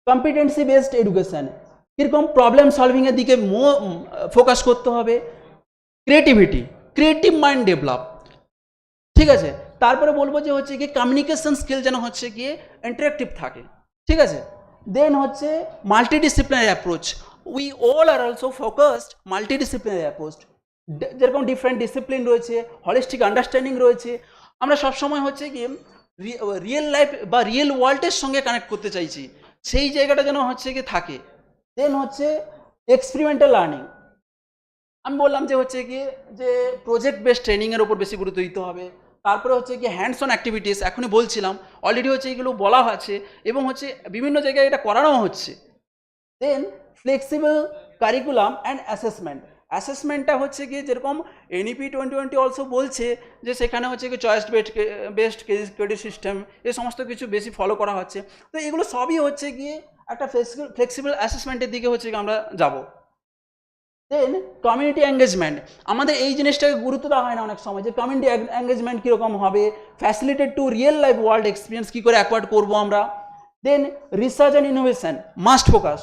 কম্পিটেন্সি বেসড এডুকেশান, কীরকম প্রবলেম সলভিংয়ের দিকে ফোকাস করতে হবে, ক্রিয়েটিভ মাইন্ড ডেভেলপ, ঠিক আছে। তারপরে বলবো যে হচ্ছে কি কমিউনিকেশন স্কিল যেন হচ্ছে গিয়ে ইন্টারেক্টিভ থাকে, ঠিক আছে। দেন হচ্ছে multidisciplinary approach, we all are also focused multidisciplinary approach, যেরকম ডিফারেন্ট ডিসিপ্লিন রয়েছে, হলিস্টিক আন্ডারস্ট্যান্ডিং রয়েছে। আমরা সবসময় হচ্ছে কি রিয়েল লাইফ বা রিয়েল ওয়ার্ল্ডের সঙ্গে কানেক্ট করতে চাইছি, সেই জায়গাটা যেন হচ্ছে কি থাকে। দেন হচ্ছে এক্সপেরিমেন্টাল লার্নিং, আমি বললাম যে হচ্ছে কি যে প্রজেক্ট বেসড ট্রেনিংয়ের ওপর বেশি গুরুত্ব দিতে হবে। তারপরে হচ্ছে কি হ্যান্ডস অন অ্যাক্টিভিটিস, এখনই বলছিলাম অলরেডি হচ্ছে এগুলো বলা আছে এবং হচ্ছে বিভিন্ন জায়গায় এটা করানো হচ্ছে। দেন ফ্লেক্সিবল কারিকুলাম অ্যান্ড অ্যাসেসমেন্টটা হচ্ছে গিয়ে যেরকম NEP 2020 অলসো বলছে যে সেখানে হচ্ছে কি চয়েস বেসড ক্রেডিট সিস্টেম, এই সমস্ত কিছু বেশি ফলো করা হচ্ছে। তো এগুলো সবই হচ্ছে গিয়ে একটা ফ্লেক্সিবল অ্যাসেসমেন্টের দিকে হচ্ছে কি আমরা যাব। দেন কমিউনিটি এঙ্গেজমেন্ট, আমাদের এই জিনিসটাকে গুরুত্ব দেওয়া হয় না অনেক সময়, যে কমিউনিটি এঙ্গেজমেন্ট কীরকম হবে, facilitated to real life world experience কী করে অ্যাকোয়ার্ড করবো আমরা। Then research and innovation must focus,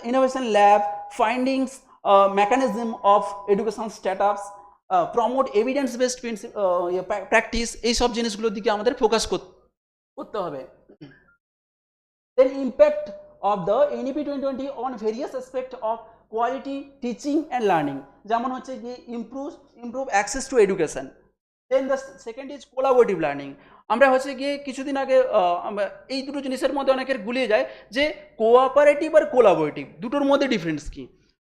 innovation lab, findings, mechanism of educational startups, promote evidence based practice, এই সব জিনিসগুলোর দিকে আমাদের ফোকাস করতে হবে। Then impact of the NEP 2020 on various aspects of quality teaching and learning, যেমন হচ্ছে কি improve access to education. Then the second is collaborative learning, আমরা হচ্ছে গিয়ে কিছুদিন আগে এই দুটো জিনিসের মধ্যে অনেকের গুলিয়ে যায় যে কোঅপারেটিভ আর কোলাবোরেটিভ দুটোর মধ্যে ডিফারেন্স কি,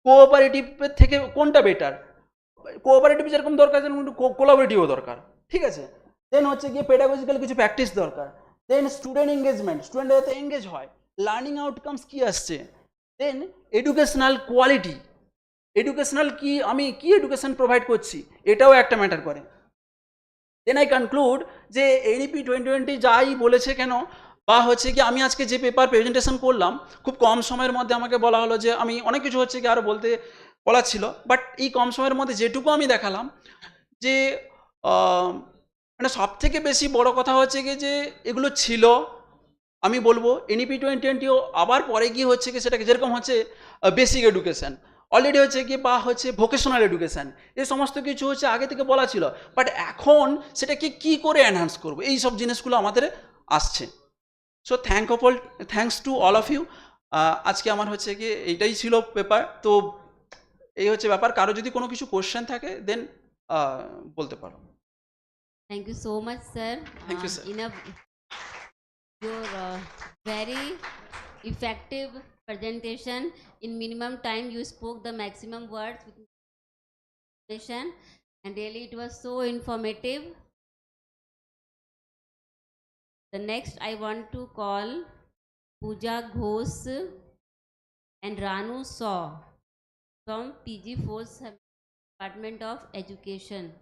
কোঅপারেটিভের থেকে কোনটা বেটার, কোঅপারেটিভ যেরকম দরকার যেরকম কোলাবোরেটিভও দরকার, ঠিক আছে। দেন হচ্ছে গিয়ে পেডাগজিক্যাল কিছু প্র্যাকটিস দরকার। দেন স্টুডেন্ট এঙ্গেজমেন্ট, স্টুডেন্টরা যাতে এঙ্গেজ হয়, লার্নিং আউটকামস কী আসছে। দেন এডুকেশনাল কোয়ালিটি, এডুকেশনাল কি আমি কি এডুকেশন প্রোভাইড করছি, এটাও একটা ম্যাটার করে। দেন আই কনক্লুড যে NEP 2020 যাই বলেছে কেন, বা হচ্ছে কি আমি আজকে যে পেপার প্রেজেন্টেশন করলাম খুব কম সময়ের মধ্যে আমাকে বলা হলো যে আমি অনেক কিছু হচ্ছে কি আরও বলা ছিল, বাট এই কম সময়ের মধ্যে যেটুকু আমি দেখালাম যে মানে সব থেকে বেশি বড় কথা হচ্ছে কি যে এগুলো ছিল আমি বলবো NEP 2020 আবার পরে গিয়ে হচ্ছে কি সেটাকে যেরকম হচ্ছে বেসিক এডুকেশন অলরেডি হচ্ছে কি বা হচ্ছে ভোকেশনাল এডুকেশান, এই সমস্ত কিছু হচ্ছে আগে থেকে বলা ছিল, বাট এখন সেটাকে কি করে এনহান্স করবো এই সব জিনিসগুলো আমাদের আসছে। So thanks to all of you. আজকে আমার হচ্ছে কি এইটাই ছিল পেপার, তো এই হচ্ছে ব্যাপার। কারো যদি কোনো কিছু কোশ্চেন থাকে দেন বলতে পারো। Thank you so much, sir. Thank you, sir. Your very effective presentation. In minimum time, you spoke the maximum words with presentation, and really it was so informative. The next I want to call Pooja Ghosh. and Ranu Saw from PG 4th Department of Education.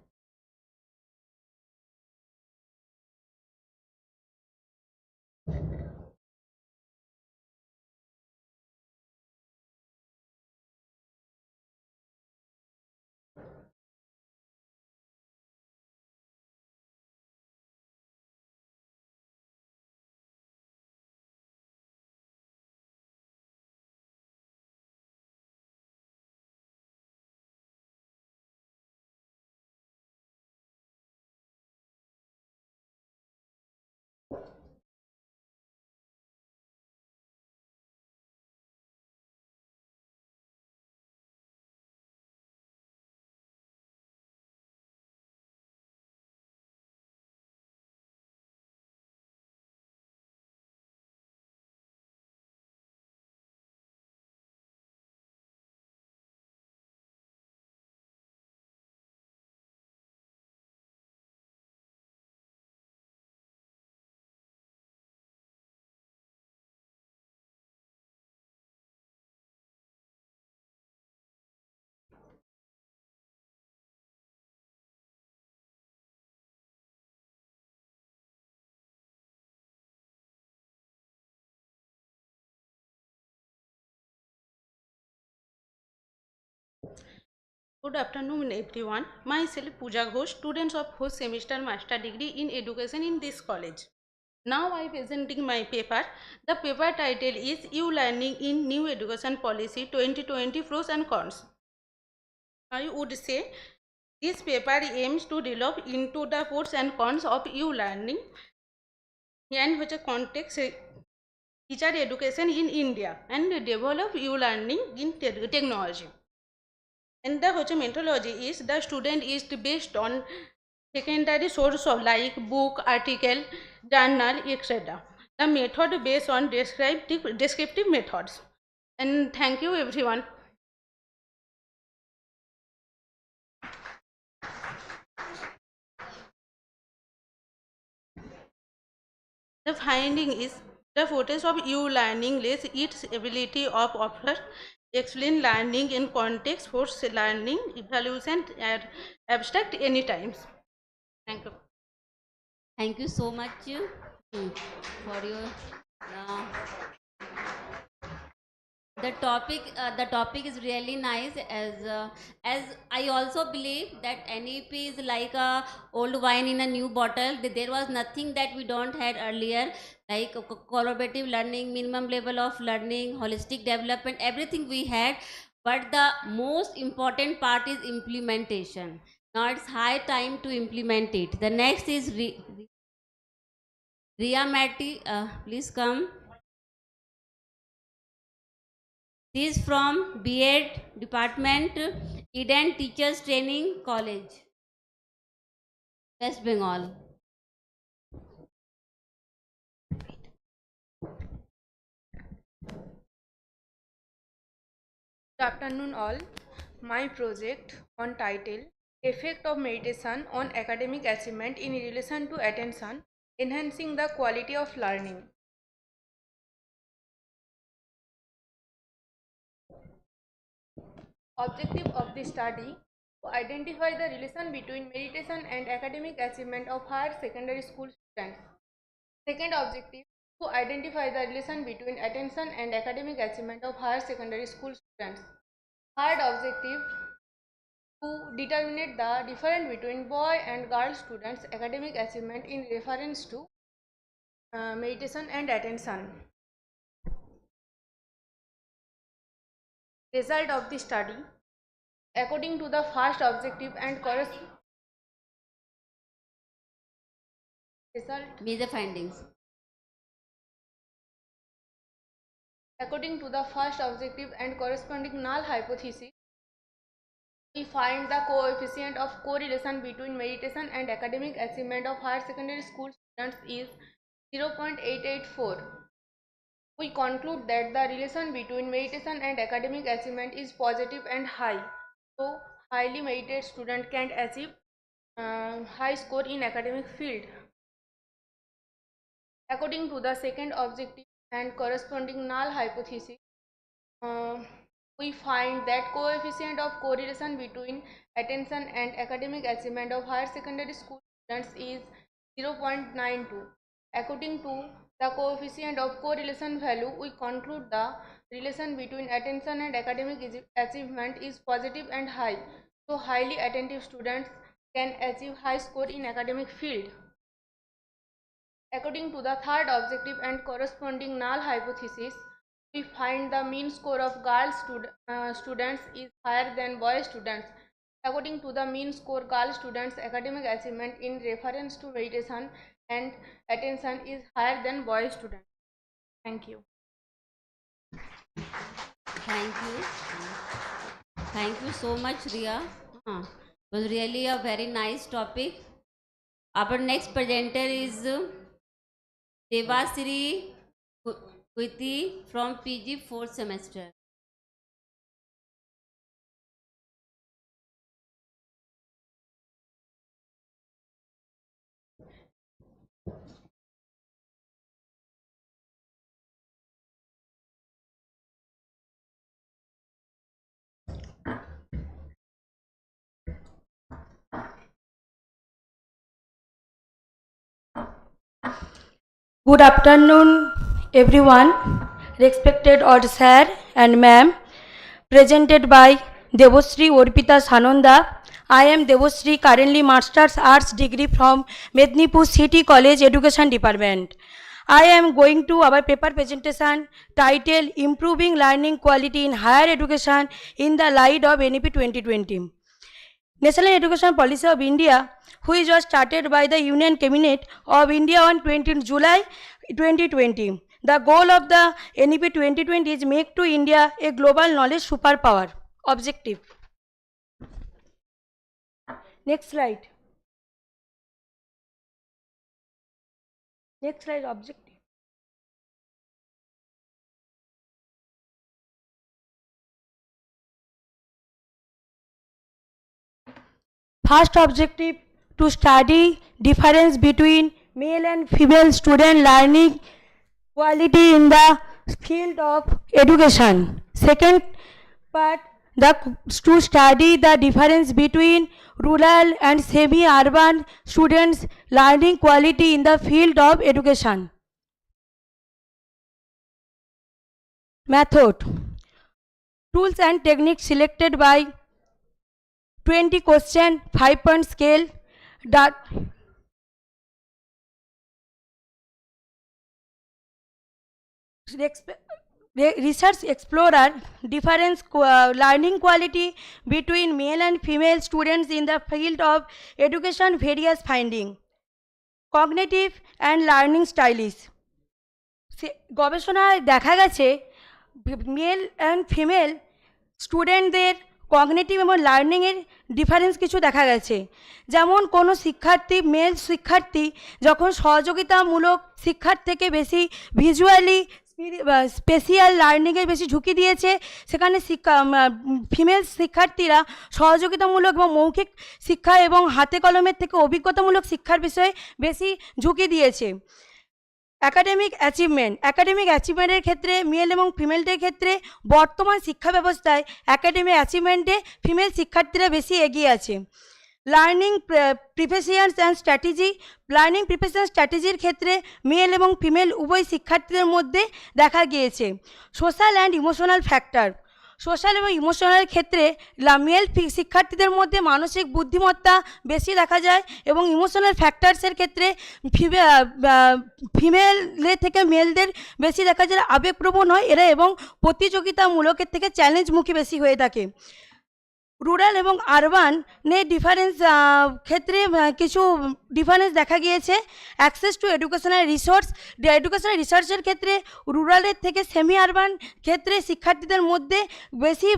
Good afternoon everyone. Myself Pooja Ghosh, students of 4th semester master degree in education in this college. Now I presenting my paper. The paper title is You Learning in New Education Policy 2020 Pros and Cons. I would say this paper aims to develop into the pros and cons of e-learning and which context teacher education in India and develop e-learning in technology. And the methodology is the student is based on secondary source of like book, article, journal, etc. The method based on descriptive methods. And thank you everyone. The finding is the focus of e-learning less its ability of offer explain learning in context, force learning, evaluation, and abstract any times. Thank you. Thank you so much for your the topic is really nice as I also believe that NEP is like a old wine in a new bottle. There was nothing that we don't had earlier, like collaborative learning, minimum level of learning, holistic development, everything we had. But the most important part is implementation. Now it's high time to implement it. The next is Ria Matti, please come. She is from B.Ed Department, Eden Teachers Training College, West Bengal. Good afternoon all. My project on title Effect of Meditation on Academic Achievement in Relation to Attention, Enhancing the Quality of Learning. Objective of the study to identify the relation between meditation and academic achievement of higher secondary school students. Second objective to identify the relation between attention and academic achievement of higher secondary school students. Third objective to determine the difference between boy and girl students' academic achievement in reference to meditation and attention. Result of the study. According to the first objective and corresponding result. Major findings. According to the first objective and corresponding null hypothesis, we find the coefficient of correlation between meditation and academic achievement of higher secondary school students is 0.884. We conclude that the relation between meditation and academic achievement is positive and high. So, highly meditated student can achieve high score in academic field. According to the second objective and corresponding null hypothesis, we find that coefficient of correlation between attention and academic achievement of higher secondary school students is 0.92. According to the coefficient of correlation value, we conclude the relation between attention and academic achievement is positive and high. So highly attentive students can achieve high score in academic field. According to the third objective and corresponding null hypothesis, we find the mean score of girl students is higher than boy students. According to the mean score, girl students' academic achievement in reference to meditation and attention is higher than boy students. Thank you. Thank you. Thank you so much, Riya. It was really a very nice topic. Our next presenter is Devasri Kuiti from PG 4th semester. Good afternoon, everyone. Respected old sir and ma'am, presented by Devasri Orpita Sananda. I am Devasri, currently Master's Arts degree from Medinipur City College Education Department. I am going to our paper presentation titled Improving Learning Quality in Higher Education in the Light of NEP 2020. National Education Policy of India, which was started by the Union Cabinet of India on 20 July 2020. The goal of the NEP 2020 is make to India a global knowledge superpower. Objective. Next slide. Next slide, objective. First objective, to study difference between male and female student learning quality in the field of education. Second part, to study the difference between rural and semi-urban students learning quality in the field of education. Method. Tools and techniques selected by 20 question, 5-point scale. Research explorer difference learning quality between male and female students in the field of education, various finding. Cognitive and learning styles. গবেষণায় দেখা গেছে male and female স্টুডেন্টদের cognitive এবং লার্নিংয়ের difference কিছু দেখা গেছে। যেমন কোনো শিক্ষার্থী, মেল শিক্ষার্থী যখন সহযোগিতামূলক শিক্ষার থেকে বেশি ভিজুয়ালি স্পেশিয়াল লার্নিংয়ের বেশি ঝুঁকি দিয়েছে, সেখানে ফিমেল শিক্ষার্থীরা সহযোগিতামূলক এবং মৌখিক শিক্ষা এবং হাতে কলমের থেকে অভিজ্ঞতামূলক শিক্ষার বিষয়ে বেশি ঝুঁকি দিয়েছে। একাডেমিক অ্যাচিভমেন্টের ক্ষেত্রে মেল এবং ফিমেলদের ক্ষেত্রে বর্তমান শিক্ষা ব্যবস্থায় একাডেমিক অ্যাচিভমেন্টে ফিমেল শিক্ষার্থীরা বেশি এগিয়ে আছে। Learning preparations and strategy, learning preparation স্ট্র্যাটেজির ক্ষেত্রে মেল এবং ফিমেল উভয় শিক্ষার্থীদের মধ্যে দেখা গিয়েছে। Social and emotional factor, social এবং ইমোশনাল ক্ষেত্রে মেল শিক্ষার্থীদের মধ্যে মানসিক বুদ্ধিমত্তা বেশি দেখা যায় এবং ইমোশনাল ফ্যাক্টরসের ক্ষেত্রে ফিমেলের থেকে মেলদের বেশি দেখা যায় আবেগপ্রবণ হয় এরা এবং প্রতিযোগিতামূলকের থেকে চ্যালেঞ্জমুখী বেশি হয়ে থাকে। রুরাল এবং আরবানের ডিফারেন্স ক্ষেত্রে কিছু ডিফারেন্স দেখা গিয়েছে। অ্যাক্সেস টু এডুকেশনাল রিসোর্সের ক্ষেত্রে রুরালের থেকে সেমি আরবান ক্ষেত্রে শিক্ষার্থীদের মধ্যে বেশি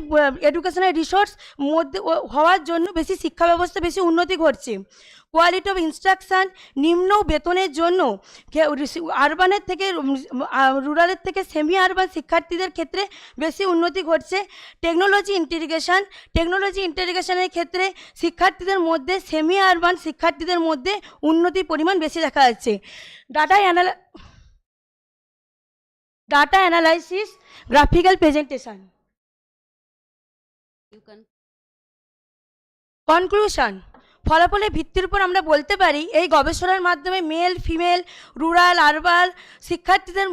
এডুকেশনাল রিসোর্স মধ্যে হওয়ার জন্য বেশি শিক্ষা ব্যবস্থা বেশি উন্নতি ঘটছে। কোয়ালিটি অফ ইনস্ট্রাকশান, নিম্ন বেতনের জন্য আরবানের থেকে রুরালের থেকে সেমি আরবান শিক্ষার্থীদের ক্ষেত্রে বেশি উন্নতি ঘটছে। টেকনোলজি ইন্টিগ্রেশনের ক্ষেত্রে শিক্ষার্থীদের মধ্যে সেমি আরবান শিক্ষার্থীদের মধ্যে উন্নতির পরিমাণ বেশি দেখা যাচ্ছে। Data analysis, graphical presentation. You can. Conclusion, ফলাফলের ভিত্তির উপর আমরা বলতে পারি এই গবেষণার মাধ্যমে মেল ফিমেল রুরাল আরবান শিক্ষার্থীদের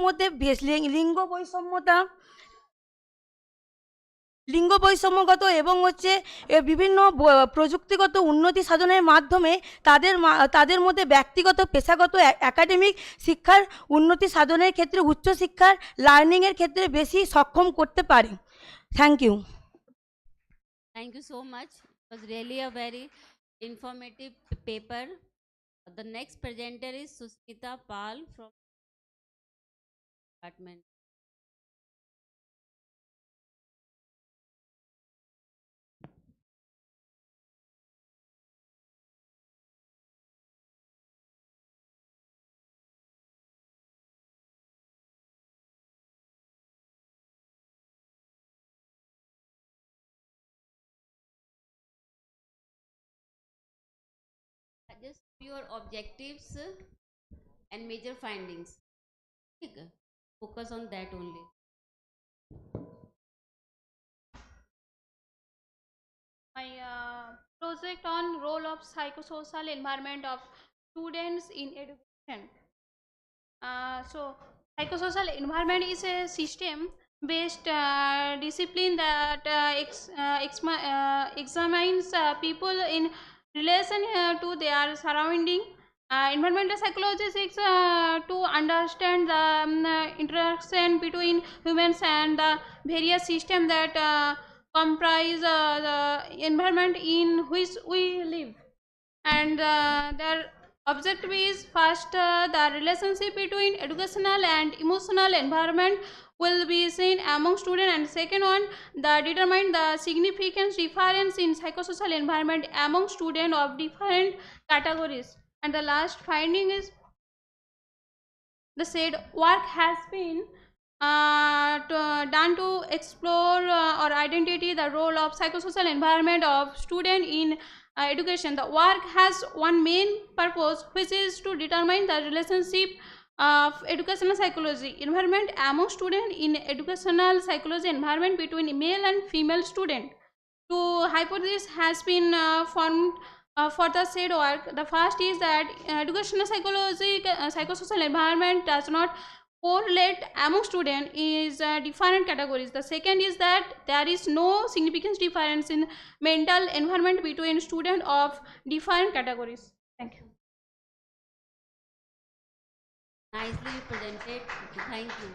মধ্যে লিঙ্গ বৈষম্যগত এবং বিভিন্ন প্রযুক্তিগত উন্নতি সাধনের মাধ্যমে তাদের মধ্যে ব্যক্তিগত পেশাগত একাডেমিক শিক্ষার উন্নতি সাধনের ক্ষেত্রে উচ্চশিক্ষার লার্নিংয়ের ক্ষেত্রে বেশি সক্ষম করতে পারে। Thank you. Thank you so much. It was really a very informative paper. The next presenter is Susmita Pal from department. Just your objectives and major findings. Okay. Focus on that only. My project on role of psychosocial environment of students in education. So psychosocial environment is a system based discipline that examines people in relation to their surrounding. Environmental psychology seeks to understand the interaction between humans and the various systems that comprise the environment in which we live. And their objective is first, the relationship between educational and emotional environment will be seen among students, and second one, the determine the significant difference in psychosocial environment among students of different categories. And the last finding is the said work has been done to explore or identify the role of psychosocial environment of student in education. The work has one main purpose, which is to determine the relationship of educational psychology environment among student in educational psychology environment between male and female student. Two hypotheses has been formed for the said work. The first is that educational psychology psychosocial environment does not correlate among students is different categories. The second is that there is no significant difference in mental environment between students of different categories. Thank you. Nicely presented. Thank you.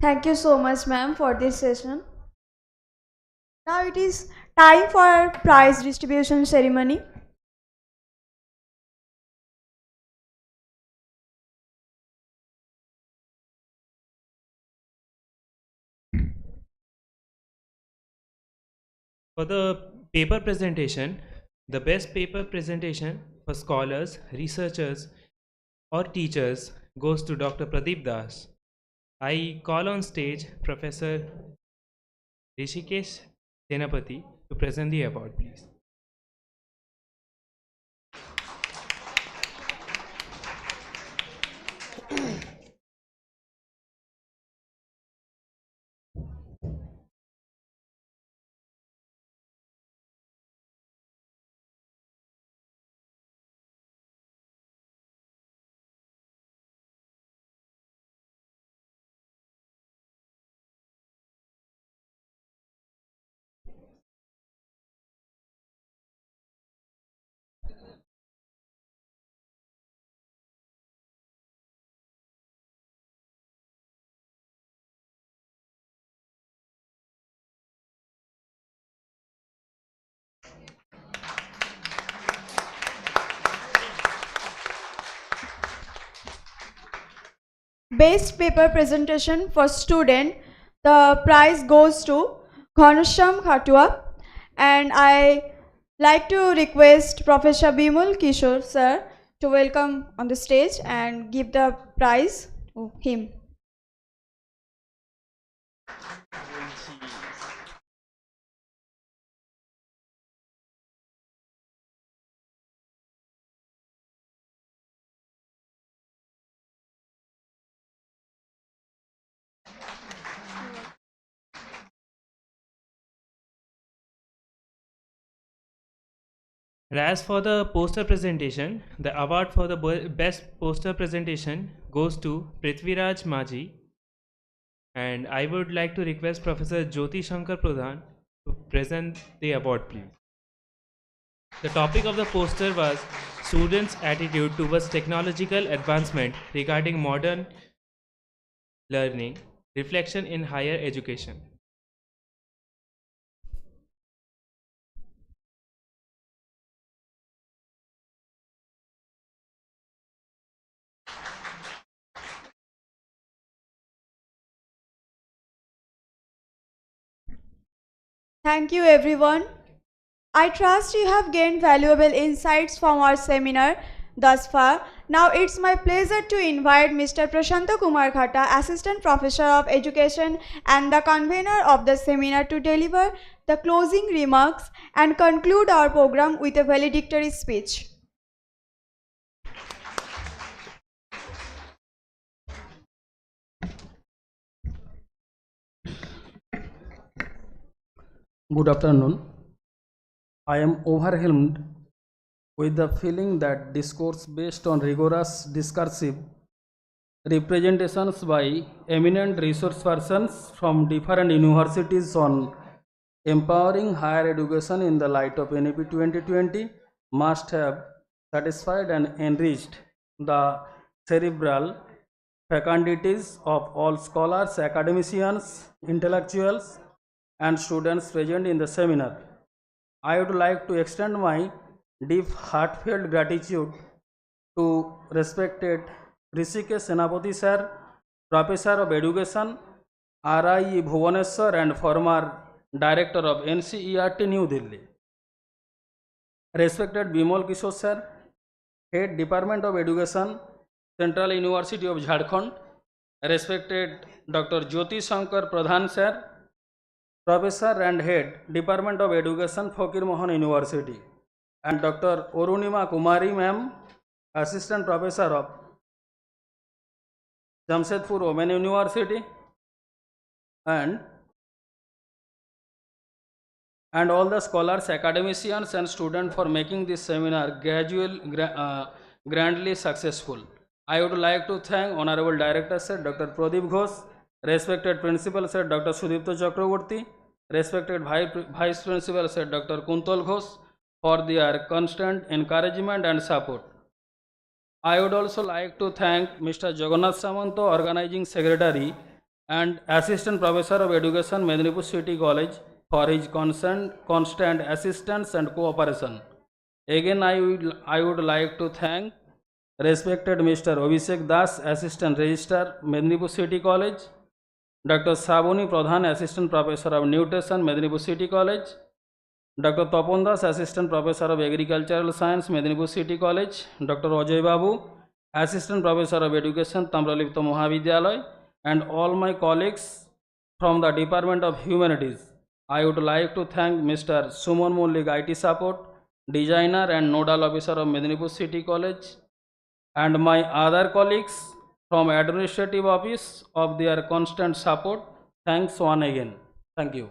Thank you so much, ma'am, for this session. Now it is time for prize distribution ceremony. For the paper presentation, the best paper presentation for scholars, researchers, or teachers goes to Dr. Pradeep Das. I call on stage Professor Rishikesh Senapati to present the award, please. Best paper presentation for student, the prize goes to Ghanasham Khatua, and I like to request Professor Bimul Kishore sir to welcome on the stage and give the prize to him. And as for the poster presentation, the award for the best poster presentation goes to Prithviraj Maji. And I would like to request Professor Jyoti Shankar Pradhan to present the award, please. The topic of the poster was students' attitude towards technological advancement regarding modern learning, reflection in higher education. Thank you everyone. I trust you have gained valuable insights from our seminar thus far. Now it's my pleasure to invite Mr. Prashanta Kumar Khata, Assistant Professor of Education and the convener of the seminar, to deliver the closing remarks and conclude our program with a valedictory speech. Good afternoon. I am overwhelmed with the feeling that discourse based on rigorous discursive representations by eminent resource persons from different universities on empowering higher education in the light of NEP 2020 must have satisfied and enriched the cerebral faculties of all scholars, academicians, intellectuals, and students present in the seminar. I would like to extend my deep heartfelt gratitude to respected Rishikesh Senapati sir, Professor of Education, RIE Bhubaneswar and former Director of NCERT New Delhi. Respected Bimal Kishore sir, Head Department of Education, Central University of Jharkhand. Respected Dr. Jyoti Shankar Pradhan sir, Professor and Head Department of Education, Fakir Mohan University, and Dr. Orunima Kumari ma'am, Assistant Professor of Jamshedpur Women University, and all the scholars, academicians and students for making this seminar grandly successful. I would like to thank Honorable Director Sir Dr. Pradeep Ghosh, respected Principal Sir Dr. Sudipto Chakraborty, respected Vice Principal Sir Dr. Kuntal Ghosh for their constant encouragement and support. I would also like to thank Mr. Jagannath Samanto, Organizing Secretary and Assistant Professor of Education, Medinipur City College, for his constant assistance and cooperation. Again, I would like to thank respected Mr. Abhishek Das, Assistant Registrar, Medinipur City College, Dr. Sabuni Pradhan, Assistant Professor of Nutrition, Medinipur City College, Dr. Tapan Das, Assistant Professor of Agricultural Science, Medinipur City College, Dr. Ajay Babu, Assistant Professor of Education, Tamralipta Mahavidyalaya, and all my colleagues from the Department of Humanities. I would like to thank Mr. Suman Mullik, IT Support, Designer and Nodal Officer of Medinipur City College, and my other colleagues from Administrative Office of their constant support. Thanks once again. Thank you.